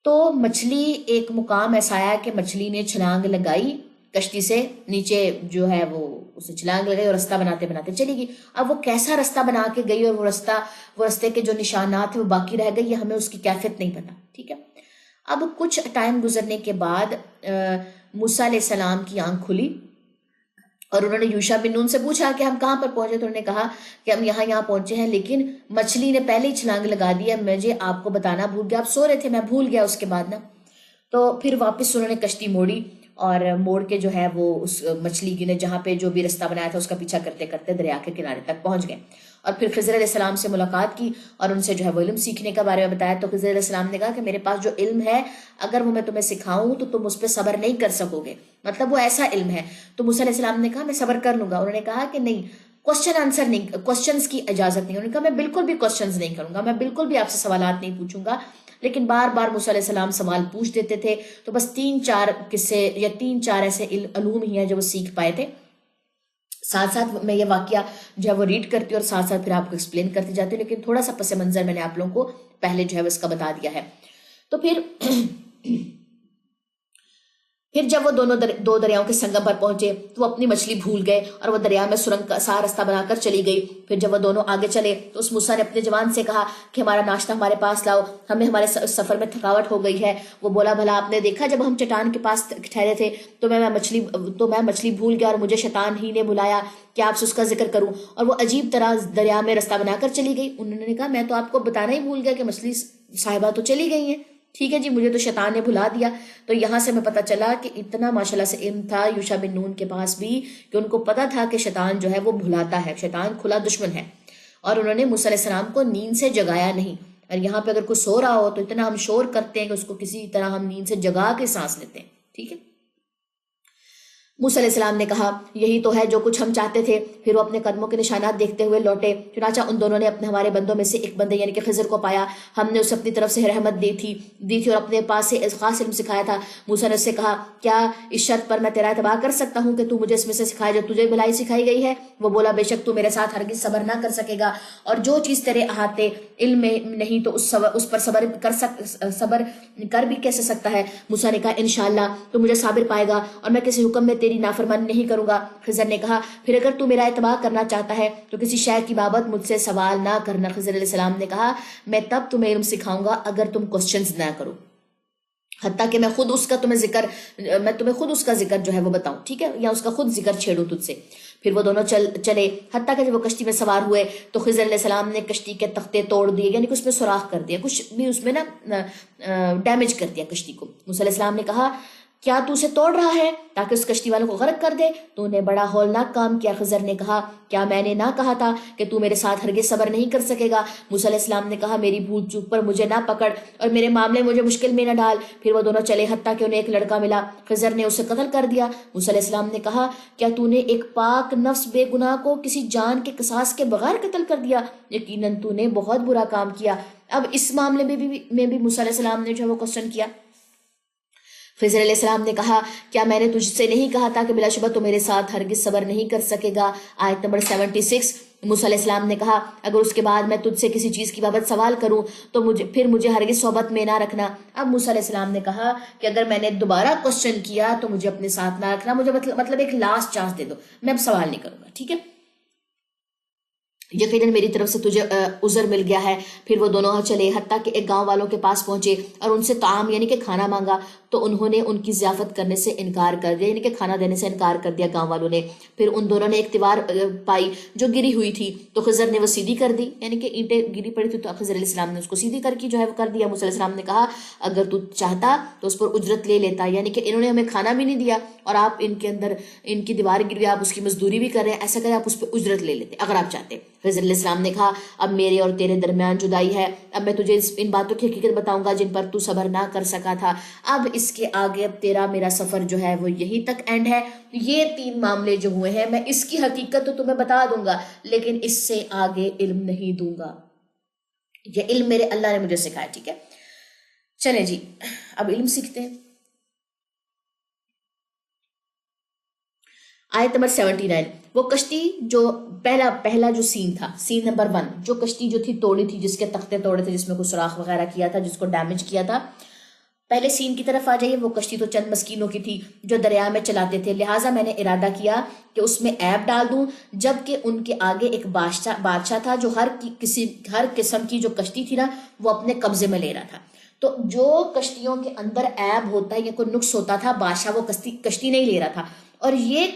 تو مچھلی ایک مقام ایسا آیا کہ مچھلی نے چھلانگ لگائی کشتی سے نیچے، جو ہے وہ اسے چھلانگ لگائی اور رستہ بناتے بناتے چلی گئی. اب وہ کیسا رستہ بنا کے گئی اور وہ رستے کے جو نشانات تھے وہ باقی رہ گئی، یہ ہمیں اس کی کیفیت نہیں پتا. ٹھیک ہے. اب کچھ ٹائم گزرنے کے بعد موسیٰ علیہ السلام کی آنکھ کھلی، اور انہوں نے یوشع بن نون سے پوچھا کہ ہم کہاں پر پہنچے. تو انہوں نے کہا کہ ہم یہاں پہنچے ہیں، لیکن مچھلی نے پہلے ہی چھلانگ لگا دی ہے، مجھے آپ کو بتانا بھول گیا، آپ سو رہے تھے، میں بھول گیا اس کے بعد نا. تو پھر واپس انہوں نے کشتی موڑی، اور موڑ کے جو ہے وہ اس مچھلی کی نے جہاں پہ جو بھی رستہ بنایا تھا اس کا پیچھا کرتے کرتے دریا کے کنارے تک پہنچ گئے، اور پھر خضر علیہ السلام سے ملاقات کی اور ان سے جو ہے وہ علم سیکھنے کے بارے میں بتایا. تو خضر علیہ السلام نے کہا کہ میرے پاس جو علم ہے اگر وہ میں تمہیں سکھاؤں تو تم اس پہ صبر نہیں کر سکو گے، مطلب وہ ایسا علم ہے. تو موسیٰ علیہ السلام نے کہا میں صبر کر لوں گا. انہوں نے کہا کہ نہیں، کوشچن آنسر نہیں، کوشچنز کی اجازت نہیں. انہوں نے کہا میں بالکل بھی کوشچنز نہیں کروں گا، میں بالکل بھی آپ سے سوالات نہیں پوچھوں گا. لیکن بار بار موسیٰ علیہ السلام سوال پوچھ دیتے تھے. تو بس 3-4 قصے یا 3-4 ایسے علوم ہی ہیں جو وہ سیکھ پائے تھے. ساتھ ساتھ میں یہ واقعہ جو ہے وہ ریڈ کرتی ہوں اور ساتھ ساتھ پھر آپ کو ایکسپلین کرتی جاتی ہوں، لیکن تھوڑا سا پس منظر میں نے آپ لوگوں کو پہلے جو ہے وہ اس کا بتا دیا ہے. تو پھر جب وہ دو دریاؤں کے سنگم پر پہنچے تو وہ اپنی مچھلی بھول گئے، اور وہ دریا میں سرنگ کا سا رستہ بنا کر چلی گئی. پھر جب وہ دونوں آگے چلے تو اس موسیٰ نے اپنے جوان سے کہا کہ ہمارا ناشتہ ہمارے پاس لاؤ، ہمیں ہمارے سفر میں تھکاوٹ ہو گئی ہے. وہ بولا بھلا آپ نے دیکھا جب ہم چٹان کے پاس ٹھہرے تھے تو میں مچھلی بھول گیا اور مجھے شیطان ہی نے بلایا کہ آپ سے اس کا ذکر کروں، اور وہ عجیب طرح دریا میں رستہ بنا کر چلی گئی. انہوں نے کہا میں تو آپ کو بتانا ہی بھول گیا کہ مچھلی صاحبہ تو چلی گئی ہیں. ٹھیک ہے جی، مجھے تو شیطان نے بھلا دیا. تو یہاں سے ہمیں پتہ چلا کہ اتنا ماشاءاللہ سے علم تھا یوشع بن نون کے پاس بھی کہ ان کو پتہ تھا کہ شیطان جو ہے وہ بھلاتا ہے، شیطان کھلا دشمن ہے. اور انہوں نے موسیٰ علیہ السلام کو نیند سے جگایا نہیں. اور یہاں پہ اگر کوئی سو رہا ہو تو اتنا ہم شور کرتے ہیں کہ اس کو کسی طرح ہم نیند سے جگا کے سانس لیتے ہیں. ٹھیک ہے. موسیٰ علیہ السلام نے کہا یہی تو ہے جو کچھ ہم چاہتے تھے. پھر وہ اپنے قدموں کے نشانات دیکھتے ہوئے لوٹے. چنانچہ ان دونوں نے ہمارے بندوں میں سے ایک بندے یعنی کہ خضر کو پایا. ہم نے اسے اپنی طرف سے رحمت دی تھی اور اپنے پاس سے خاص علم سکھایا تھا. موسیٰ نے اس سے کہا کیا اس شرط پر میں تیرا اتباع کر سکتا ہوں کہ تو مجھے اس میں سے سکھائے جو تجھے بھلائی سکھائی گئی ہے؟ وہ بولا بے شک تو میرے ساتھ ہرگز صبر نہ کر سکے گا، اور جو چیز تیرے احاطے علم میں نہیں تو اس پر صبر کر بھی کیسے سکتا ہے؟ موسیٰ نے کہا انشاءاللہ تو مجھے صابر پائے گا اور میں کسی حکم میں تیری نافرمانی نہیں کروں گا. خضر نے کہا پھر اگر تو میرا اتباع کرنا چاہتا ہے تو کسی شے کی بابت مجھ سے سوال نہ کرنا. خضر علیہ السلام نے کہا میں تب تمہیں علم سکھاؤں گا اگر تم کوسچنز نہ کرو، حتیٰ کہ میں تمہیں خود اس کا ذکر جو ہے وہ بتاؤں. ٹھیک ہے، یا اس کا خود ذکر چھیڑوں تجھ سے. پھر وہ دونوں چلے حتیٰ کہ جب وہ کشتی میں سوار ہوئے تو خضر علیہ السلام نے کشتی کے تختے توڑ دیے، یعنی کہ اس میں سوراخ کر دیا، کچھ بھی اس میں نا ڈیمیج کر دیا کشتی کو. موسیٰ علیہ السلام نے کہا کیا تو اسے توڑ رہا ہے تاکہ اس کشتی والوں کو غرق کر دے؟ تو نے بڑا ہولناک کام کیا. خضر نے کہا کیا میں نے نہ کہا تھا کہ تو میرے ساتھ ہرگز صبر نہیں کر سکے گا؟ موسیٰ علیہ السلام نے کہا میری بھول چوک پر مجھے نہ پکڑ اور میرے معاملے مجھے مشکل میں نہ ڈال. پھر وہ دونوں چلے حتیٰ کہ انہیں ایک لڑکا ملا. خضر نے اسے قتل کر دیا. موسیٰ علیہ السلام نے کہا کیا تو نے ایک پاک نفس بے گناہ کو کسی جان کے قصاص کے بغیر قتل کر دیا؟ یقیناً تو نے بہت برا کام کیا. اب اس معاملے میں بھی موسیٰ علیہ السلام نے جو ہے وہ کوسچن کیا. خضر علیہ السلام نے کہا کیا میں نے تجھ سے نہیں کہا تھا کہ بلا شبہ تو میرے ساتھ ہرگز صبر نہیں کر سکے گا؟ آیت نمبر 76. موسیٰ علیہ السلام نے کہا اگر اس کے بعد میں تجھ سے کسی چیز کی بابت سوال کروں تو مجھے ہرگز صحبت میں نہ رکھنا. اب موسیٰ علیہ السلام نے کہا کہ اگر میں نے دوبارہ کوسچن کیا تو مجھے اپنے ساتھ نہ رکھنا، مجھے مطلب ایک لاسٹ چانس دے دو، میں اب سوال نہیں کروں گا. ٹھیک ہے. یقیناً میری طرف سے تجھے عذر مل گیا ہے۔ پھر وہ دونوں چلے، حتیٰ کہ ایک گاؤں والوں کے پاس پہنچے اور ان سے طعام یعنی کہ کھانا مانگا، تو انہوں نے ان کی ضیافت کرنے سے انکار کر دیا، یعنی کہ کھانا دینے سے انکار کر دیا گاؤں والوں نے۔ پھر ان دونوں نے ایک دیوار پائی جو گری ہوئی تھی، تو خضر نے وہ سیدھی کر دی، یعنی کہ اینٹیں گری پڑی تھی تو خضر علیہ السلام نے اس کو سیدھی کر کی جو ہے وہ کر دیا۔ موسیٰ علیہ السلام نے کہا اگر تو چاہتا تو اس پر اجرت لے لیتا، یعنی کہ انہوں نے ہمیں کھانا بھی نہیں دیا اور آپ ان کے اندر ان کی دیوار گری، آپ اس کی مزدوری بھی کر رہے ہیں، ایسا کرے آپ اس پہ اجرت لے لیتے اگر آپ چاہتے۔ خضر علیہ السلام نے کہا اب میرے اور تیرے درمیان جدائی ہے، اب میں تجھے ان باتوں کی حقیقت بتاؤں گا جن پر تو صبر نہ کر سکا تھا۔ اب اس کے آگے اب تیرا میرا سفر جو ہے وہ یہی تک اینڈ ہے۔ یہ 3 معاملے جو ہوئے ہیں میں اس کی حقیقت تو تمہیں بتا دوں گا، لیکن اس سے آگے علم نہیں دوں گا، یہ علم میرے اللہ نے مجھے سکھایا، ٹھیک ہے۔ چلیں جی اب علم سیکھتے ہیں۔ آیت نمبر 79، وہ کشتی جو پہلا جو سین تھا، سین نمبر 1، جو کشتی جو تھی توڑی تھی، جس کے تختے توڑے تھے، جس میں کوئی سوراخ وغیرہ کیا تھا، جس کو ڈیمیج کیا تھا، پہلے سین کی طرف آ جائیے۔ وہ کشتی تو چند مسکینوں کی تھی جو دریا میں چلاتے تھے، لہٰذا میں نے ارادہ کیا کہ اس میں عیب ڈال دوں، جبکہ ان کے آگے ایک بادشاہ تھا جو ہر قسم کی جو کشتی تھی نا وہ اپنے قبضے میں لے رہا تھا۔ تو جو کشتیوں کے اندر عیب ہوتا ہے یا کوئی نقص ہوتا تھا، بادشاہ وہ کشتی نہیں لے رہا تھا، اور یہ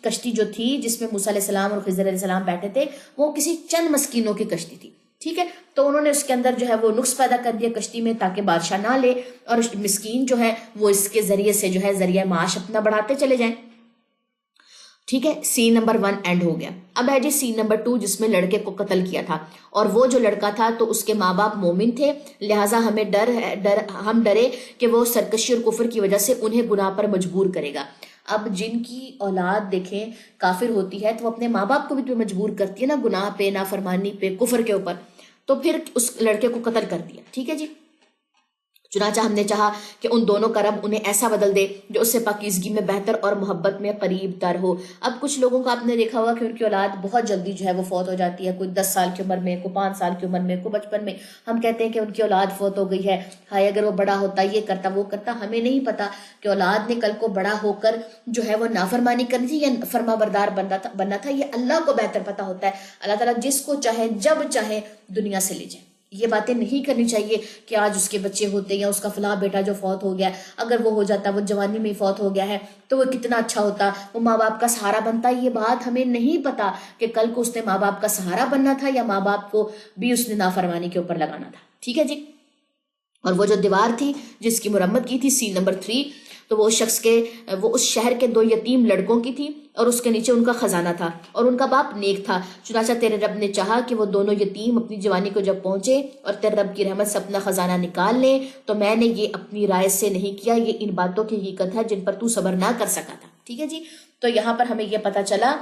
کشتی جو تھی جس میں موسیٰ علیہ السلام اور خضر علیہ السلام بیٹھے تھے وہ کسی چند مسکینوں کی کشتی تھی، ٹھیک ہے۔ تو انہوں نے اس کے اندر جو ہے وہ نقص پیدا کر دیا کشتی میں تاکہ بادشاہ نہ لے، اور مسکین جو ہے وہ اس کے ذریعے سے جو ہے ذریعہ معاش اپنا بڑھاتے چلے جائیں، ٹھیک ہے۔ سین نمبر 1 اینڈ ہو گیا۔ اب ہے جی سین نمبر 2 جس میں لڑکے کو قتل کیا تھا، اور وہ جو لڑکا تھا تو اس کے ماں باپ مومن تھے، لہٰذا ہم ڈرے کہ وہ سرکشی اور کفر کی وجہ سے انہیں گناہ پر مجبور کرے گا۔ اب جن کی اولاد دیکھیں کافر ہوتی ہے تو وہ اپنے ماں باپ کو بھی تو مجبور کرتی ہے نا گناہ پہ، نافرمانی پہ، کفر کے اوپر، تو پھر اس لڑکے کو قتل کر دیا، ٹھیک ہے جی۔ چنانچہ ہم نے چاہا کہ ان دونوں کا رب انہیں ایسا بدل دے جو اس سے پاکیزگی میں بہتر اور محبت میں قریب تر ہو۔ اب کچھ لوگوں کو آپ نے دیکھا ہوگا کہ ان کی اولاد بہت جلدی جو ہے وہ فوت ہو جاتی ہے، کوئی 10 سال کی عمر میں، کوئی 5 سال کی عمر میں، کوئی بچپن میں۔ ہم کہتے ہیں کہ ان کی اولاد فوت ہو گئی ہے، ہائے اگر وہ بڑا ہوتا یہ کرتا وہ کرتا۔ ہمیں نہیں پتا کہ اولاد نے کل کو بڑا ہو کر جو ہے وہ نافرمانی کرنی تھی یا فرما بردار بننا تھا، یہ اللہ کو بہتر پتا ہوتا ہے۔ اللہ تعالیٰ جس کو چاہے جب چاہے دنیا سے لے جائے۔ یہ باتیں نہیں کرنی چاہیے کہ آج اس کے بچے ہوتے یا اس کا فلاں بیٹا جو فوت ہو گیا، اگر وہ ہو جاتا وہ جوانی میں ہی فوت ہو گیا ہے تو وہ کتنا اچھا ہوتا، وہ ماں باپ کا سہارا بنتا۔ یہ بات ہمیں نہیں پتا کہ کل کو اس نے ماں باپ کا سہارا بننا تھا یا ماں باپ کو بھی اس نے نافرمانی کے اوپر لگانا تھا، ٹھیک ہے جی۔ اور وہ جو دیوار تھی جس کی مرمت کی تھی، سین نمبر 3، تو وہ اس شہر کے 2 یتیم لڑکوں کی تھی اور اس کے نیچے ان کا خزانہ تھا اور ان کا باپ نیک تھا۔ چنانچہ تیرے رب نے چاہا کہ وہ دونوں یتیم اپنی جوانی کو جب پہنچے اور تیرے رب کی رحمت سے اپنا خزانہ نکال لیں، تو میں نے یہ اپنی رائے سے نہیں کیا، یہ ان باتوں کی حقیقت ہے جن پر تو صبر نہ کر سکا تھا، ٹھیک ہے جی۔ تو یہاں پر ہمیں یہ پتا چلا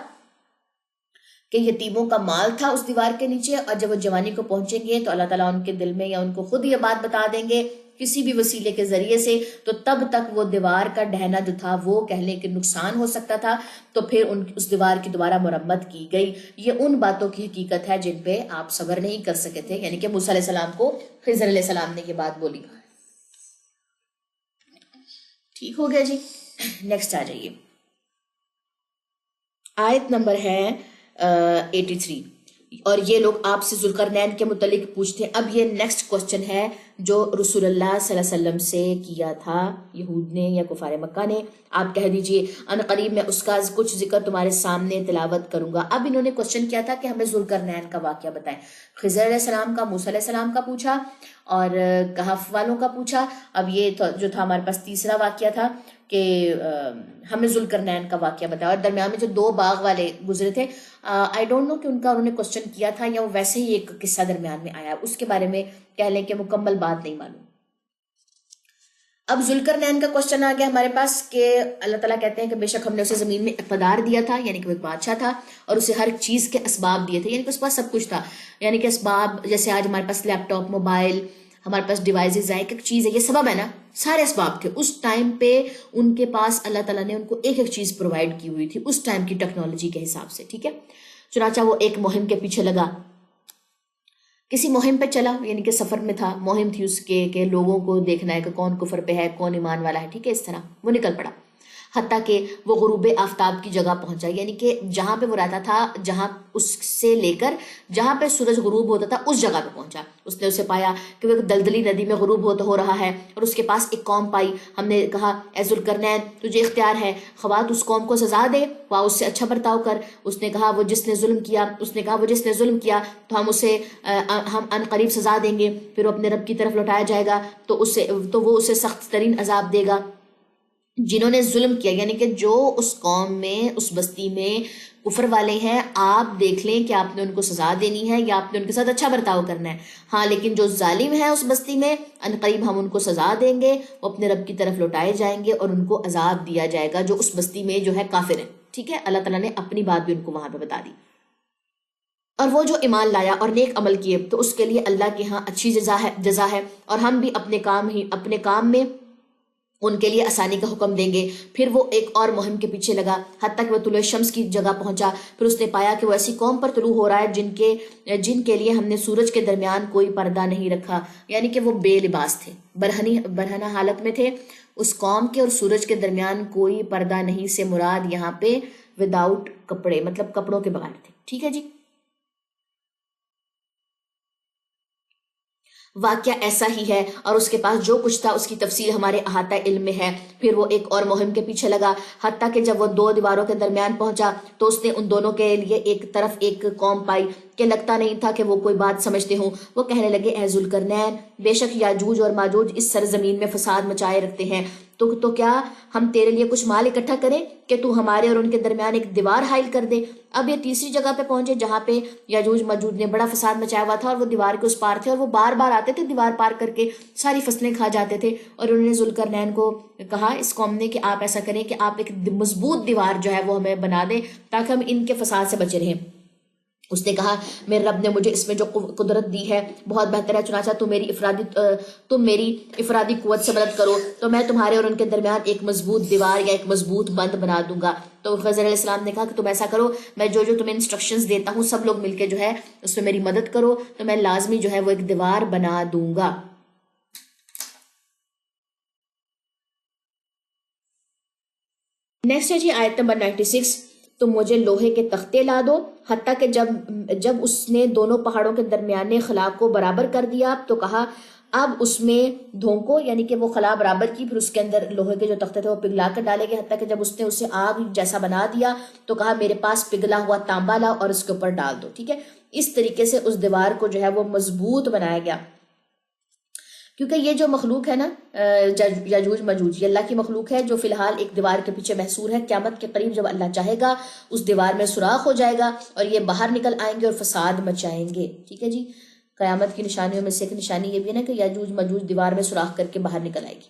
کہ یتیموں کا مال تھا اس دیوار کے نیچے، اور جب وہ جوانی کو پہنچیں گے تو اللہ تعالیٰ ان کے دل میں یا ان کو خود یہ بات بتا دیں گے کسی بھی وسیلے کے ذریعے سے، تو تب تک وہ دیوار کا ڈھہنا جو تھا وہ کہہ لیں کہ نقصان ہو سکتا تھا، تو پھر اس دیوار کی دوبارہ مرمت کی گئی۔ یہ ان باتوں کی حقیقت ہے جن پہ آپ صبر نہیں کر سکے تھے، یعنی کہ موسیٰ علیہ السلام کو خضر علیہ السلام نے یہ بات بولی، ٹھیک ہو گیا جی۔ نیکسٹ آ جائیے، آیت نمبر ہے 83، اور یہ لوگ آپ سے ذوالقرنین کے متعلق پوچھتے ہیں۔ اب یہ نیکسٹ کوسچن ہے جو رسول اللہ صلی اللہ علیہ وسلم سے کیا تھا یہود نے یا کفار مکہ نے۔ آپ کہہ دیجئے ان قریب میں اس کا کچھ ذکر تمہارے سامنے تلاوت کروں گا۔ اب انہوں نے کوسچن کیا تھا کہ ہمیں ذوالقرنین کا واقعہ بتائیں۔ خضر علیہ السلام کا، موسیٰ علیہ السلام کا پوچھا اور کہف والوں کا پوچھا۔ اب یہ جو تھا ہمارے پاس تیسرا واقعہ تھا کہ ہمیں ذوالقرنین کا واقعہ بتایا، اور درمیان میں جو 2 باغ والے گزرے تھے، آئی ڈونٹ نو کہ ان کا انہوں نے کوسچن کیا تھا یا وہ ویسے ہی ایک قصہ درمیان میں آیا، اس کے بارے میں کہہ لیں کہ مکمل بات نہیں معلوم۔ اب ذوالقرنین کا کوسچن آ گیا ہمارے پاس کہ اللہ تعالیٰ کہتے ہیں کہ بے شک ہم نے اسے زمین میں اقتدار دیا تھا، یعنی کہ وہ ایک بادشاہ تھا، اور اسے ہر چیز کے اسباب دیے تھے، یعنی کہ اس پاس سب کچھ تھا، یعنی کہ اسباب جیسے آج ہمارے پاس لیپ ٹاپ، موبائل، ہمارے پاس ڈیوائسز ہے، ایک چیز ہے، یہ سبب ہے نا، سارے اسباب تھے اس ٹائم پہ ان کے پاس۔ اللہ تعالیٰ نے ان کو ایک ایک چیز پرووائڈ کی ہوئی تھی اس ٹائم کی ٹیکنالوجی کے حساب سے، ٹھیک ہے۔ چنانچہ وہ ایک مہم کے پیچھے لگا، کسی مہم پہ چلا، یعنی کہ سفر میں تھا، مہم تھی اس کے کہ لوگوں کو دیکھنا ہے کہ کون کفر پہ ہے کون ایمان والا ہے، ٹھیک ہے، اس طرح وہ نکل پڑا۔ حتیٰ کہ وہ غروب آفتاب کی جگہ پہنچا، یعنی کہ جہاں پہ وہ رہتا تھا، جہاں اس سے لے کر جہاں پہ سورج غروب ہوتا تھا اس جگہ پہ پہنچا۔ اس نے اسے پایا کہ وہ ایک دلدلی ندی میں غروب ہو رہا ہے، اور اس کے پاس ایک قوم پائی۔ ہم نے کہا اے ذوالقرنین تجھے اختیار ہے، خواہ تو اس قوم کو سزا دے، خواہ اس سے اچھا برتاؤ کر۔ اس نے کہا وہ جس نے ظلم کیا تو ہم ان قریب سزا دیں گے، پھر وہ اپنے رب کی طرف لوٹایا جائے گا تو وہ اسے سخت ترین عذاب دے گا۔ جنہوں نے ظلم کیا، یعنی کہ جو اس قوم میں، اس بستی میں کفر والے ہیں، آپ دیکھ لیں کہ آپ نے ان کو سزا دینی ہے یا آپ نے ان کے ساتھ اچھا برتاؤ کرنا ہے۔ ہاں لیکن جو ظالم ہیں اس بستی میں، ان قریب ہم ان کو سزا دیں گے، وہ اپنے رب کی طرف لوٹائے جائیں گے اور ان کو عذاب دیا جائے گا جو اس بستی میں جو ہے کافر ہے۔ ٹھیک ہے، اللہ تعالیٰ نے اپنی بات بھی ان کو وہاں پہ بتا دی۔ اور وہ جو ایمان لایا اور نیک عمل کیے تو اس کے لیے اللہ کے ہاں اچھی جزا ہے، اور ہم بھی اپنے کام میں ان کے لیے آسانی کا حکم دیں گے۔ پھر وہ ایک اور مہم کے پیچھے لگا حتیٰ کہ وہ طلوع شمس کی جگہ پہنچا۔ پھر اس نے پایا کہ وہ ایسی قوم پر طلوع ہو رہا ہے جن کے لیے ہم نے سورج کے درمیان کوئی پردہ نہیں رکھا، یعنی کہ وہ بے لباس تھے، برہنہ حالت میں تھے۔ اس قوم کے اور سورج کے درمیان کوئی پردہ نہیں سے مراد یہاں پہ وداؤٹ کپڑے، مطلب کپڑوں کے بغیر تھے۔ ٹھیک ہے جی، واقعہ ایسا ہی ہے، اور اس کے پاس جو کچھ تھا اس کی تفصیل ہمارے احاطہ علم میں ہے۔ پھر وہ ایک اور مہم کے پیچھے لگا حتیٰ کہ جب وہ دو دیواروں کے درمیان پہنچا تو اس نے ان دونوں کے لیے ایک طرف ایک قوم پائی کہ لگتا نہیں تھا کہ وہ کوئی بات سمجھتے ہوں۔ وہ کہنے لگے اے ذوالقرنین، بے شک یاجوج اور ماجوج اس سرزمین میں فساد مچائے رکھتے ہیں، تو کیا ہم تیرے لیے کچھ مال اکٹھا کریں کہ تو ہمارے اور ان کے درمیان ایک دیوار حائل کر دے۔ اب یہ تیسری جگہ پہ پہنچے جہاں پہ یاجوج ماجوج نے بڑا فساد مچایا ہوا تھا، اور وہ دیوار کے اس پار تھے، اور وہ بار بار آتے تھے دیوار پار کر کے ساری فصلیں کھا جاتے تھے۔ اور انہوں نے ذوالقرنین کو کہا، اس قوم نے، کہ آپ ایسا کریں کہ آپ ایک مضبوط دیوار جو ہے وہ ہمیں بنا دیں تاکہ ہم ان کے فساد سے بچے رہیں۔ اس نے کہا میرے رب نے مجھے اس میں جو قدرت دی ہے بہت بہتر ہے، چنانچہ تم میری افرادی قوت سے مدد کرو تو میں تمہارے اور ان کے درمیان ایک مضبوط دیوار یا ایک مضبوط بند بنا دوں گا۔ تو خضر علیہ السلام نے کہا کہ تم ایسا کرو، میں جو تمہیں انسٹرکشنز دیتا ہوں سب لوگ مل کے جو ہے اس میں میری مدد کرو تو میں لازمی جو ہے وہ ایک دیوار بنا دوں گا۔ نیکسٹ ہے جی آیت نمبر 96، تم مجھے لوہے کے تختے لا دو، حتیٰ کہ جب اس نے دونوں پہاڑوں کے درمیانے خلا کو برابر کر دیا تو کہا اب اس میں دھونکو، یعنی کہ وہ خلا برابر کی، پھر اس کے اندر لوہے کے جو تختے تھے وہ پگھلا کر ڈالے گئے، حتیٰ کہ جب اس نے اسے آگ جیسا بنا دیا تو کہا میرے پاس پگھلا ہوا تانبا لاؤ اور اس کے اوپر ڈال دو۔ ٹھیک ہے، اس طریقے سے اس دیوار کو جو ہے وہ مضبوط بنایا گیا، کیونکہ یہ جو مخلوق ہے نا یاجوج ماجوج، یہ اللہ کی مخلوق ہے جو فی الحال ایک دیوار کے پیچھے محصور ہے۔ قیامت کے قریب جب اللہ چاہے گا اس دیوار میں سوراخ ہو جائے گا اور یہ باہر نکل آئیں گے اور فساد مچائیں گے۔ ٹھیک ہے جی، قیامت کی نشانیوں میں سے ایک نشانی یہ بھی ہے نا کہ یاجوج ماجوج دیوار میں سوراخ کر کے باہر نکل آئے گی۔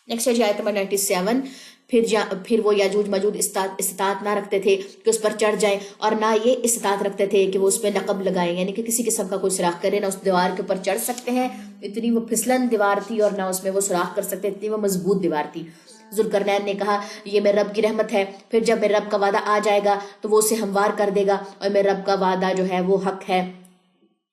نیکسٹ ہے جی آیت نمبر 97، پھر وہ یاجوج ماجوج استطاعت نہ رکھتے تھے کہ اس پر چڑھ جائیں، اور نہ یہ استطاعت رکھتے تھے کہ وہ اس پہ نقب لگائیں، یعنی کہ کسی قسم کا کوئی سوراخ کرے، نہ اس دیوار کے اوپر چڑھ سکتے ہیں، اتنی وہ پھسلن دیوار تھی، اور نہ اس میں وہ سوراخ کر سکتے، اتنی وہ مضبوط دیوار تھی۔ ذوالقرنین نے کہا یہ میرے رب کی رحمت ہے، پھر جب میرے رب کا وعدہ آ جائے گا تو وہ اسے ہموار کر دے گا، اور میرے رب کا وعدہ جو ہے وہ حق ہے،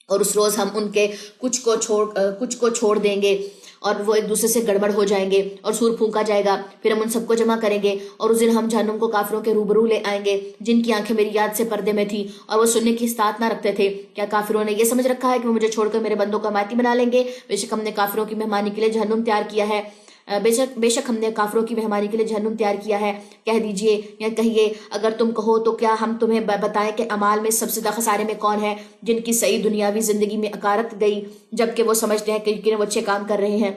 اور اس روز ہم ان کے کچھ کو چھوڑ دیں گے اور وہ ایک دوسرے سے گڑبڑ ہو جائیں گے، اور سور پھونکا جائے گا، پھر ہم ان سب کو جمع کریں گے، اور اس دن ہم جہنم کو کافروں کے روبرو لے آئیں گے جن کی آنکھیں میری یاد سے پردے میں تھی اور وہ سننے کی استطاعت نہ رکھتے تھے۔ کیا کافروں نے یہ سمجھ رکھا ہے کہ وہ مجھے چھوڑ کر میرے بندوں کو حمایتی بنا لیں گے؟ بے شک ہم نے کافروں کی مہمانی کے لیے جہنم تیار کیا ہے، بے شک ہم نے کافروں کی مہمانی کے لیے جہنم تیار کیا ہے۔ کہہ دیجئے یا کہیے اگر تم کہو تو کیا ہم تمہیں بتائیں کہ اعمال میں سب سے زیادہ خسارے میں کون ہے؟ جن کی صحیح دنیاوی زندگی میں اکارت گئی جبکہ وہ سمجھتے ہیں کہ وہ اچھے کام کر رہے ہیں،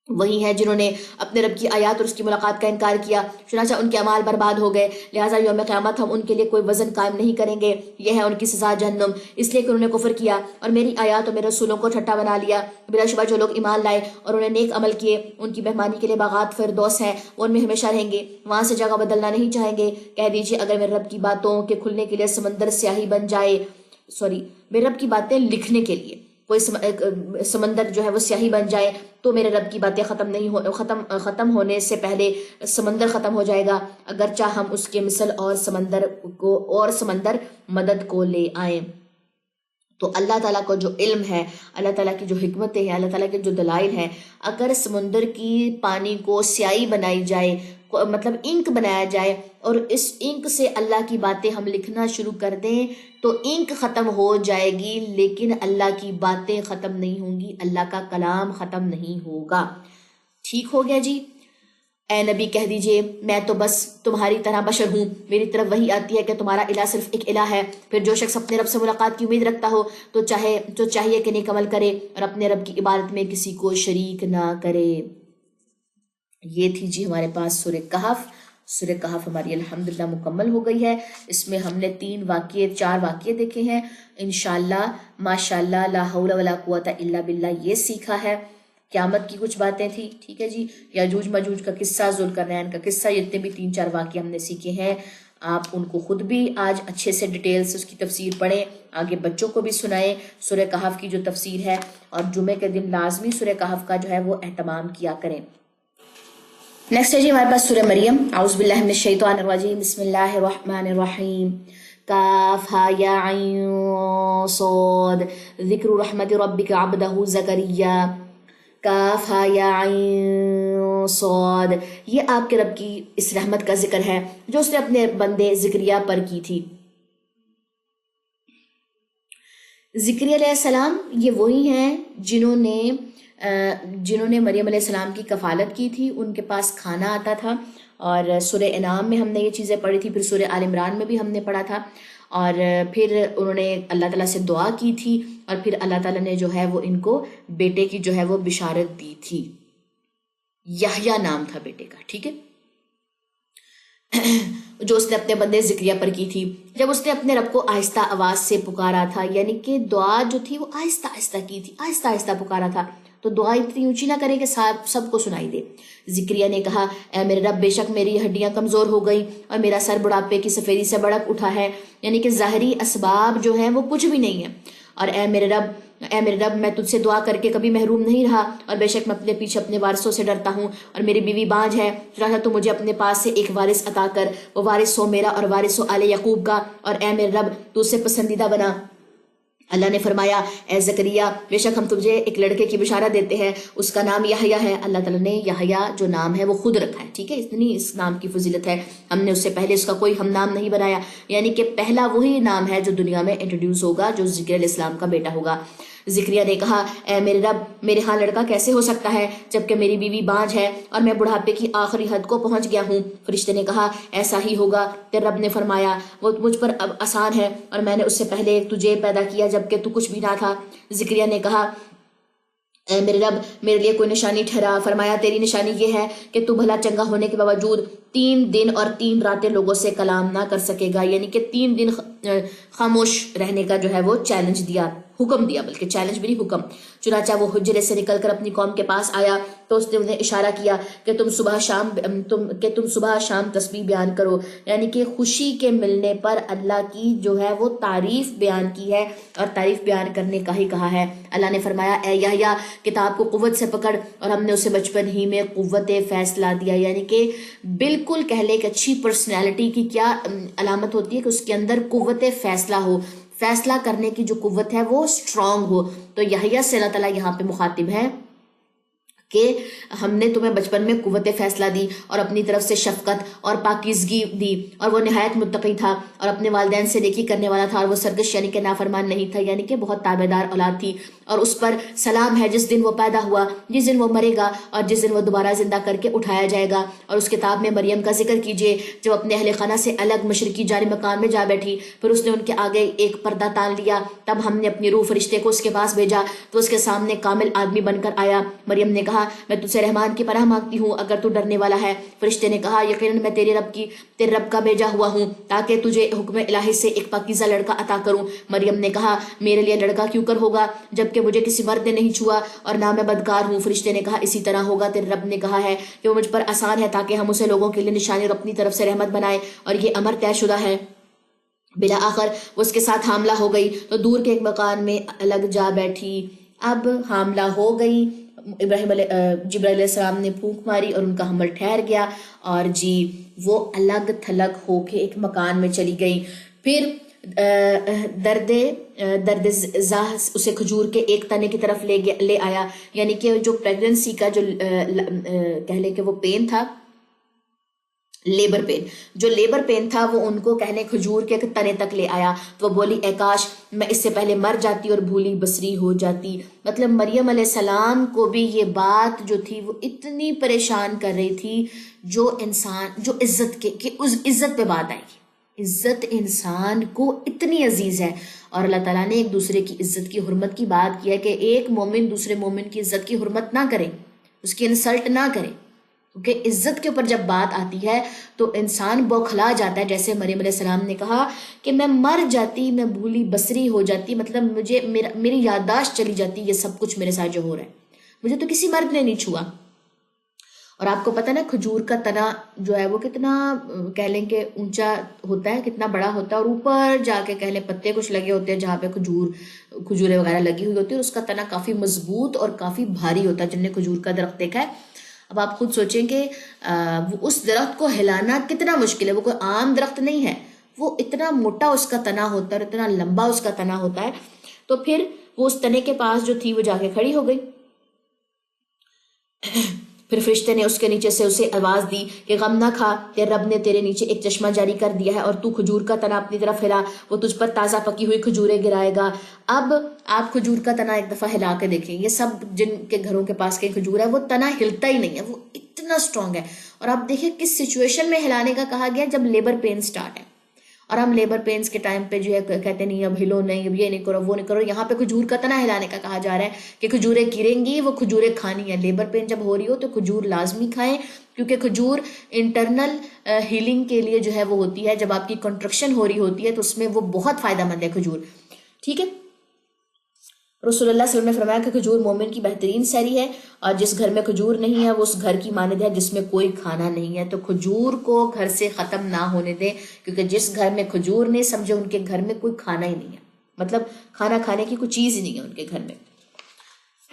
وہی ہیں جنہوں نے اپنے رب کی آیات اور اس کی ملاقات کا انکار کیا، چنانچہ ان کے اعمال برباد ہو گئے، لہٰذا یوم قیامت ہم ان کے لیے کوئی وزن قائم نہیں کریں گے، یہ ہے ان کی سزا جہنم، اس لیے کہ انہوں نے کفر کیا اور میری آیات اور میرے رسولوں کو ٹھٹا بنا لیا۔ بلا شبہ جو لوگ ایمان لائے اور انہیں نیک عمل کیے ان کی مہمانی کے لیے باغات فردوس ہیں، وہ ان میں ہمیشہ رہیں گے، وہاں سے جگہ بدلنا نہیں چاہیں گے۔ کہہ دیجیے اگر میرے رب کی باتوں کے کھلنے کے لیے سمندر سیاہی بن جائے، میرے رب کی باتیں لکھنے کے لیے کوئی سمندر جو ہے وہ سیاہی بن جائے تو میرے رب کی باتیں ختم ہونے سے پہلے سمندر ختم ہو جائے گا، اگرچہ ہم اس کے مثل اور سمندر مدد کو لے آئیں۔ تو اللہ تعالیٰ کا جو علم ہے، اللہ تعالیٰ کی جو حکمتیں ہیں، اللہ تعالیٰ کے جو دلائل ہیں، اگر سمندر کی پانی کو سیاہی بنائی جائے، مطلب انک بنایا جائے، اور اس انک سے اللہ کی باتیں ہم لکھنا شروع کر دیں تو انک ختم ہو جائے گی، لیکن اللہ کی باتیں ختم نہیں ہوں گی، اللہ کا کلام ختم نہیں ہوگا۔ ٹھیک ہو گیا جی؟ اے نبی کہہ دیجئے میں تو بس تمہاری طرح بشر ہوں، میری طرف وہی آتی ہے کہ تمہارا الہ صرف ایک الہ ہے۔ پھر جو شخص اپنے رب سے ملاقات کی امید رکھتا ہو تو چاہیے کہ نیک عمل کرے اور اپنے رب کی عبادت میں کسی کو شریک نہ کرے۔ یہ تھی جی ہمارے پاس سورہ کہف۔ سورہ کہف ہماری الحمدللہ مکمل ہو گئی ہے۔ اس میں ہم نے 4 واقعے دیکھے ہیں انشاءاللہ، ماشاءاللہ، لا حول ولا قوت الا باللہ، یہ سیکھا ہے۔ قیامت کی کچھ باتیں تھی، ٹھیک ہے جی، یاجوج ماجوج کا قصہ، ذوالقرنین کا قصہ، یہ اتنے بھی 3-4 واقعے ہم نے سیکھے ہیں۔ آپ ان کو خود بھی آج اچھے سے ڈیٹیل سے اس کی تفسیر پڑھیں، آگے بچوں کو بھی سنائیں سورہ کہف کی جو تفسیر ہے، اور جمعے کے دن لازمی سورہ کہف کا جو ہے وہ اہتمام کیا کریں۔ نیکسٹ ہے جی ہمارے پاس سورہ مریم۔ اعوذ باللہ من الشیطان الرجیم، بسم اللہ الرحمن الرحیم۔ کاف ہا یا عین صاد، ذکر رحمت ربک عبدہ زکریا۔ کاف ہا یا عین صاد، یہ آپ کے رب کی اس رحمت کا ذکر ہے جو اس نے اپنے بندے زکریا پر کی تھی۔ زکریا علیہ السلام یہ وہی ہیں جنہوں نے مریم علیہ السلام کی کفالت کی تھی، ان کے پاس کھانا آتا تھا، اور سورہ انعام میں ہم نے یہ چیزیں پڑھی تھی، پھر سورہ آل عمران میں بھی ہم نے پڑھا تھا، اور پھر انہوں نے اللہ تعالیٰ سے دعا کی تھی، اور پھر اللہ تعالیٰ نے جو ہے وہ ان کو بیٹے کی جو ہے وہ بشارت دی تھی۔ یحییٰ نام تھا بیٹے کا، ٹھیک ہے، جو اس نے اپنے بندے زکریا پر کی تھی۔ جب اس نے اپنے رب کو آہستہ آواز سے پکارا تھا، یعنی کہ دعا جو تھی وہ آہستہ آہستہ کی تھی، آہستہ آہستہ پکارا تھا، تو دعا اتنی اونچی نہ کرے کہ سب کو سنائی دے۔ زکریا نے کہا، اے میرے رب، بے شک میری ہڈیاں کمزور ہو گئیں اور میرا سر بڑھاپے کی سفیدی سے بڑک اٹھا ہے، یعنی کہ ظاہری اسباب جو ہیں وہ کچھ بھی نہیں ہیں، اور اے میرے رب میں تجھ سے دعا کر کے کبھی محروم نہیں رہا، اور بے شک میں اپنے پیچھے اپنے وارثوں سے ڈرتا ہوں، اور میری بیوی بانجھ ہے، چنانچہ تو مجھے اپنے پاس سے ایک وارث عطا کر، وہ وارث ہو میرا اور وارث ہو آل یعقوب کا، اور اے میرے رب تو اسے پسندیدہ بنا۔ اللہ نے فرمایا، اے زکریا، بے شک ہم تجھے ایک لڑکے کی بشارت دیتے ہیں، اس کا نام یحییٰ ہے۔ اللہ تعالیٰ نے یحییٰ جو نام ہے وہ خود رکھا ہے، ٹھیک ہے، اتنی اس نام کی فضیلت ہے، ہم نے اس سے پہلے اس کا کوئی ہم نام نہیں بنایا، یعنی کہ پہلا وہی نام ہے جو دنیا میں انٹروڈیوس ہوگا، جو زکریا علیہ السلام کا بیٹا ہوگا۔ زکریا نے کہا، اے میرے رب، میرے ہاں لڑکا کیسے ہو سکتا ہے جبکہ میری بیوی بانجھ ہے اور میں بڑھاپے کی آخری حد کو پہنچ گیا ہوں؟ فرشتے نے کہا، ایسا ہی ہوگا۔ تیرے رب نے فرمایا، وہ مجھ پر اب آسان ہے، اور میں نے اس سے پہلے تجھے پیدا کیا جبکہ تو کچھ بھی نہ تھا۔ زکریا نے کہا، اے میرے رب، میرے لیے کوئی نشانی ٹھہرا۔ فرمایا، تیری نشانی یہ ہے کہ تو بھلا چنگا ہونے کے باوجود 3 دن اور 3 راتیں لوگوں سے کلام نہ کر سکے گا، یعنی کہ 3 دن خاموش رہنے کا جو ہے وہ چیلنج دیا، حکم دیا، بلکہ چیلنج بھی نہیں، حکم۔ چنانچہ وہ حجرے سے نکل کر اپنی قوم کے پاس آیا تو اس نے انہیں اشارہ کیا کہ تم صبح شام تسبیح بیان کرو، یعنی کہ خوشی کے ملنے پر اللہ کی جو ہے وہ تعریف بیان کی ہے، اور تعریف بیان کرنے کا ہی کہا ہے۔ اللہ نے فرمایا، اے یحییٰ، کتاب کو قوت سے پکڑ، اور ہم نے اسے بچپن ہی میں قوت فیصلہ دیا، یعنی کہ بالکل کہہ لے کہ اچھی پرسنالٹی کی کیا علامت ہوتی ہے کہ اس کے اندر قوت فیصلہ ہو، فیصلہ کرنے کی جو قوت ہے وہ اسٹرانگ ہو۔ تو یحییٰ سے اللہ تعالیٰ یہاں پہ مخاطب ہے کہ ہم نے تمہیں بچپن میں قوت فیصلہ دی اور اپنی طرف سے شفقت اور پاکیزگی دی، اور وہ نہایت متقی تھا اور اپنے والدین سے نیکی کرنے والا تھا، اور وہ سرکش یعنی کہ نافرمان نہیں تھا، یعنی کہ بہت تابعدار اولاد تھی، اور اس پر سلام ہے جس دن وہ پیدا ہوا، جس دن وہ مرے گا، اور جس دن وہ دوبارہ زندہ کر کے اٹھایا جائے گا۔ اور اس کتاب میں مریم کا ذکر کیجیے جب اپنے اہل خانہ سے الگ مشرقی جانب مکان میں جا بیٹھی، پھر اس نے ان کے آگے ایک پردہ تان لیا، تب ہم نے اپنی روح فرشتے کو اس کے پاس بھیجا تو اس کے سامنے کامل آدمی بن کر آیا۔ مریم نے کہا، میں تجھ سے رحمان کی پناہ مانگتی ہوں اگر تو ڈرنے والا ہے۔ فرشتے نے کہا، یقیناً میں تیرے رب کا بھیجا ہوا ہوں تاکہ تجھے حکم الہی سے ایک پاکیزہ لڑکا عطا کروں۔ مریم نے کہا، میرے لیے لڑکا کیوں کر ہوگا جبکہ مجھے کسی مرد نے نہیں چھوا اور نہ میں بدکار ہوں؟ فرشتے نے کہا، اسی طرح ہوگا، تیرے رب نے کہا ہے کہ وہ مجھ پر آسان ہے تاکہ ہم اسے لوگوں کے لیے نشانی اور اپنی طرف سے رحمت بنائے، اور یہ امر طے شدہ ہے۔ بالآخر وہ اس کے ساتھ حاملہ ہو گئی تو دور کے ایک مکان میں الگ جا بیٹھی۔ اب حاملہ ہو گئی، جبرائیل علیہ السلام نے پھونک ماری اور ان کا حمل ٹھہر گیا، اور جی وہ الگ تھلگ ہو کے ایک مکان میں چلی گئی۔ پھر درد زاہ اسے کھجور کے ایک تنے کی طرف لے آیا، یعنی کہ جو پریگننسی کا جو کہہ لیں کہ وہ پین تھا، لیبر پین تھا، وہ ان کو کہنے کھجور کے تنے تک لے آیا. تو وہ بولی اے کاش میں اس سے پہلے مر جاتی اور بھولی بصری ہو جاتی. مطلب مریم علیہ السلام کو بھی یہ بات جو تھی وہ اتنی پریشان کر رہی تھی، جو انسان جو عزت کہ اس عزت پہ بات آئی. عزت انسان کو اتنی عزیز ہے، اور اللہ تعالیٰ نے ایک دوسرے کی عزت کی حرمت کی بات کی ہے کہ ایک مومن دوسرے مومن کی عزت کی حرمت نہ کرے، اس کی انسلٹ نہ کرے، کیونکہ عزت کے اوپر جب بات آتی ہے تو انسان بوکھلا جاتا ہے. جیسے مریم علیہ السلام نے کہا کہ میں مر جاتی، میں بھولی بصری ہو جاتی، مطلب مجھے میری یادداشت چلی جاتی، یہ سب کچھ میرے ساتھ جو ہو رہا ہے، مجھے تو کسی مرد نے نہیں چھوا. اور آپ کو پتہ نا کھجور کا تنا جو ہے وہ کتنا کہہ لیں کہ اونچا ہوتا ہے، کتنا بڑا ہوتا ہے، اور اوپر جا کے کہہ لیں پتے کچھ لگے ہوتے ہیں جہاں پہ کھجوریں وغیرہ لگی ہوئی ہوتی ہے، اور اس کا تنا کافی مضبوط اور کافی بھاری ہوتا ہے. جن نے کھجور کا درخت دیکھا ہے، اب آپ خود سوچیں کہ اس درخت کو ہلانا کتنا مشکل ہے. وہ کوئی عام درخت نہیں ہے، وہ اتنا موٹا اس کا تنا ہوتا ہے اور اتنا لمبا اس کا تنا ہوتا ہے. تو پھر وہ اس تنے کے پاس جو تھی وہ جا کے کھڑی ہو گئی. پھر فرشتے نے اس کے نیچے سے اسے آواز دی کہ غم نہ کھا، کہ رب نے تیرے نیچے ایک چشمہ جاری کر دیا ہے، اور تو کھجور کا تنا اپنی طرف ہلا، وہ تجھ پر تازہ پکی ہوئی کھجوریں گرائے گا. اب آپ کھجور کا تنا ایک دفعہ ہلا کے دیکھیں، یہ سب جن کے گھروں کے پاس کے کھجور ہے وہ تنا ہلتا ہی نہیں ہے، وہ اتنا اسٹرانگ ہے. اور آپ دیکھیں کس سچویشن میں ہلانے کا کہا گیا، جب لیبر پین سٹارٹ ہے. اور ہم لیبر پینس کے ٹائم پہ جو ہے کہتے نہیں اب ہلو نہیں، اب یہ نہیں کرو وہ نہیں کرو. یہاں پہ کھجور کا تنا ہلانے کا کہا جا رہا ہے کہ کھجوریں گریں گی، وہ کھجوریں کھانی ہے. لیبر پین جب ہو رہی ہو تو کھجور لازمی کھائیں، کیونکہ کھجور انٹرنل ہیلنگ کے لیے جو ہے وہ ہوتی ہے. جب آپ کی کنٹرکشن ہو رہی ہوتی ہے تو اس میں وہ بہت فائدہ مند ہے کھجور. ٹھیک ہے، رسول اللہ صلی اللہ علیہ وسلم نے فرمایا کہ کھجور مومن کی بہترین سحری ہے، اور جس گھر میں کھجور نہیں ہے وہ اس گھر کی مانند ہے جس میں کوئی کھانا نہیں ہے. تو کھجور کو گھر سے ختم نہ ہونے دیں، کیونکہ جس گھر میں کھجور نہیں، سمجھے ان کے گھر میں کوئی کھانا ہی نہیں ہے، مطلب کھانا کھانے کی کوئی چیز ہی نہیں ہے ان کے گھر میں.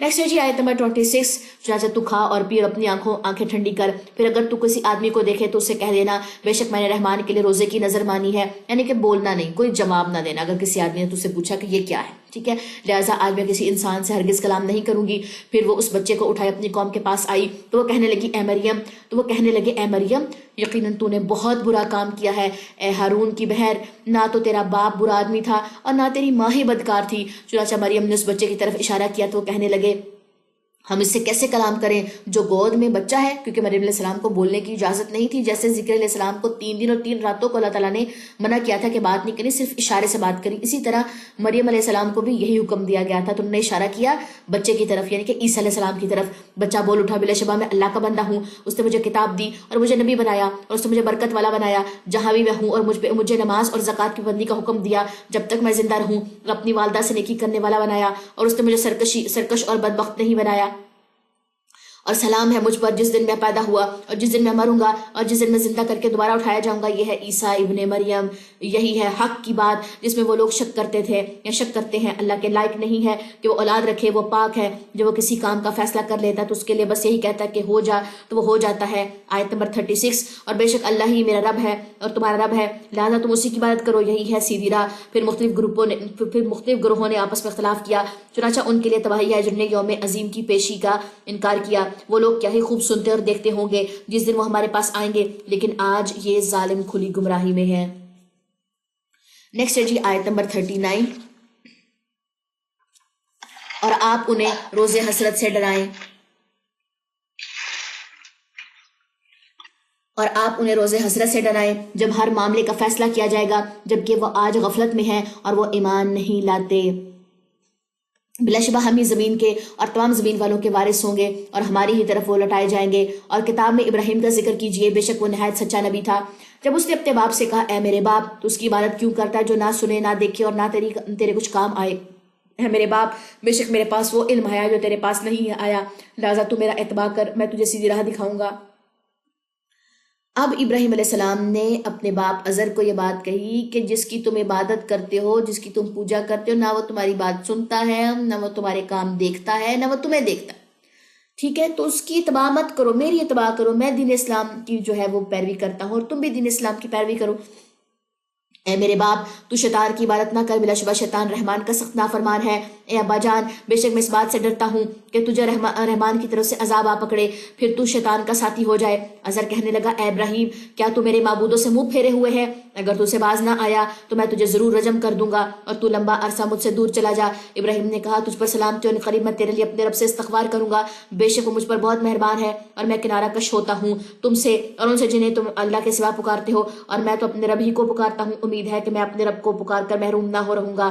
نیکسٹ ہے جی آیت نمبر 26. چنانچہ تو کھا اور پی اور اپنی آنکھیں ٹھنڈی کر، پھر اگر تو کسی آدمی کو دیکھے تو اسے کہہ دینا بے شک میں نے رحمان کے لیے روزے کی نظر مانی ہے. یعنی کہ بولنا نہیں، کوئی جواب نہ دینا. اگر کسی آدمی نے تو سے پوچھا کہ یہ کیا ہے، ٹھیک ہے، لہٰذا آج میں کسی انسان سے ہرگز کلام نہیں کروں گی. پھر وہ اس بچے کو اٹھائے اپنی قوم کے پاس آئی تو وہ کہنے لگے اے مریم یقیناً تو نے بہت برا کام کیا ہے. اے ہارون کی بہر، نہ تو تیرا باپ برا آدمی تھا اور نہ تیری ماں ہی بدکار تھی. چنانچہ مریم نے اس بچے کی طرف اشارہ کیا تو وہ کہنے لگے ہم اس سے کیسے کلام کریں جو گود میں بچہ ہے، کیونکہ مریم علیہ السلام کو بولنے کی اجازت نہیں تھی. جیسے ذکر علیہ السلام کو 3 دن اور 3 راتوں کو اللہ تعالیٰ نے منع کیا تھا کہ بات نہیں کرنی، صرف اشارے سے بات کری، اسی طرح مریم علیہ السلام کو بھی یہی حکم دیا گیا تھا. تو انہوں نے اشارہ کیا بچے کی طرف، یعنی کہ عیسیٰ علیہ السلام کی طرف. بچہ بول اٹھا بلا شبہ میں اللہ کا بندہ ہوں، اس نے مجھے کتاب دی اور مجھے نبی بنایا، اور اس نے مجھے برکت والا بنایا جہاں بھی میں ہوں، اور مجھے نماز اور زکوٰۃ کی پابندی کا حکم دیا جب تک میں زندہ رہوں، اور اپنی والدہ سے نیکی کرنے والا بنایا، اور اس نے مجھے سرکش اور بدبخت نہیں بنایا. اور سلام ہے مجھ پر جس دن میں پیدا ہوا اور جس دن میں مروں گا اور جس دن میں زندہ کر کے دوبارہ اٹھایا جاؤں گا. یہ ہے عیسیٰ ابن مریم، یہی ہے حق کی بات جس میں وہ لوگ شک کرتے تھے یا شک کرتے ہیں. اللہ کے لائق نہیں ہے کہ وہ اولاد رکھے، وہ پاک ہے. جب وہ کسی کام کا فیصلہ کر لیتا تو اس کے لیے بس یہی کہتا ہے کہ ہو جا تو وہ ہو جاتا ہے. آیت نمبر 36. اور بے شک اللہ ہی میرا رب ہے اور تمہارا رب ہے، لہٰذا تم اسی کی عبادت کرو، یہی ہے سیدھی راہ. پھر مختلف گروہوں نے آپس میں اختلاف کیا، چنانچہ ان کے لیے تباہی ہے جن نے یوم عظیم کی پیشی کا انکار کیا. وہ لوگ کیا ہی خوب سنتے اور دیکھتے ہوں گے جس دن وہ ہمارے پاس آئیں گے، لیکن آج یہ ظالم کھلی گمراہی میں ہے. نیکسٹ ہے جی آیت نمبر 39. اور آپ انہیں روز حسرت سے ڈرائیں، جب ہر معاملے کا فیصلہ کیا جائے گا، جبکہ وہ آج غفلت میں ہیں اور وہ ایمان نہیں لاتے. بلا شبہ ہم ہی زمین کے اور تمام زمین والوں کے وارث ہوں گے اور ہماری ہی طرف وہ لوٹائے جائیں گے. اور کتاب میں ابراہیم کا ذکر کیجئے، بے شک وہ نہایت سچا نبی تھا. جب اس نے اپنے باپ سے کہا اے میرے باپ، تو اس کی عبادت کیوں کرتا ہے جو نہ سنے نہ دیکھے اور نہ تیرے کچھ کام آئے. اے میرے باپ، بے شک میرے پاس وہ علم آیا جو تیرے پاس نہیں آیا، لہٰذا تو میرا اتباع کر، میں تجھے سیدھی راہ دکھاؤں گا. اب ابراہیم علیہ السلام نے اپنے باپ عزر کو یہ بات کہی کہ جس کی تم عبادت کرتے ہو، جس کی تم پوجا کرتے ہو، نہ وہ تمہاری بات سنتا ہے، نہ وہ تمہارے کام دیکھتا ہے، نہ وہ تمہیں دیکھتا. ٹھیک ہے، تو اس کی اتباع مت کرو، میری اتباع کرو. میں دین اسلام کی جو ہے وہ پیروی کرتا ہوں اور تم بھی دین اسلام کی پیروی کرو. اے میرے باپ تو شیطان کی عبادت نہ کر، بلا شبہ شیطان رحمان کا سخت نافرمان ہے۔ اے ابا جان بے شک میں اس بات سے ڈرتا ہوں کہ تجھے رحمان کی طرف سے عذاب آ پکڑے، پھر تو شیطان کا ساتھی ہو جائے۔ اظہر کہنے لگا اے ابراہیم کیا تو میرے معبودوں سے منہ پھیرے ہوئے ہے؟ اگر تو سے باز نہ آیا تو میں تجھے ضرور رجم کر دوں گا اور تو لمبا عرصہ مجھ سے دور چلا جا۔ ابراہیم نے کہا تجھ پر سلامتی اور قریب میں تیرے لیے اپنے رب سے استغفار کروں گا، بے شک وہ مجھ پر بہت مہربان ہے اور میں کنارہ کش ہوتا ہوں تم سے اور ان سے جنہیں تم اللہ کے سوا پکارتے ہو، اور میں تو اپنے رب ہی کو پکارتا ہوں، امید ہے کہ میں اپنے رب کو پکار کر محروم نہ ہو رہوں گا۔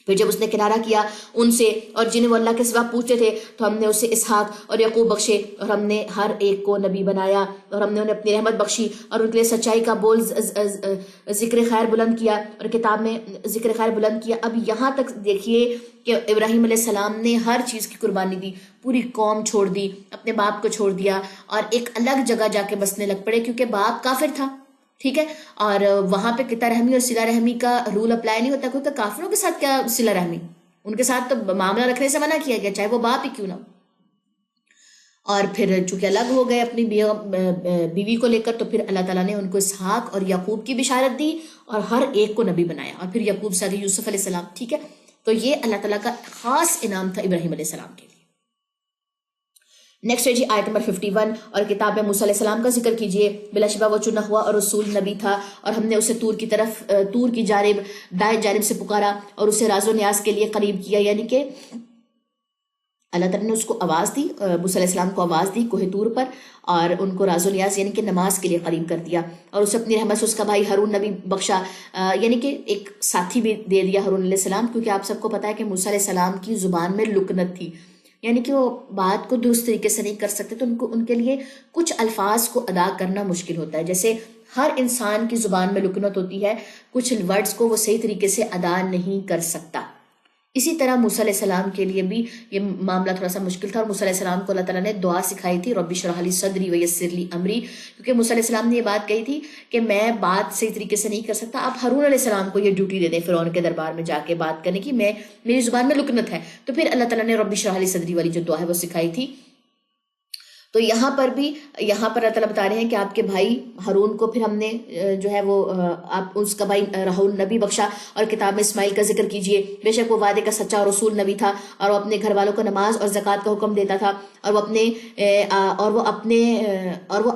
پھر جب اس نے کنارہ کیا ان سے اور جنہیں وہ اللہ کے سوا پوچھتے تھے تو ہم نے اسے اسحاق اور یعقوب بخشے اور ہم نے ہر ایک کو نبی بنایا اور ہم نے انہیں اپنی رحمت بخشی اور ان کے لیے سچائی کا بول ذکر خیر بلند کیا اور کتاب میں ذکر خیر بلند کیا۔ اب یہاں تک دیکھیے کہ ابراہیم علیہ السلام نے ہر چیز کی قربانی دی، پوری قوم چھوڑ دی، اپنے باپ کو چھوڑ دیا اور ایک الگ جگہ جا کے بسنے لگ پڑے کیونکہ باپ کافر تھا، ٹھیک ہے، اور وہاں پہ قطع رحمی اور صلہ رحمی کا رول اپلائی نہیں ہوتا، کیونکہ کافروں کے ساتھ کیا صلہ رحمی، ان کے ساتھ تو معاملہ رکھنے سے منع کیا گیا چاہے وہ باپ ہی کیوں نہ ہو۔ اور پھر چونکہ الگ ہو گئے اپنی بیوی کو لے کر تو پھر اللہ تعالیٰ نے ان کو اسحاق اور یعقوب کی بشارت دی اور ہر ایک کو نبی بنایا، اور پھر یعقوب سے آگے یوسف علیہ السلام، ٹھیک ہے، تو یہ اللہ تعالیٰ کا خاص انعام تھا ابراہیم علیہ السلام کے لیے۔ نیکسٹ ہے جی آیت نمبر 51، اور کتاب میں موسیٰ علیہ السلام کا ذکر کیجئے، بلا شبہ وہ چنا ہوا اور رسول نبی تھا، اور ہم نے اسے طور کی جانب دائیں جانب سے پکارا اور اسے راز و نیاز کے لیے قریب کیا، یعنی کہ اللہ تعالیٰ نے اس کو آواز دی، موسیٰ علیہ السلام کو آواز دی کوہ طور پر، اور ان کو راز و نیاز یعنی کہ نماز کے لیے قریب کر دیا، اور اسے اپنی رحمت سے اس کا بھائی ہارون نبی بخشا، یعنی کہ ایک ساتھی بھی دے دیا ہارون علیہ السلام، کیونکہ آپ سب کو پتا ہے کہ موسیٰ علیہ السلام کی زبان میں لکنت تھی، یعنی کہ وہ بات کو درست طریقے سے نہیں کر سکتے، تو ان کے لیے کچھ الفاظ کو ادا کرنا مشکل ہوتا ہے، جیسے ہر انسان کی زبان میں لکنت ہوتی ہے، کچھ ورڈز کو وہ صحیح طریقے سے ادا نہیں کر سکتا، اسی طرح موسیٰ علیہ السلام کے لیے بھی یہ معاملہ تھوڑا سا مشکل تھا، اور موسیٰ علیہ السلام کو اللہ تعالیٰ نے دعا سکھائی تھی رب اشرح لی صدری ویسر لی امری، کیونکہ موسیٰ علیہ السلام نے یہ بات کہی تھی کہ میں بات صحیح طریقے سے نہیں کر سکتا، آپ ہارون علیہ السلام کو یہ ڈیوٹی دے دیں فرعون کے دربار میں جا کے بات کرنے کی، میری زبان میں لکنت ہے، تو پھر اللہ تعالیٰ نے رب اشرح لی صدری والی جو دعا ہے وہ سکھائی تھی۔ تو یہاں پر اللہ تعالیٰ بتا رہے ہیں کہ آپ کے بھائی ہارون کو پھر ہم نے جو ہے وہ آپ اس کا بھائی ہارون نبی بخشا، اور کتاب میں اسماعیل کا ذکر کیجئے، بے شک وہ وعدے کا سچا اور رسول نبی تھا، اور وہ اپنے گھر والوں کو نماز اور زکوٰۃ کا حکم دیتا تھا، اور وہ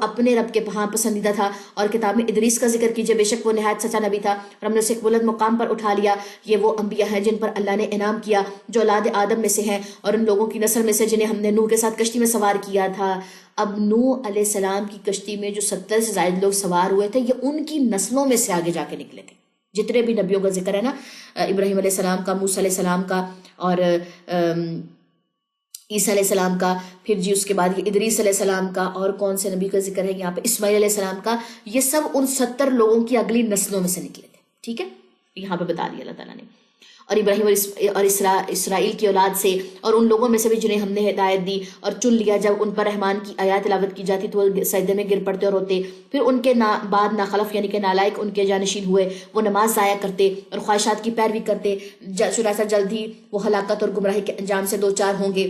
اپنے رب کے ہاں پسندیدہ تھا، اور کتاب میں ادریس کا ذکر کیجئے، بے شک وہ نہایت سچا نبی تھا، اور ہم نے اسے ایک بلند مقام پر اٹھا لیا۔ یہ وہ انبیاء ہیں جن پر اللہ نے انعام کیا، جو اولاد آدم میں سے ہیں، اور ان لوگوں کی نسل میں سے جنہیں ہم نے نوح کے ساتھ کشتی میں سوار کیا تھا۔ اب نوح علیہ السلام کی کشتی میں جو 70 سے زائد لوگ سوار ہوئے تھے، یہ ان کی نسلوں میں سے آگے جا کے نکلے تھے، جتنے بھی نبیوں کا ذکر ہے نا، ابراہیم علیہ السلام کا، موسیٰ علیہ السلام کا، اور عیسیٰ علیہ السلام کا، پھر جی اس کے بعد یہ ادریس علیہ السلام کا، اور کون سے نبی کا ذکر ہے یہاں پہ اسماعیل علیہ السلام کا، یہ سب ان 70 لوگوں کی اگلی نسلوں میں سے نکلے تھے، ٹھیک ہے، یہاں پہ بتا دیا اللہ تعالیٰ نے۔ اور ابراہیم اور اسرائیل کی اولاد سے اور ان لوگوں میں سے بھی جنہیں ہم نے ہدایت دی اور چن لیا، جب ان پر رحمان کی آیات تلاوت کی جاتی تو وہ سجدے میں گر پڑتے اور روتے، پھر ان کے بعد ناخلف یعنی کہ نالائق ان کے جانشین ہوئے، وہ نماز ضائع کرتے اور خواہشات کی پیروی کرتے، چنانچہ جلد ہی وہ ہلاکت اور گمراہی کے انجام سے دوچار ہوں گے،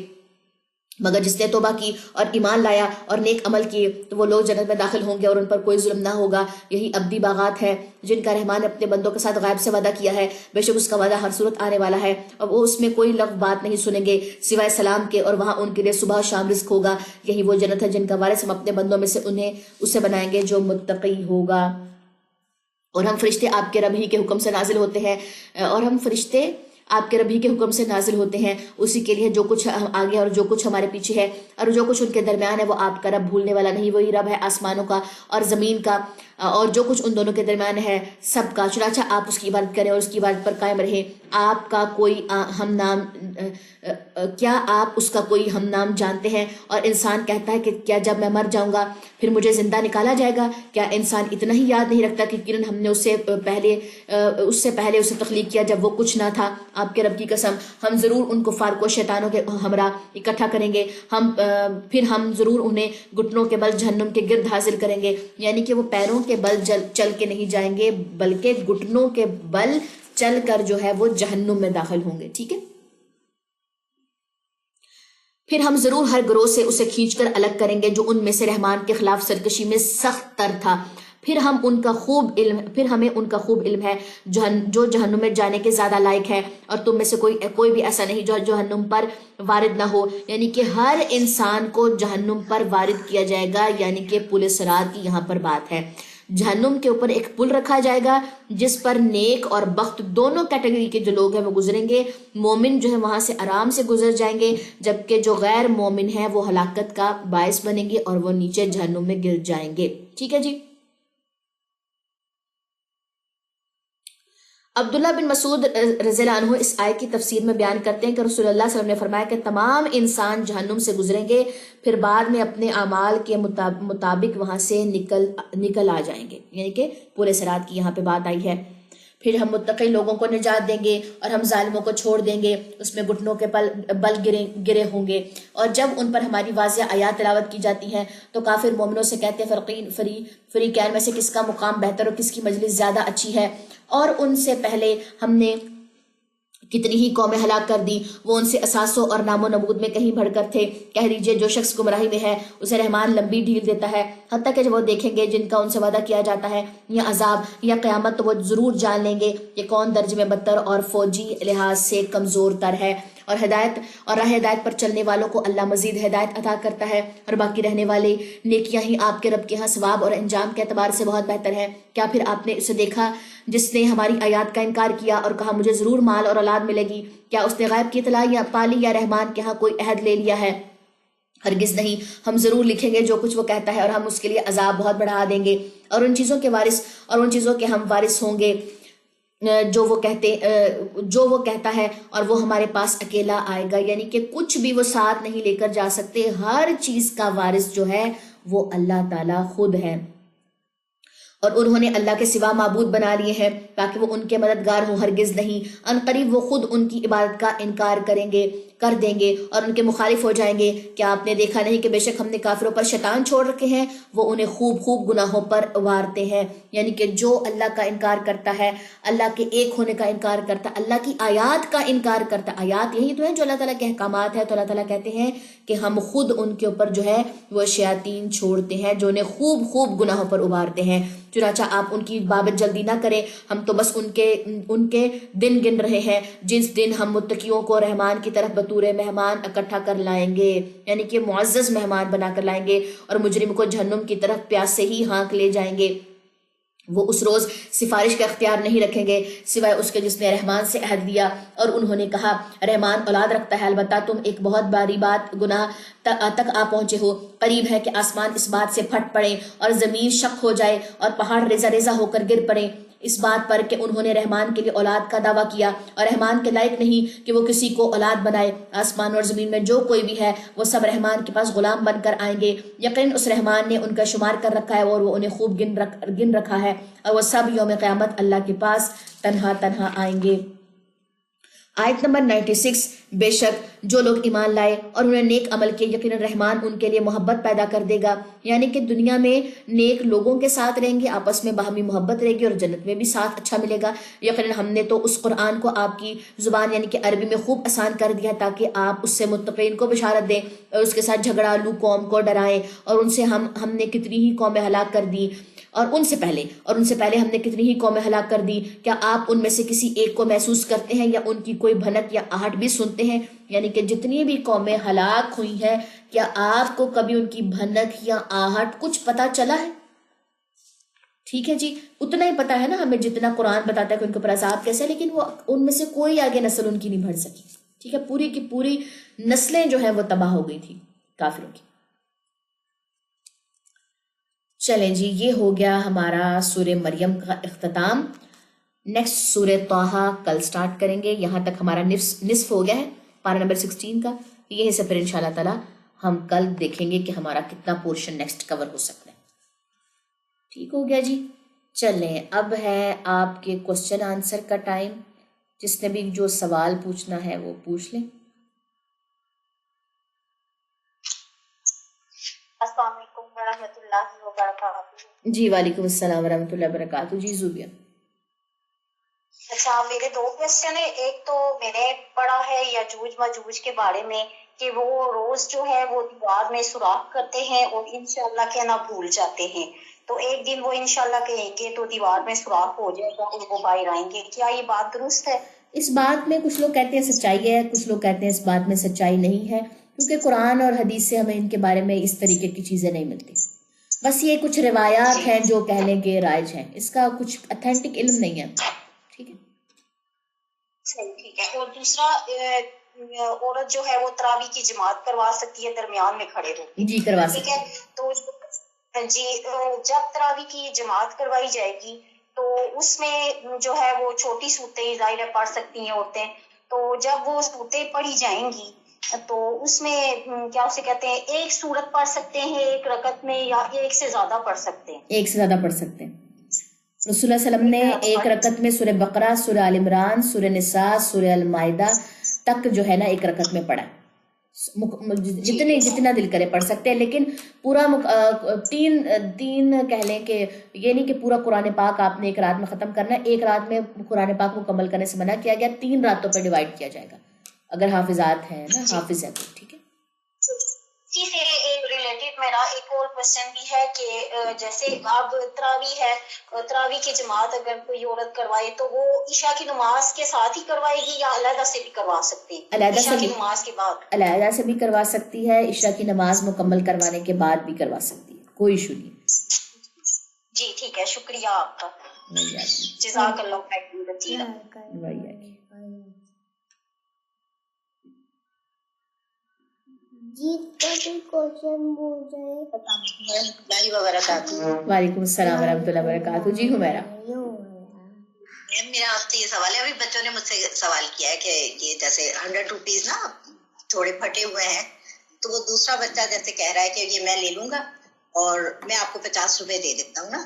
مگر جس نے توبہ کی اور ایمان لایا اور نیک عمل کیے تو وہ لوگ جنت میں داخل ہوں گے اور ان پر کوئی ظلم نہ ہوگا۔ یہی ابدی باغات ہے جن کا رحمان نے اپنے بندوں کے ساتھ غائب سے وعدہ کیا ہے، بے شک اس کا وعدہ ہر صورت آنے والا ہے، اور وہ اس میں کوئی لغو بات نہیں سنیں گے سوائے سلام کے، اور وہاں ان کے لیے صبح شام رزق ہوگا۔ یہی وہ جنت ہے جن کا وارث ہم اپنے بندوں میں سے اسے بنائیں گے جو متقی ہوگا۔ اور ہم فرشتے آپ کے رب ہی کے حکم سے نازل ہوتے ہیں، آپ کے رب ہی کے حکم سے نازل ہوتے ہیں، اسی کے لیے جو کچھ آگے اور جو کچھ ہمارے پیچھے ہے اور جو کچھ ان کے درمیان ہے، وہ آپ کا رب بھولنے والا نہیں، وہی رب ہے آسمانوں کا اور زمین کا اور جو کچھ ان دونوں کے درمیان ہے سب کا، چنانچہ آپ اس کی عبادت کریں اور اس کی عبادت پر قائم رہیں۔ آپ کا کوئی ہم نام کیا آپ اس کا کوئی ہم نام جانتے ہیں؟ اور انسان کہتا ہے کہ کیا جب میں مر جاؤں گا پھر مجھے زندہ نکالا جائے گا؟ کیا انسان اتنا ہی یاد نہیں رکھتا کہ یقیناً ہم نے اس سے پہلے اسے تخلیق کیا جب وہ کچھ نہ تھا؟ آپ کے رب کی قسم ہم ضرور ان کفار کو شیطانوں کے ہمراہ اکٹھا کریں گے، پھر ہم ضرور انہیں گھٹنوں کے بل جہنم کے گرد حاضر کریں گے، یعنی کہ وہ پیروں کے بل چل کے نہیں جائیں گے بلکہ گھٹنوں کے بل چل کر جو ہے وہ جہنم میں داخل ہوں گے، ٹھیک ہے۔ پھر ہم ضرور ہر گروہ سے اسے کھینچ کر الگ کریں گے جو ان میں سے رحمان کے خلاف سرکشی میں سخت تر تھا، پھر ہمیں ان کا خوب علم ہے جو جہنم میں جانے کے زیادہ لائق ہے، اور تم میں سے کوئی بھی ایسا نہیں جو جہنم پر وارد نہ ہو. یعنی کہ ہر انسان کو جہنم پر وارد کیا جائے گا، یعنی کہ پل صراط کی یہاں پر بات ہے. جہنم کے اوپر ایک پل رکھا جائے گا جس پر نیک اور بخت دونوں کیٹیگری کے جو لوگ ہیں وہ گزریں گے. مومن جو ہے وہاں سے آرام سے گزر جائیں گے، جبکہ جو غیر مومن ہیں وہ ہلاکت کا باعث بنیں گے اور وہ نیچے جہنم میں گر جائیں گے. ٹھیک ہے جی. عبداللہ بن مسعود رضی اللہ عنہ اس آیت کی تفسیر میں بیان کرتے ہیں کہ رسول اللہ صلی اللہ علیہ وسلم نے فرمایا کہ تمام انسان جہنم سے گزریں گے، پھر بعد میں اپنے اعمال کے مطابق وہاں سے نکل آ جائیں گے. یعنی کہ پورے صراط کی یہاں پہ بات آئی ہے. پھر ہم متقی لوگوں کو نجات دیں گے اور ہم ظالموں کو چھوڑ دیں گے، اس میں گھٹنوں کے بل گرے ہوں گے. اور جب ان پر ہماری واضح آیات تلاوت کی جاتی ہیں تو کافر مومنوں سے کہتے ہیں فریقین میں سے کس کا مقام بہتر اور کس کی مجلس زیادہ اچھی ہے، اور ان سے پہلے ہم نے کتنی ہی قومیں ہلاک کر دی، وہ ان سے اثاثوں اور نام و نمود میں کہیں بڑھ کر تھے. کہہ دیجئے جو شخص گمراہی میں ہے اسے رحمان لمبی ڈھیل دیتا ہے حتیٰ کہ جب وہ دیکھیں گے جن کا ان سے وعدہ کیا جاتا ہے یا عذاب یا قیامت تو وہ ضرور جان لیں گے کہ کون درجے میں بدتر اور فوجی لحاظ سے کمزور تر ہے. اور راہ ہدایت پر چلنے والوں کو اللہ مزید ہدایت عطا کرتا ہے، اور باقی رہنے والے نیکیاں ہی آپ کے رب کے ہاں ثواب اور انجام کے اعتبار سے بہت بہتر ہے. کیا پھر آپ نے اسے دیکھا جس نے ہماری آیات کا انکار کیا اور کہا مجھے ضرور مال اور اولاد ملے گی؟ کیا اس نے غیب کی اطلاع یا پالی یا رحمان کے ہاں کوئی عہد لے لیا ہے؟ ہرگز نہیں، ہم ضرور لکھیں گے جو کچھ وہ کہتا ہے اور ہم اس کے لیے عذاب بہت بڑھا دیں گے، اور ان چیزوں کے ہم وارث ہوں گے جو وہ کہتا ہے، اور وہ ہمارے پاس اکیلا آئے گا. یعنی کہ کچھ بھی وہ ساتھ نہیں لے کر جا سکتے، ہر چیز کا وارث جو ہے وہ اللہ تعالیٰ خود ہے. اور انہوں نے اللہ کے سوا معبود بنا لیے ہیں تاکہ وہ ان کے مددگار ہوں، ہرگز نہیں، ان قریب وہ خود ان کی عبادت کا انکار کر دیں گے اور ان کے مخالف ہو جائیں گے. کیا آپ نے دیکھا نہیں کہ بے شک ہم نے کافروں پر شیطان چھوڑ رکھے ہیں، وہ انہیں خوب گناہوں پر ابھارتے ہیں. یعنی کہ جو اللہ کا انکار کرتا ہے، اللہ کے ایک ہونے کا انکار کرتا ہے، اللہ کی آیات کا انکار کرتا ہے، آیات یہی تو ہیں جو اللہ تعالیٰ کے احکامات ہیں، تو اللہ تعالیٰ کہتے ہیں کہ ہم خود ان کے اوپر جو ہے وہ شیاطین چھوڑتے ہیں جو انہیں خوب گناہوں پر ابھارتے ہیں. چنانچہ آپ ان کی بابت جلدی نہ کریں، ہم تو بس ان کے دن گن رہے ہیں جس دن ہم متقیوں کو رحمان کی طرف بطور مہمان اکٹھا کر لائیں گے، یعنی کہ معزز مہمان بنا کر لائیں گے، اور مجرم کو جہنم کی طرف پیاس سے ہی ہانک لے جائیں گے. وہ اس روز سفارش کا اختیار نہیں رکھیں گے سوائے اس کے جس نے رحمان سے عہد دیا. اور انہوں نے کہا رحمان اولاد رکھتا ہے، البتہ تم ایک بہت باری گناہ تک آ پہنچے ہو. قریب ہے کہ آسمان اس بات سے پھٹ پڑے اور زمین شق ہو جائے اور پہاڑ ریزہ ہو کر گر پڑے اس بات پر کہ انہوں نے رحمان کے لیے اولاد کا دعویٰ کیا، اور رحمان کے لائق نہیں کہ وہ کسی کو اولاد بنائے. آسمان اور زمین میں جو کوئی بھی ہے وہ سب رحمان کے پاس غلام بن کر آئیں گے. یقین اس رحمان نے ان کا شمار کر رکھا ہے اور وہ انہیں خوب گن رکھا ہے، اور وہ سب یوم قیامت اللہ کے پاس تنہا آئیں گے. آیت نمبر 96. بے شک جو لوگ ایمان لائے اور انہوں نے نیک عمل کیے یقیناً رحمان ان کے لیے محبت پیدا کر دے گا. یعنی کہ دنیا میں نیک لوگوں کے ساتھ رہیں گے، آپس میں باہمی محبت رہے گی، اور جنت میں بھی ساتھ اچھا ملے گا. یقیناً ہم نے تو اس قرآن کو آپ کی زبان یعنی کہ عربی میں خوب آسان کر دیا تاکہ آپ اس سے متقین کو بشارت دیں اور اس کے ساتھ جھگڑالو قوم کو ڈرائیں. اور ان سے ہم نے کتنی ہی قومیں ہلاک کر دی، اور ان سے پہلے ہم نے کتنی ہی قومیں ہلاک کر دی. کیا آپ ان میں سے کسی ایک کو محسوس کرتے ہیں یا ان کی کوئی بھنک یا آہٹ بھی سنتے ہیں؟ یعنی کہ جتنی بھی قومیں ہلاک ہوئی ہیں کیا آپ کو کبھی ان کی بھنک یا آہٹ کچھ پتا چلا ہے؟ ٹھیک ہے جی، اتنا ہی پتا ہے نا ہمیں جتنا قرآن بتاتا ہے کہ ان کے اوپر عذاب کیسے، لیکن وہ ان میں سے کوئی آگے نسل ان کی نہیں بڑھ سکی. ٹھیک ہے، پوری کی پوری نسلیں جو ہیں وہ تباہ ہو گئی تھی کافروں کی. چلیں جی، یہ ہو گیا ہمارا سورہ مریم کا اختتام. نیکسٹ سورہ طٰہٰ کل سٹارٹ کریں گے. یہاں تک ہمارا نصف ہو گیا ہے پارہ نمبر 16 کا. یہیں سے پھر انشاءاللہ تعالی ہم کل دیکھیں گے کہ ہمارا کتنا پورشن نیکسٹ کور ہو سکتا ہے. ٹھیک ہو گیا جی. چلیں اب ہے آپ کے کوشچن آنسر کا ٹائم. جس نے بھی جو سوال پوچھنا ہے وہ پوچھ لیں. السلام علیکم ورحمۃ اللہ وبرکاتہ. جی وعلیکم السلام ورحمۃ اللہ وبرکاتہ. جی زوبیہ. اچھا، میرے دو کوشچن ہیں. ایک تو میں نے پڑھا ہے یاجوج ماجوج کے بارے میں کہ وہ روز جو ہے وہ دیوار میں سوراخ کرتے ہیں اور انشاءاللہ کہنا بھول جاتے ہیں. تو ایک دن وہ انشاءاللہ کہیں گے تو دیوار میں سوراخ ہو جائے گا اور وہ باہر آئیں گے. کیا یہ بات درست ہے؟ اس بات میں کچھ لوگ کہتے ہیں سچائی ہے، کچھ لوگ کہتے ہیں اس بات میں سچائی نہیں ہے، کیونکہ قرآن اور حدیث سے ہمیں ان کے بارے میں اس طریقے کی چیزیں نہیں ملتی. بس یہ کچھ روایات ہیں جو کہہ لیں کہ رائج ہیں، اس کا کچھ اتھینٹک علم نہیں ہے. ٹھیک ہے، صحیح، ٹھیک ہے. اور دوسرا عورت جو ہے وہ تراویح کی جماعت کروا سکتی ہے درمیان میں کھڑے ہو کے. جی کروا ٹھیک سکتے ہے. ہیں. تو جی جب تراویح کی جماعت کروائی جائے گی تو اس میں جو ہے وہ چھوٹی صورتیں ظاہر ہے پڑھ سکتی ہیں عورتیں. تو جب وہ صورتیں پڑھی جائیں گی تو اس میں کیا اسے کہتے ہیں ایک صورت پڑھ سکتے ہیں ایک رکعت میں یا ایک سے زیادہ پڑھ سکتے ہیں؟ ایک سے زیادہ پڑھ سکتے ہیں. رسول اللہ علیہ وسلم نے ایک رکعت میں سورہ بقرہ، سورہ آل عمران، سورہ نساء، سورہ المائدہ تک جو ہے نا ایک رکعت میں پڑھا. جتنا دل کرے پڑھ سکتے ہیں، لیکن پورا تین کہہ لیں کہ یہ نہیں کہ پورا قرآن پاک آپ نے ایک رات میں ختم کرنا ہے. ایک رات میں قرآن پاک مکمل کرنے سے منع کیا گیا، 3 راتوں پہ ڈیوائڈ کیا جائے گا اگر حافظات ہیں نا، حافظ ہے تو. ٹھیک ہے، اسی سے ریلیٹڈ میرا ایک اور کوشچن بھی ہے کہ جیسے اب تراویح ہے، تراویح کی جماعت اگر کوئی عورت کروائے تو وہ عشاء کی نماز کے ساتھ ہی کروائے گی یا علیحدہ سے بھی کروا سکتے ہیں؟ علیحدہ سے عشاء کی بھی، نماز کے بعد علیحدہ سے بھی کروا سکتی ہے، عشاء کی نماز مکمل کروانے کے بعد بھی کروا سکتی ہے، کوئی ایشو نہیں. جی ٹھیک ہے، شکریہ آپ کا، وہی آتی جزاک اللہ خیر کثیرا. وہی آتی. جی کا کوئی کوشچن بول جائے. اللہ وبرکاتہ. وعلیکم السلام ورحمۃ اللہ وبرکاتہ. جی حمیرہ، میرا آپ سے یہ سوال ہے، ابھی بچوں نے مجھ سے سوال کیا ہے کہ یہ جیسے 100 روپیز نا تھوڑے پھٹے ہوئے ہیں تو وہ دوسرا بچہ جیسے کہہ رہا ہے کہ یہ میں لے لوں گا اور میں آپ کو 50 روپے دے دیتا ہوں نا.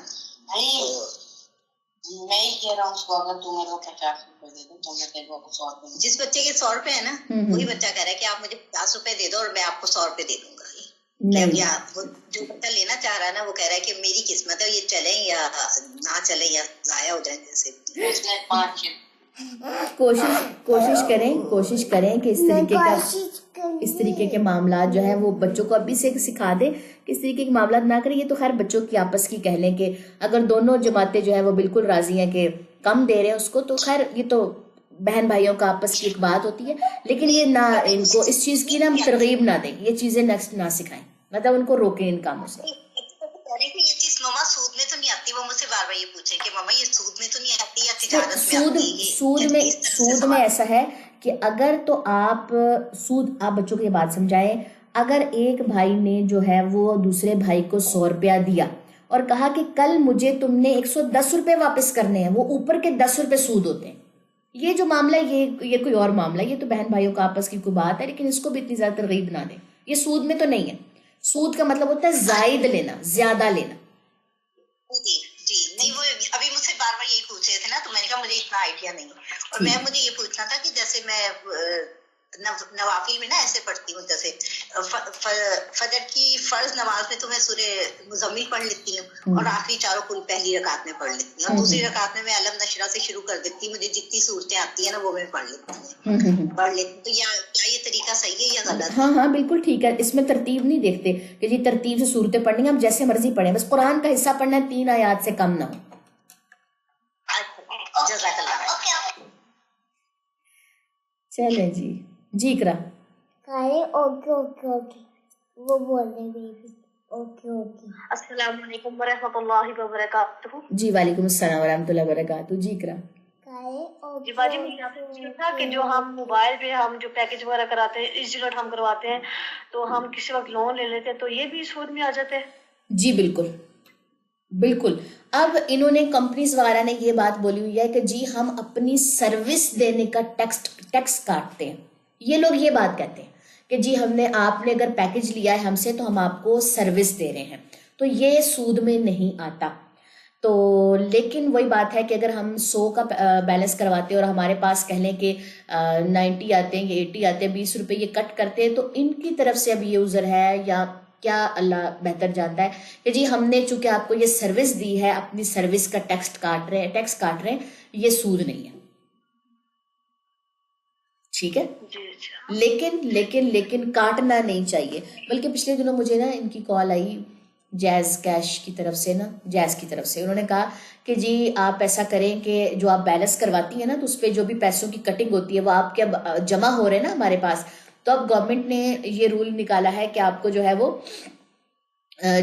میں ہی کہہ رہا ہوں اس کو اگر تم میرے کو 50 روپے دے دو تو میں تیرے کو 100 روپے. جس بچے کے 100 روپے ہے نا وہی بچہ کہہ رہا ہے کہ آپ مجھے 50 روپے دے دو اور میں آپ کو 100 روپے دے دوں گا. نہیں، وہ جو بچہ لینا چاہ رہا ہے نا وہ کہہ رہا ہے کہ میری قسمت ہے، یہ چلیں یا نہ چلیں یا ضائع ہو جائیں. جیسے کوشش کریں کہ اس طریقے کے معاملات جو ہیں وہ بچوں کو ابھی سے سکھا دیں کہ اس طریقے کے معاملات نہ کریں. یہ تو خیر بچوں کی آپس کی کہہ لیں کہ اگر دونوں جماعتیں جو ہیں وہ بالکل راضی ہیں کہ کم دے رہے ہیں اس کو، تو خیر یہ تو بہن بھائیوں کا آپس کی ایک بات ہوتی ہے. لیکن یہ نہ ان کو اس چیز کی نا ترغیب نہ دیں، یہ چیزیں نہ سکھائیں، مطلب ان کو روکیں ان کاموں سے. یہ چیز ماما سود میں تو نہیں آتی. وہ مجھ سے بار بار یہ پوچھے کہ ماما یہ سود میں تو نہیں آتی یا تجارت میں آتی ہے؟ سود میں ایسا ہے کہ اگر تو آپ بچوں کو یہ بات سمجھائیں، اگر ایک بھائی نے جو ہے وہ دوسرے بھائی کو 100 روپیہ دیا اور کہا کہ کل مجھے تم نے 110 روپے واپس کرنے ہیں، وہ اوپر کے 10 روپے سود ہوتے ہیں. یہ جو معاملہ ہے یہ کوئی اور معاملہ ہے، یہ تو بہن بھائیوں کا آپس کی کوئی بات ہے، لیکن اس کو بھی اتنی زیادہ ترغیب نہ دیں. یہ سود میں تو نہیں ہے. سود کا مطلب ہوتا ہے زائد لینا، زیادہ لینا. جی جی نہیں، وہ ابھی مجھ سے بار بار یہی پوچھ رہے تھے نا تو میں نے کہا مجھے اتنا آئیڈیا نہیں. اور مجھے یہ پوچھنا تھا کہ جیسے میں نوافل میں نا ایسے پڑھتی ہوں، جیسے فجر کی فرض نماز میں تو میں سورہ مزمل پڑھ لیتی ہوں اور آخری چاروں کل پہلی رکعت میں پڑھ لیتی ہوں، اور دوسری رکعت میں علم نشرہ سے شروع کر دیتی ہوں. مجھے جتنی صورتیں آتی ہیں نا وہ میں پڑھ لیتی ہوں. تو کیا یہ طریقہ صحیح ہے یا غلط؟ ہاں بالکل ٹھیک ہے. اس میں ترتیب نہیں دیکھتے کہ جی ترتیب سے صورتیں پڑھنی ہیں، ہم جیسے مرضی پڑھیں، بس قرآن کا حصہ پڑھنا ہے، 3 آیات سے کم نہ ہو. جزاک اللہ. چلیں جی اقرا. اوکے اوکے اوکے وہ بول رہے بیبی. Okay okay. السلام علیکم ورحمۃ اللہ وبرکاتہ. جی وعلیکم السلام ورحمۃ اللہ وبرکاتہ. جی اقرا. جی باجی مجھے آپ سے پوچھنا تھا کہ جو ہم موبائل پہ ہم جو پیکج وغیرہ کراتے ہیں، انسٹیٹیوٹ ہم کرواتے ہیں، تو ہم کسی وقت لون لے لیتے ہیں تو یہ بھی سود میں آ جاتے ہیں؟ جی بالکل. اب انہوں نے کمپنیز وغیرہ نے یہ بات بولی ہوئی ہے کہ جی ہم اپنی سروس دینے کا ٹیکس کاٹتے ہیں. یہ لوگ یہ بات کہتے ہیں کہ جی آپ نے اگر پیکج لیا ہے ہم سے تو ہم آپ کو سروس دے رہے ہیں، تو یہ سود میں نہیں آتا. تو لیکن وہی بات ہے کہ اگر ہم 100 کا بیلنس کرواتے ہیں اور ہمارے پاس کہہ لیں کہ 90 آتے ہیں یا 80 آتے ہیں، 20 روپے یہ کٹ کرتے ہیں، تو ان کی طرف سے اب یہ عذر ہے یا کیا اللہ بہتر جانتا ہے کہ جی ہم نے چونکہ آپ کو یہ سروس دی ہے، اپنی سروس کا ٹیکس کاٹ رہے ہیں، یہ سود نہیں ہے. ٹھیک ہے. لیکن کاٹنا نہیں چاہیے. بلکہ پچھلے دنوں مجھے نا ان کی کال آئی جیز کیش کی طرف سے نا، جیز کی طرف سے انہوں نے کہا کہ جی آپ ایسا کریں کہ جو آپ بیلنس کرواتی ہیں نا تو اس پہ جو بھی پیسوں کی کٹنگ ہوتی ہے وہ آپ کے جمع ہو رہے ہیں نا ہمارے پاس، تو اب گورنمنٹ نے یہ رول نکالا ہے کہ آپ کو جو ہے وہ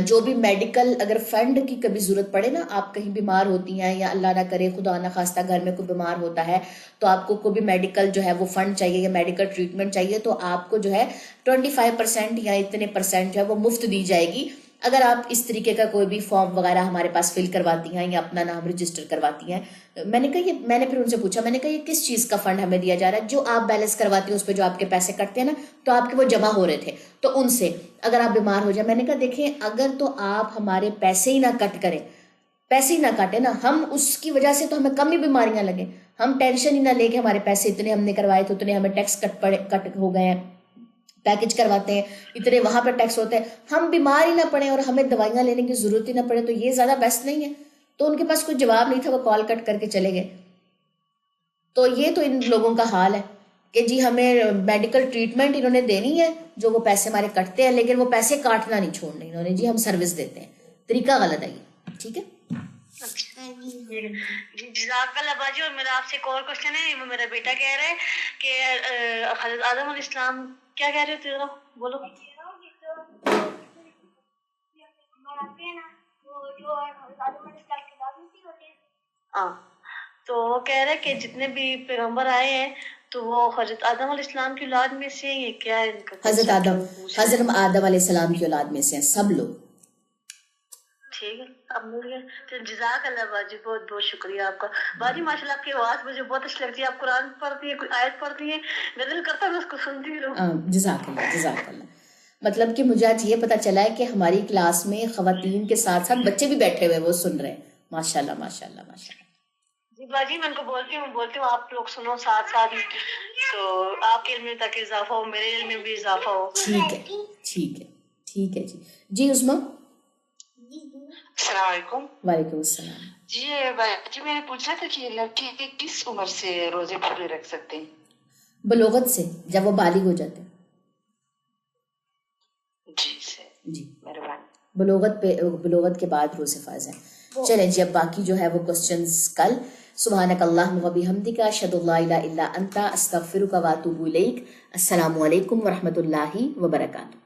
جو بھی میڈیکل اگر فنڈ کی کبھی ضرورت پڑے نا، آپ کہیں بیمار ہوتی ہیں یا اللہ نہ کرے خدا نہ خواستہ گھر میں کوئی بیمار ہوتا ہے تو آپ کو کوئی بھی میڈیکل جو ہے وہ فنڈ چاہیے یا میڈیکل ٹریٹمنٹ چاہیے تو آپ کو جو ہے 25% یا اتنے پرسینٹ جو ہے وہ مفت دی جائے گی اگر آپ اس طریقے کا کوئی بھی فارم وغیرہ ہمارے پاس فل کرواتی ہیں یا اپنا نام رجسٹر کرواتی ہیں۔ میں نے کہا یہ، میں نے پھر ان سے پوچھا، میں نے کہا یہ کس چیز کا فنڈ ہمیں دیا جا رہا ہے؟ جو آپ بیلنس کرواتی ہیں اس پہ جو آپ کے پیسے کٹتے ہیں نا تو آپ کے وہ جمع ہو رہے تھے تو ان سے اگر آپ بیمار ہو جائیں۔ میں نے کہا دیکھیں اگر تو آپ ہمارے پیسے ہی نہ کٹ کریں، پیسے ہی نہ کاٹے نا، ہم اس کی وجہ سے تو ہمیں کم ہی بیماریاں لگیں، ہم ٹینشن ہی نہ لے کے ہمارے پیسے اتنے ہم نے کروائے تھے اتنے ہمیں ٹیکس کٹ ہو گئے ہیں، پیکج کرواتے ہیں اتنے وہاں پہ ٹیکس ہوتے ہیں، ہم بیمار ہی نہ پڑیں اور ہمیں دوائیاں لینے کی ضرورت ہی نہ پڑے، تو یہ زیادہ بیسٹ نہیں ہے؟ تو ان کے پاس کوئی جواب نہیں تھا، وہ کال کٹ کر کے چلے گئے۔ تو یہ تو ان لوگوں کا حال ہے کہ جی ہمیں میڈیکل ٹریٹمنٹ انہوں نے دینی ہے جو وہ پیسے ہمارے کٹتے ہیں، لیکن وہ پیسے کاٹنا نہیں چھوڑنے انہوں نے، جی ہم سروس دیتے ہیں، طریقہ غلط ہے یہ، ٹھیک ہے۔ جزاک اللہ باجی۔ اور میرا آپ سے ایک اور کوشچن ہے، وہ میرا بیٹا کہہ رہا ہے کہ حضرت آدم علیہ السلام کیا کہہ رہے تھے، ذرا بولو۔ ہاں تو وہ کہہ رہے کہ جتنے بھی پیغمبر آئے ہیں تو وہ حضرت آدم علیہ السلام کی اولاد میں سے ہیں، یہ کیا ہے ان کا؟ حضرت آدم علیہ السلام کی اولاد میں سے ہیں سب لوگ۔ ٹھیک ہے، اب مل گیا تو جزاک اللہ باجی، بہت بہت شکریہ آپ کا باجی۔ ماشاءاللہ آپ کی آواز مجھے بہت اچھی لگتی ہے، آپ قرآن پڑھتی ہیں، کوئی آیت پڑھتی ہیں، میرا دل کرتا ہے میں اس کو سنتی رہوں۔ جزاک اللہ، جزاک اللہ۔ مطلب کہ مجھے آج یہ پتا چلا ہے کہ ہماری کلاس میں خواتین کے ساتھ ساتھ بچے بھی بیٹھے ہوئے وہ سن رہے ہیں، ماشاءاللہ ماشاءاللہ ماشاءاللہ۔ جی باجی میں ان کو بولتی ہوں آپ لوگ سنو ساتھ ساتھ، تو آپ کے علم میں تک اضافہ ہو، میرے علم میں بھی اضافہ ہو۔ ٹھیک ہے ٹھیک ہے ٹھیک ہے جی۔ جی عظمیٰ۔ السلام علیکم۔ وعلیکم السلام۔ جی میں نے پوچھنا تھا کہ لڑکے کس عمر سے روزے پورے رکھ سکتے ہیں؟ بلوغت سے، جب وہ بالغ ہو جاتے ہیں۔ جی مہربانی۔ بلوغت کے بعد روزے فرض ہیں۔ چلیں جی اب باقی جو ہے وہ کوسچنز کل۔ سبحانک اللہم و بحمدک، اشہد ان لا الہ الا انت، استغفرک و اتوب الیک۔ السلام علیکم ورحمۃ اللہ وبرکاتہ۔